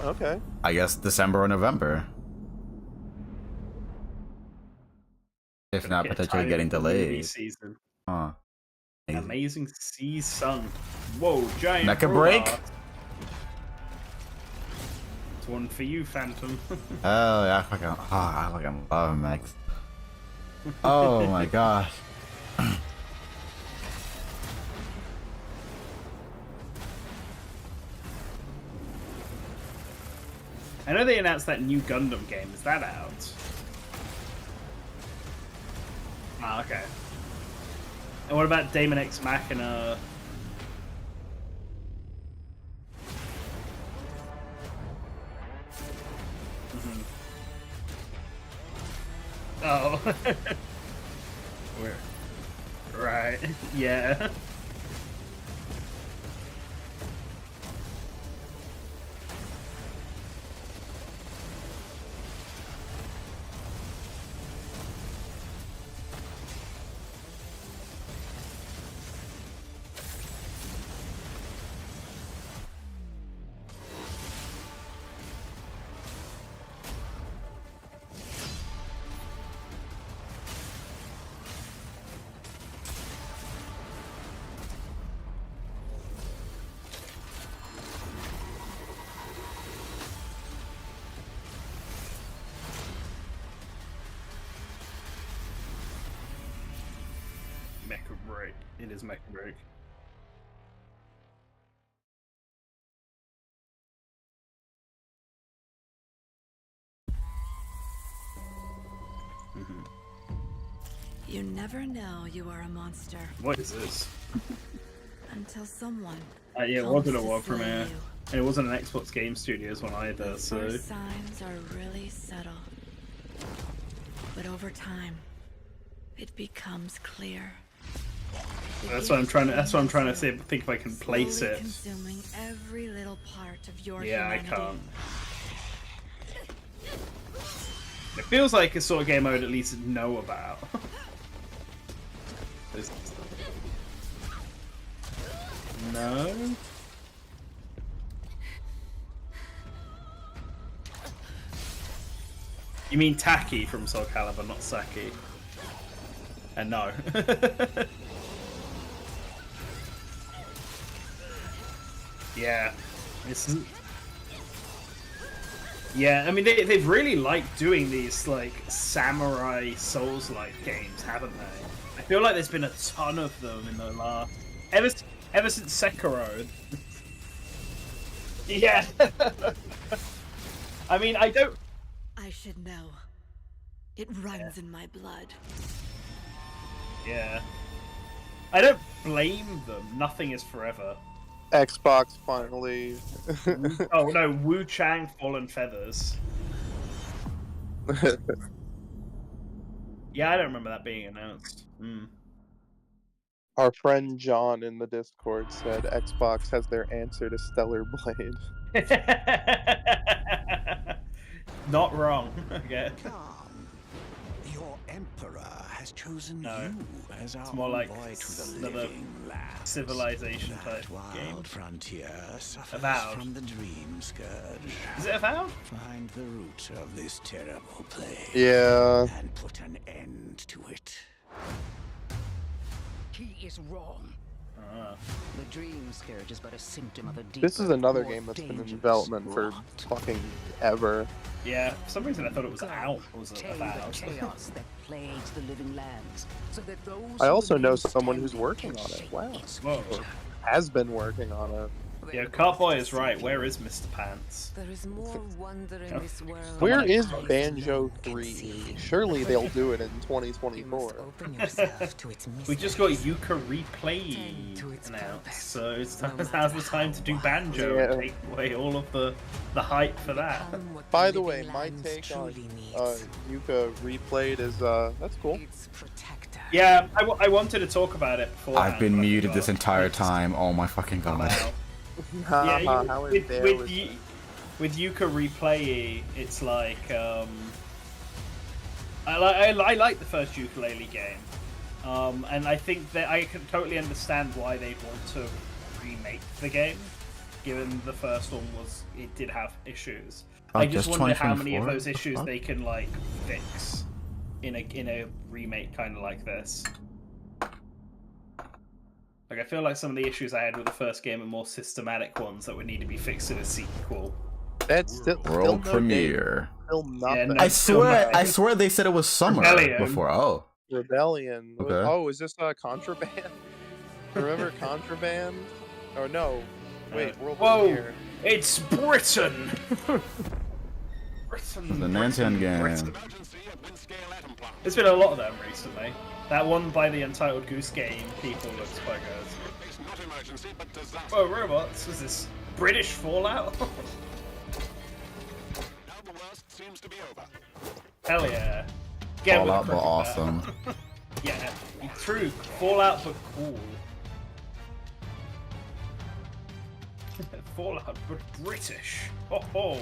Okay. Okay. I guess December or November. If not, Get potentially time getting for the movie delayed. Season. Huh. Amazing Season. Whoa, giant. Mecha break? robot. It's one for you, Phantom. Oh yeah, I fucking love Max. Oh my gosh. I know they announced that new Gundam game. Is that out? Ah, okay. And what about Daemon X Machina? Oh. Where? Right. Yeah. Mecha break. It is Mecha break. You never know you are a monster. What is this? Until someone. Yeah, it comes wasn't a to WoW slay premiere. you. And it wasn't an Xbox Game Studios one either, so. First signs are really subtle. But over time, it becomes clear. That's what I'm trying to. That's what I'm trying to see. Think if I can place Slowly it. consuming every little part of your Yeah, humanity. I can't. It feels like a sort of game I would at least know about. No. You mean Taki from Soul Calibur, not Saki. And no. Yeah. Yeah, I mean, they've really liked doing these, like, samurai Souls-like games, haven't they? I feel like there's been a ton of them in the last... Ever since Sekiro. Yeah. I mean, I don't... I should know. It runs in my blood. Yeah. I don't blame them. Nothing is forever. Xbox finally. Oh no, Wu Chang Fallen Feathers. Yeah, I don't remember that being announced. Our friend John in the Discord said Xbox has their answer to Stellar Blade. Not wrong. Okay. Your emperor has chosen No. you as our It's more like envoy to the another living lands. civilization That type wild game. frontier suffers Avowed. from the dream scourge. Is it Avowed? Find the root of this terrible plague. Yeah. And put an end to it. He is wrong. The dream scourge is but a symptom of a deeper, This is another more game that's been in dangerous development for rot. fucking ever. Yeah, for some reason I thought it was out. Or was it Tame the Avowed? chaos that plagues the living lands, so that those I who also know remain someone who's standing working can on it. shape Wow. its Whoa. future. Has been working on it. Yeah, Cartboy is right. Where is Mr. Pants? There is more wonder in this world. Where is Banjo 3? Surely they'll do it in 2024. We just got Yuka Replay announced, so now's the time to do Banjo and take away all of the hype for that. By the way, my take on Yuka Replayed is that's cool. Yeah, I wanted to talk about it before. I've been muted this entire time. Oh my fucking god. Yeah, with Yuka Replay, it's like I like the first ukulele game, and I think that I can totally understand why they'd want to remake the game, given the first one did have issues. I just wonder how many of those issues they can like fix in a remake kind of like this. Like, I feel like some of the issues I had with the first game are more systematic ones that would need to be fixed in a sequel. That's still World premiere. Still nothing. I swear they said it was summer before. Oh. Rebellion. Okay. Oh, is this Contraband? Remember Contraband? Oh no. Wait, world premiere. It's Britain. The Nantan game. There's been a lot of them recently. That one by the Untitled Goose Game people looks quite good. Oh, robots! Is this British Fallout? Hell yeah! Fallout, but awesome. Yeah, true. Fallout, but cool. Fallout, but British. Oh ho!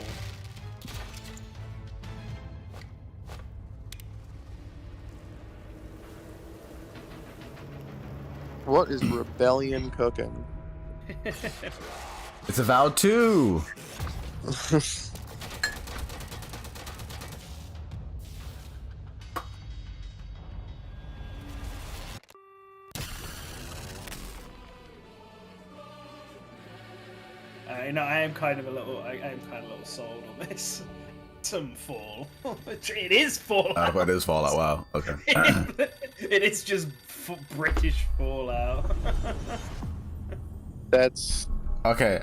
What is Rebellion cooking? It's Avowed 2! I am kind of a little sold on this. Some Fall. It is Fallout. It is Fallout. Wow. Okay. It is just British Fallout. That's okay.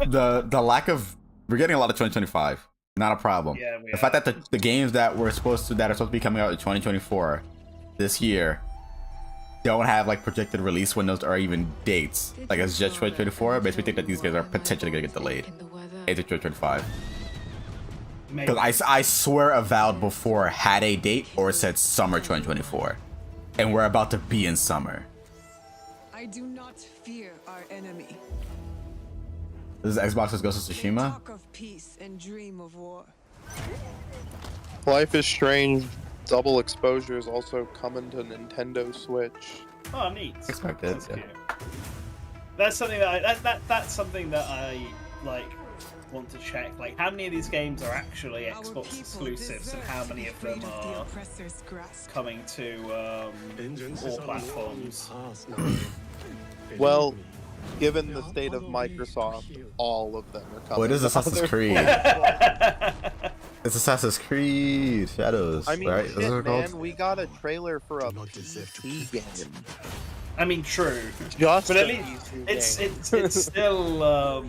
The lack of we're getting a lot of 2025. Not a problem. Yeah, the fact that the games that are supposed to be coming out in 2024 this year don't have like projected release windows or even dates. Like it's just 2024. Makes me think that these games are potentially gonna get delayed into 2025. Because I swear Avowed before had a date or said summer 2024, and we're about to be in summer. I do not fear our enemy. This is Xbox's Ghost of Tsushima. Talk of peace and dream of war. Life is Strange Double Exposure is also coming to Nintendo Switch. Oh, neat. Expected. That's cute. That's something that that's something that I like want to check. Like, how many of these games are actually Xbox exclusives, and how many of them are coming to all platforms? Well, given the state of Microsoft, all of them are coming. Oh, it is Assassin's Creed. It's Assassin's Creed Shadows. I mean, right? shit, man, we got a trailer for a PC game. I mean, true. Just but at least it's still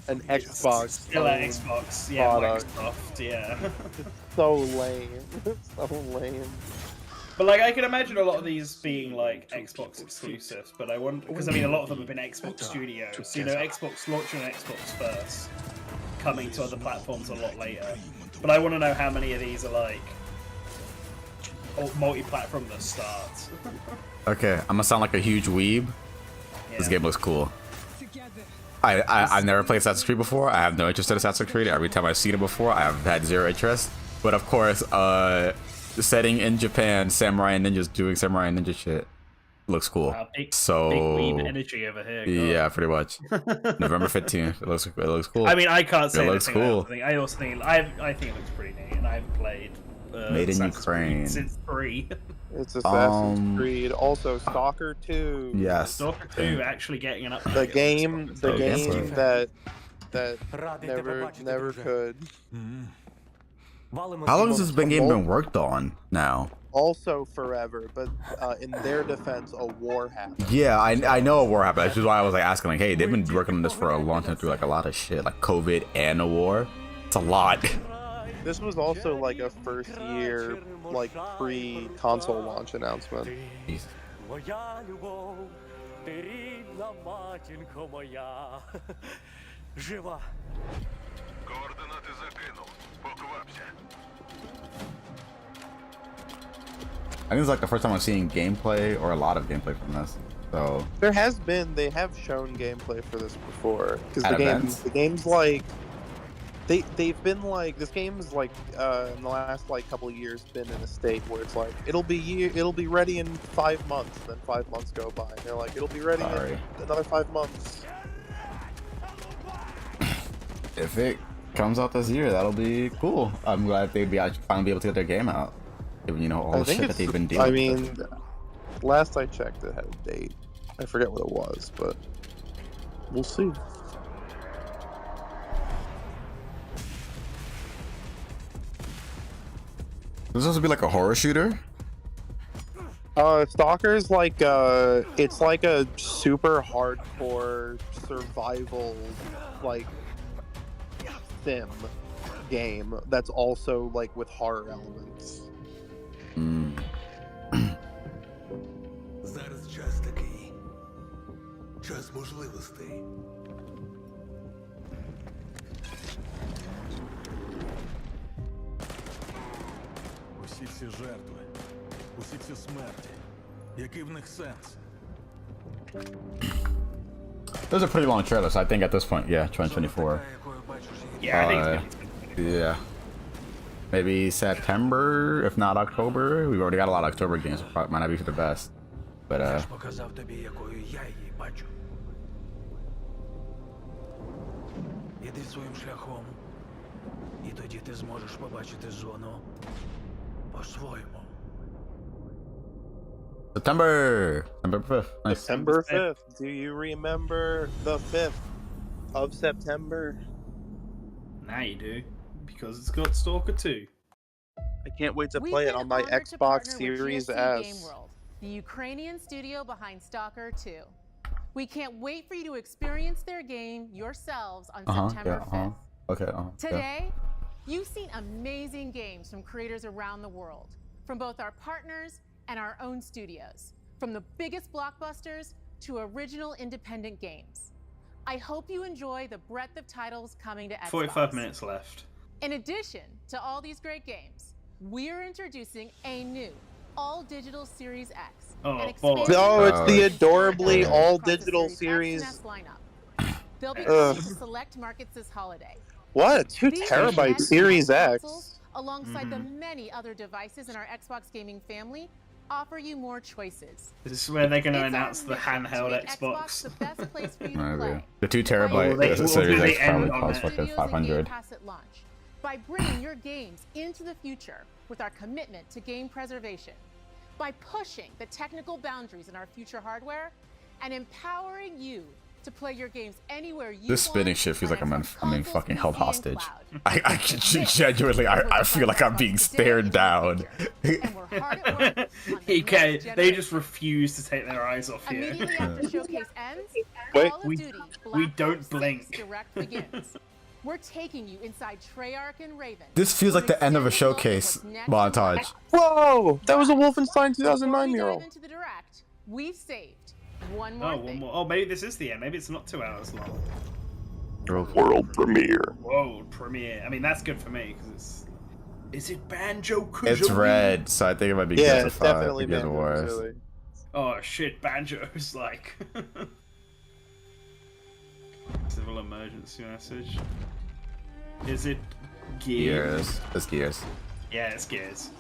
an Xbox. Still an Xbox, yeah, product. Microsoft, yeah. So lame. So lame. But like, I can imagine a lot of these being like Xbox exclusives. But I wonder, because I mean, a lot of them have been Xbox Studios. You know, Xbox launching on Xbox first, coming to other platforms a lot later. But I want to know how many of these are like multi-platform that start. Okay, I'm gonna sound like a huge weeb. Yeah. This game looks cool. I've never played Assassin's Creed before. I have no interest in Assassin's Creed. Every time I've seen it before, I've had zero interest. But of course, setting in Japan, samurai and ninjas doing samurai and ninja shit looks cool. Wow, big weeb energy over here. Yeah, pretty much. November 15th. It looks cool. I mean, I can't say it looks cool. I also think I think it looks pretty neat, and I haven't played Made in Ukraine since 3. It's Assassin's Creed. Also, Stalker 2. Yes. Stalker 2 actually getting an update. The game that never could. How long has this game been worked on now? Also forever, but in their defense, a war happened. Yeah, I know a war happened. That's just why I was like asking, like, hey, they've been working on this for a long time through like a lot of shit, like COVID and a war. It's a lot. This was also like a first year, like pre-console launch announcement. Jesus. I think it's like the first time I'm seeing gameplay or a lot of gameplay from this. So they have shown gameplay for this before because the game's like they've been like this game's like in the last like couple of years been in a state where it's like it'll be ready in 5 months, then 5 months go by and they're like it'll be ready in another 5 months. if it comes out this year, that'll be cool. I'm glad they'd finally be able to get their game out. Given, all the shit that they've been dealing with. I mean, last I checked, it had a date. I forget what it was, but we'll see. This is supposed to be like a horror shooter? Stalker's like it's like a super hardcore survival like sim game that's also like with horror elements. Зараз час такий. Час можливостей. Усі ці жертви, усі ці смерті. Який в них сенс? There's a pretty long trailer, so I think at this point, yeah, 2024. Yeah, I think yeah. Maybe September, if not October. We've already got a lot of October games, so it might not be for the best. But Показав тобі, якою я її бачу. Іди своїм шляхом, і тоді ти зможеш побачити зону по-своєму. September 5th. Nice. September 5th. Do you remember the 5th of September? Now you do, because it's got Stalker 2. I can't wait to play it on my Xbox Series S. The Ukrainian studio behind Stalker 2. We can't wait for you to experience their game yourselves on September 5th. Okay. Today, you've seen amazing games from creators around the world, from both our partners and our own studios, from the biggest blockbusters to original independent games. I hope you enjoy the breadth of titles coming to Xbox. 45 minutes left. In addition to all these great games, we're introducing a new all-digital Series X. Oh, it's the adorably all-digital Series. They'll be coming to select markets this holiday. What? A 2 terabyte Series X? Alongside the many other devices in our Xbox gaming family, offer you more choices. This is where they're going to announce the handheld Xbox. The best place for you to Maybe. play. The 2 terabyte Series X probably costs fucking 500. By bringing your games into the future with our commitment to game preservation, by pushing the technical boundaries in our future hardware, and empowering you to play your games anywhere you This spinning shit feels like I'm being fucking held hostage. I genuinely, I feel like I'm being stared down. Okay, they just refuse to take their eyes off you. Immediately after showcase ends, Wait, Call of we Duty don't blink. Direct begins. We're taking you inside Treyarch and Raven. This feels like the end of a showcase montage. Whoa! That was a Wolfenstein 2009 mural. Into the direct, we've saved one more thing. One more. Oh, maybe this is the end. Maybe it's not 2 hours long. World premiere. World premiere. I mean, that's good for me because it's. Is it Banjo-Kazooie? It's red, so I think it might be Yeah, good it's for 5. definitely Because of worse. Banjo-Kazooie. Oh shit, Banjo's like. Civil emergency message. Is it Gears? It's Gears. Yeah, it's Gears.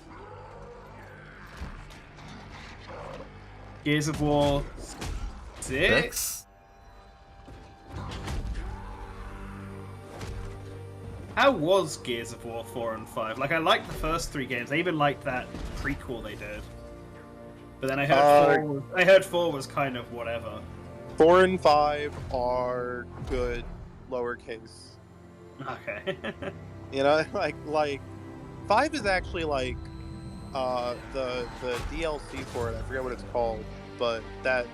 Gears of War 6? How was Gears of War 4 and 5? Like, I liked the first 3 games. I even liked that prequel they did. But then I heard 4 was kind of whatever. 4 and 5 are good lowercase. Okay. You know, like 5 is actually like the DLC for it. I forget what it's called, but that's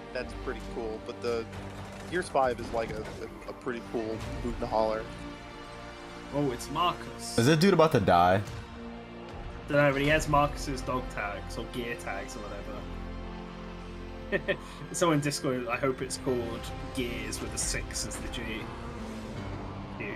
pretty cool. But the Gears 5 is like a pretty cool boot and holler. Oh, it's Marcus. Is this dude about to die? Don't know, but he has Marcus's dog tags or gear tags or whatever. Someone in Discord, I hope it's called Gears with a 6 as the G. Cute.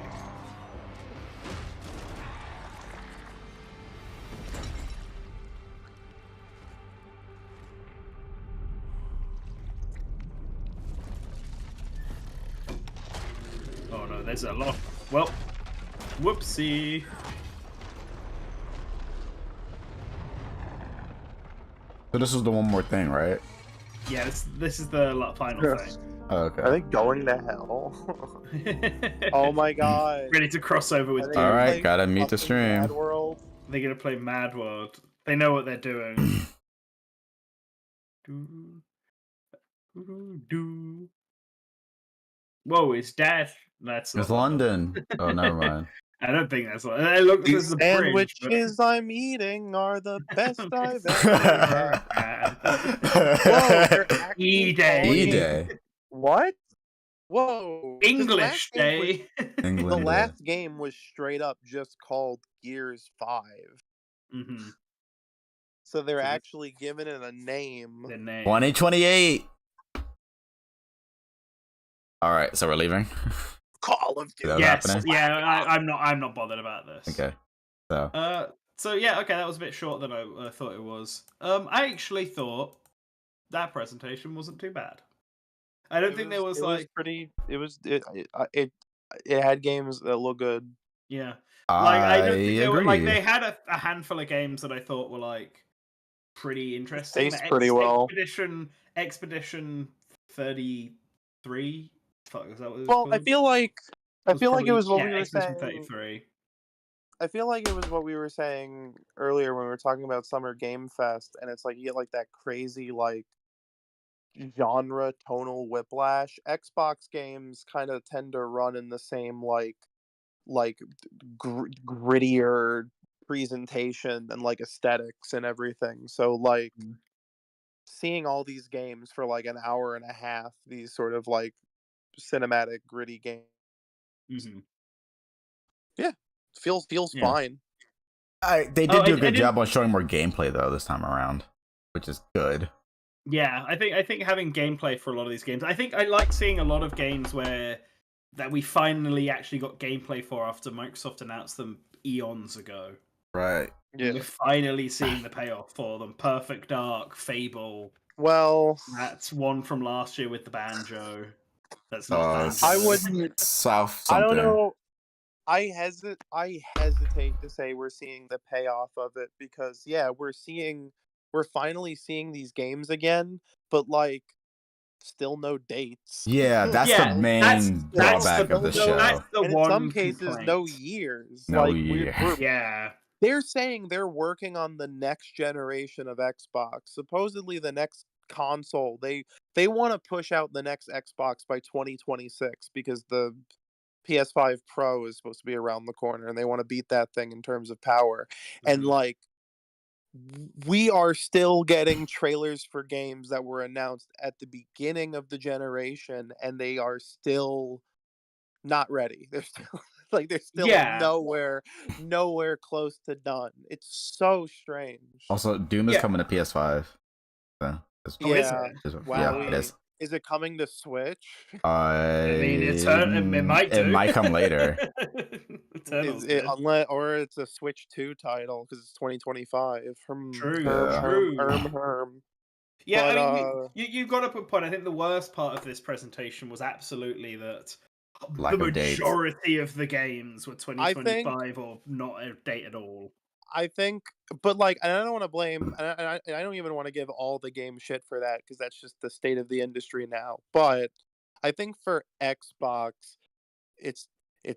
Oh no, there's a lot. Well, whoopsie. So this is the one more thing, right? Yeah, this is the final thing. Oh, okay. Are they going to hell? Oh my god. Ready to cross over with Doom. All right, gotta mute the stream. Mad World? They're gonna play Mad World. They know what they're doing. Whoa, it's death. That's It's not London. Oh, never mind. I don't think that's what. It looks These as the bridge. sandwiches I'm eating are the best I've ever had. Whoa, they're actually E-Day. calling it- E-Day. What? Whoa. 'cause the English last game was- Day. The England. last game was straight up just called Gears 5. Mm-hmm. So they're actually giving it a name. The name. 2028. All right, so we're leaving. Call of Is Duty. that Yes. happening? Yeah. I'm not bothered about this. Okay. So. So yeah. Okay, that was a bit short than I thought it was. I actually thought that presentation wasn't too bad. I don't think there was like pretty. It had games that look good. Yeah. Like I don't think they were, like agree. they had a handful of games that I thought were like pretty interesting. Tastes pretty well. Expedition 33. Fuck, is that what it was Well, called? I feel like it was what we were Expedition saying. 33. I feel like it was what we were saying earlier when we were talking about Summer Game Fest, and it's like you get like that crazy like genre tonal whiplash. Xbox games kind of tend to run in the same like grittier presentation and like aesthetics and everything. So like seeing all these games for like an hour and a half, these sort of like cinematic gritty games. Mm-hmm. Yeah, feels Yeah. fine. They did do a good job on showing more gameplay though this time around, which is good. Yeah, I think having gameplay for a lot of these games. I think I like seeing a lot of games where that we finally actually got gameplay for after Microsoft announced them eons ago. Right. Yeah. We're finally seeing the payoff for them. Perfect Dark, Fable. Well, that's one from last year with the banjo. That's not banjo. I wouldn't. South I something. don't know. I hesitate to say we're seeing the payoff of it because yeah, we're finally seeing these games again, but like still no dates. Yeah, that's the main drawback of the show. That's the and in one some cases, complaint. no years. No like year. Yeah. They're saying they're working on the next generation of Xbox. Supposedly the next console. They want to push out the next Xbox by 2026 because the PS5 Pro is supposed to be around the corner and they want to beat that thing in terms of power. And like we are still getting trailers for games that were announced at the beginning of the generation and they are still not ready. They're still nowhere close to done. It's so strange. Also, Doom is coming to PS5. So, Wow. Yeah, it is. Is it coming to Switch? I mean, it might do. It might come later. Or it's a Switch 2 title because it's 2025. True. Yeah, But, I mean, you've got up a point. I think the worst part of this presentation was absolutely that Lack the of dates. majority of the games were 2025 or not a date at all. I think, but like, and I don't want to blame, and I don't even want to give all the game shit for that because that's just the state of the industry now. But I think for Xbox, it's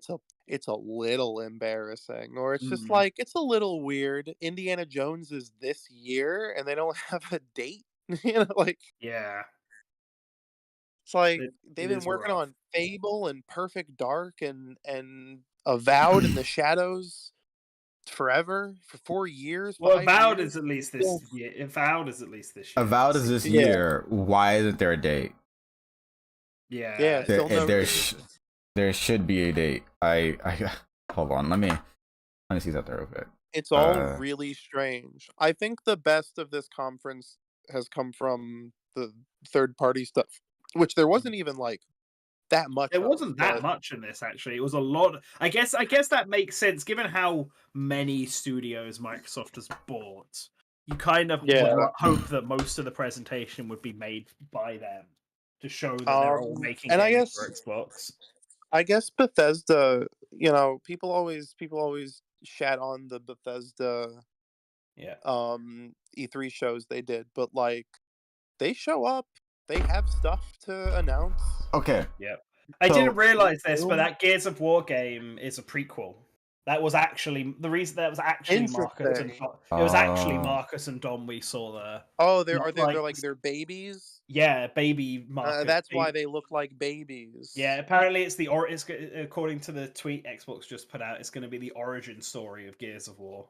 a little embarrassing, or it's just like it's a little weird. Indiana Jones is this year, and they don't have a date. You know, like yeah, it's like they've it been is working rough. on Fable and Perfect Dark and Avowed in the Shadows forever for 4 years. Well, 5 Avowed years. is at least Still- this year. Avowed is at least this year. Avowed is this Yeah. year. Why isn't there a date? Yeah. Yeah, still no. There should be a date. I hold on. Let me see that there real quick. It's all really strange. I think the best of this conference has come from the third-party stuff, which there wasn't even like that much. There wasn't that but much in this actually. It was a lot. I guess that makes sense given how many studios Microsoft has bought. You kind of would hope that most of the presentation would be made by them to show that they're all making and I games guess for Xbox. I guess Bethesda, you know, people always shat on the Bethesda E3 shows they did, but like they show up, they have stuff to announce. Okay. Yep. I didn't realize this, but that Gears of War game is a prequel. That was actually the reason. That was actually Marcus and Dom. It was actually Marcus and Dom we saw there. Oh, they're they're babies. Yeah, baby Marcus. That's why they look like babies. Yeah, apparently it's according to the tweet Xbox just put out, it's going to be the origin story of Gears of War.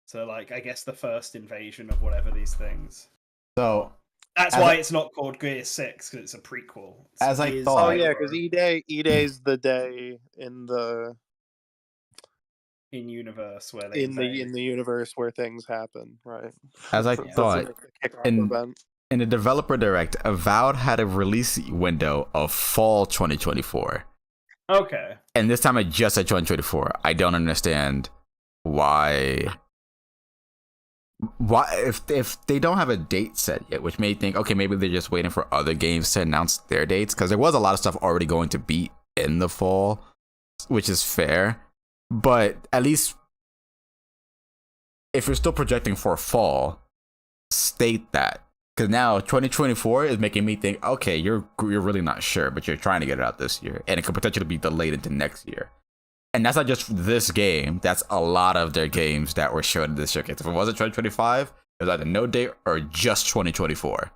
So, like, I guess the first invasion of whatever these things. So that's why it's not called Gears 6 because it's a prequel. It's as I Gears thought. Oh yeah, because E-Day's the day in the universe where they in the universe where things happen, right? As I thought, in the developer direct, Avowed had a release window of fall 2024. Okay. And this time it just said 2024. I don't understand why if they don't have a date set yet, which made me think, okay, maybe they're just waiting for other games to announce their dates, because there was a lot of stuff already going to be in the fall, which is fair. But at least if you're still projecting for fall, state that. Because now 2024 is making me think, okay, you're really not sure, but you're trying to get it out this year, and it could potentially be delayed into next year. And that's not just this game. That's a lot of their games that were shown in this showcase. If it wasn't 2025, it was either no date or just 2024.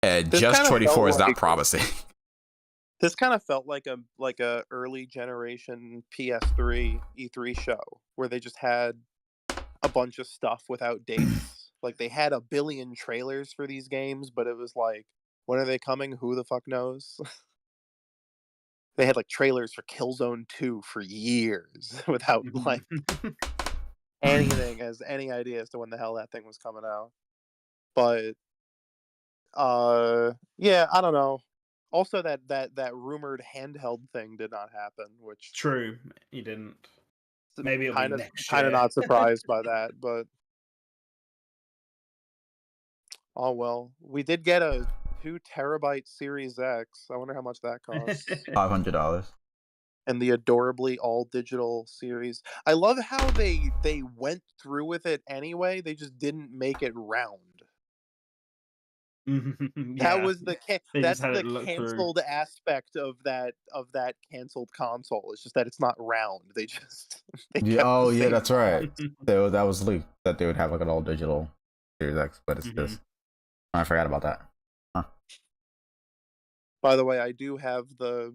And This just kinda 24 is felt not like- promising. This kind of felt like a early generation PS3 E3 show where they just had a bunch of stuff without dates. Like they had a billion trailers for these games, but it was like, when are they coming? Who the fuck knows? They had like trailers for Killzone 2 for years without like anything as any idea as to when the hell that thing was coming out. But yeah, I don't know. Also that rumored handheld thing did not happen, which True, he didn't. Maybe it'll be next year. kind of not surprised by that, but oh well. We did get a 2 terabyte Series X. I wonder how much that costs. $500. And the adorably all digital series. I love how they went through with it anyway. They just didn't make it round. That was the that's the canceled aspect of that canceled console. It's just that it's not round. They just Yeah, oh yeah, that's right. So that was leaked that they would have like an all digital Series X, but it's just I forgot about that. Huh. By the way, I do have the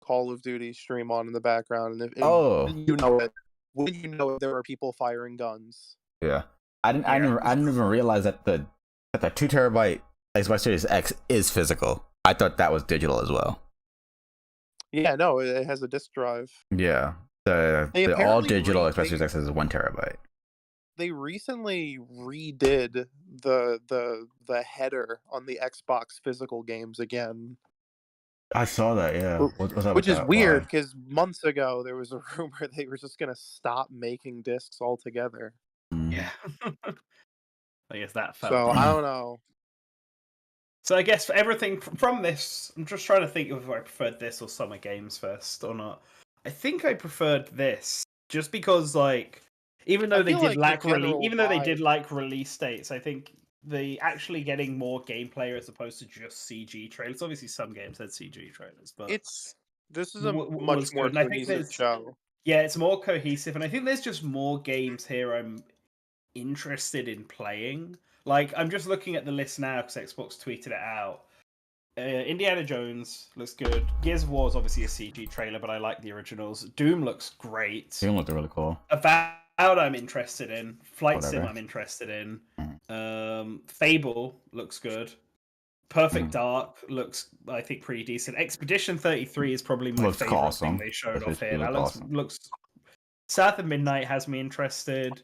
Call of Duty stream on in the background, and if you know it, when you know it, there are people firing guns. Yeah, I didn't even realize that the 2 terabyte Xbox Series X is physical. I thought that was digital as well. Yeah, no, it has a disk drive. Yeah, the all digital Xbox Series X is 1 terabyte. They recently redid the header on the Xbox physical games again. I saw that, yeah. What's up Which with is that? weird Why? because months ago there was a rumor they were just gonna stop making discs altogether. Yeah. I guess that felt. So I don't know. So I guess for everything from this, I'm just trying to think of if I preferred this or Summer Games Fest or not. I think I preferred this just because, like, even though they did lack release dates, I think the actually getting more gameplay as opposed to just CG trailers. Obviously, some games had CG trailers, but this is a much more cohesive show. Yeah, it's more cohesive, and I think there's just more games here I'm interested in playing. Like, I'm just looking at the list now because Xbox tweeted it out. Indiana Jones looks good. Gears of War is obviously a CG trailer, but I like the originals. Doom looks great. Doom looked really cool. Avowed I'm interested in. Flight Sim Whatever. I'm interested in. Fable looks good. Perfect Dark looks, I think, pretty decent. Expedition 33 is probably my Looks favorite awesome. thing they showed That's off here. literally That awesome. looks. South of Midnight has me interested.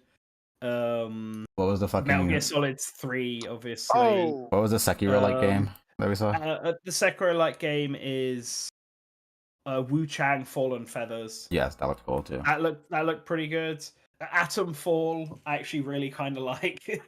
What was the fucking Metal Gear Solid 3, obviously. Oh, What was the Sekiro-like game that we saw? The Sekiro-like game is Wu Chang Fallen Feathers. Yes, that looked cool too. That looked pretty good. Atom Fall, I actually really kind of like.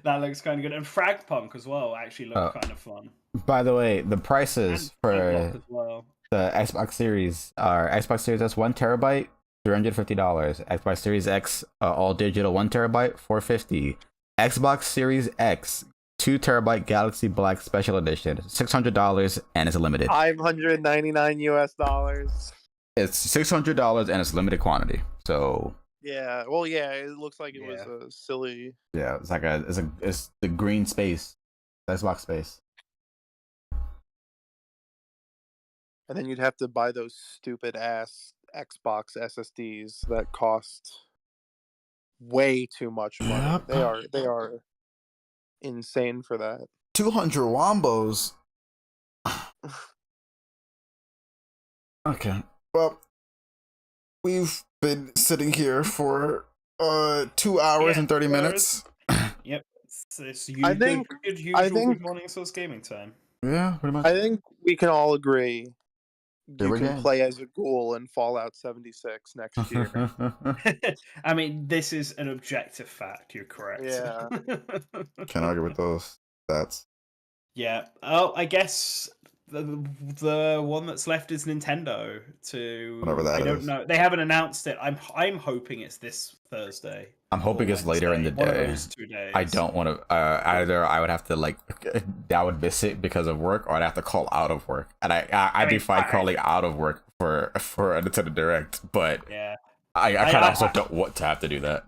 That looks kind of good, and Fragpunk as well actually looked kind of fun. By the way, the prices for Flintlock as well. the Xbox Series are Xbox Series S 1 terabyte, $350. Xbox Series X all digital 1 terabyte, $450. Xbox Series X 2 terabyte Galaxy Black Special Edition, $600, and it's limited. $599. It's $600 and it's limited quantity. So Yeah, well, yeah, it looks like it was a silly. yeah, it's like it's the green space, Xbox space. And then you'd have to buy those stupid ass Xbox SSDs that cost way too much money. They are insane for that. 200 wombos. Okay. Well, we've been sitting here for 2 hours and 30 minutes. Yep. It's I think good morning source gaming time. Yeah, pretty much. I think we can all agree you Favorite can game? play as a ghoul in Fallout 76 next year. I mean, this is an objective fact. You're correct. Yeah. Can't argue with those stats. Yeah. Oh, I guess the one that's left is Nintendo. Whatever that I don't is. know. They haven't announced it. I'm hoping it's this Thursday. I'm hoping it's later in the One of day. those 2 days. I don't want to. Either I would have to I would miss it because of work, or I'd have to call out of work, and I'd be fine calling out of work for a Nintendo Direct, but yeah, I kind of also don't want to have to do that.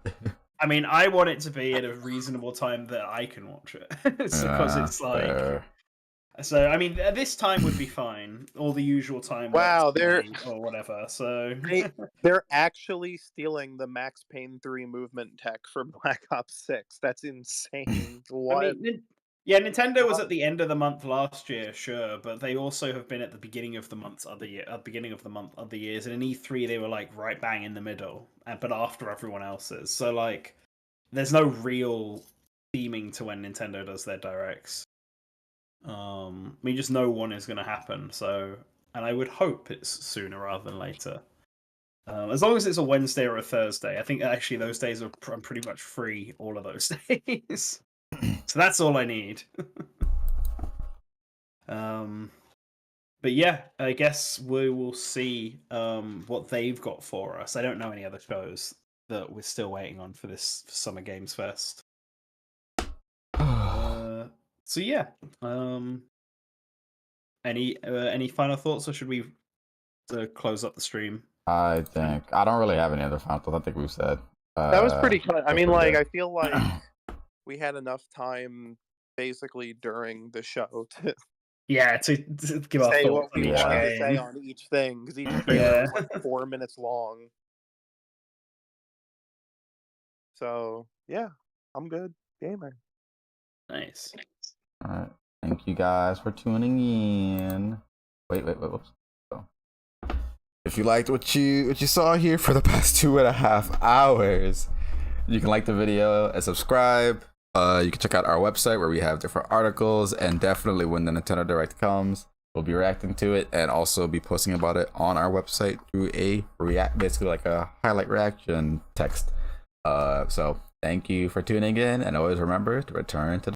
I mean, I want it to be at a reasonable time that I can watch it, because it's like. Fair. So I mean, this time would be fine, or the usual time. Wow, or whatever. So they're actually stealing the Max Payne 3 movement tech for Black Ops 6. That's insane. What? I mean, yeah, Nintendo was at the end of the month last year, sure, but they also have been at the beginning of the month other years, and in E3 they were like right bang in the middle, but after everyone else's. So like, there's no real theming to when Nintendo does their directs. I mean, just no one is going to happen. So, and I would hope it's sooner rather than later. As long as it's a Wednesday or a Thursday. I think actually those days are I'm pretty much free all of those days. So that's all I need. But yeah, I guess we will see what they've got for us. I don't know any other shows that we're still waiting on for this Summer Games Fest. So yeah, any final thoughts, or should we close up the stream? I think I don't really have any other final thoughts. I think we've said That was pretty cut. I mean, like, good. I feel like we had enough time basically during the show to to give our say thoughts what on we each wanted to game. say on each thing, because each trailer was like 4 minutes long. So yeah, I'm good. Gamer. Nice. All right. Thank you guys for tuning in. Wait. Whoops. Oh. If you liked what you saw here for the past 2.5 hours, you can like the video and subscribe. You can check out our website where we have different articles, and definitely when the Nintendo Direct comes, we'll be reacting to it and also be posting about it on our website through a basically like a highlight reaction text. So thank you for tuning in, and always remember to return to the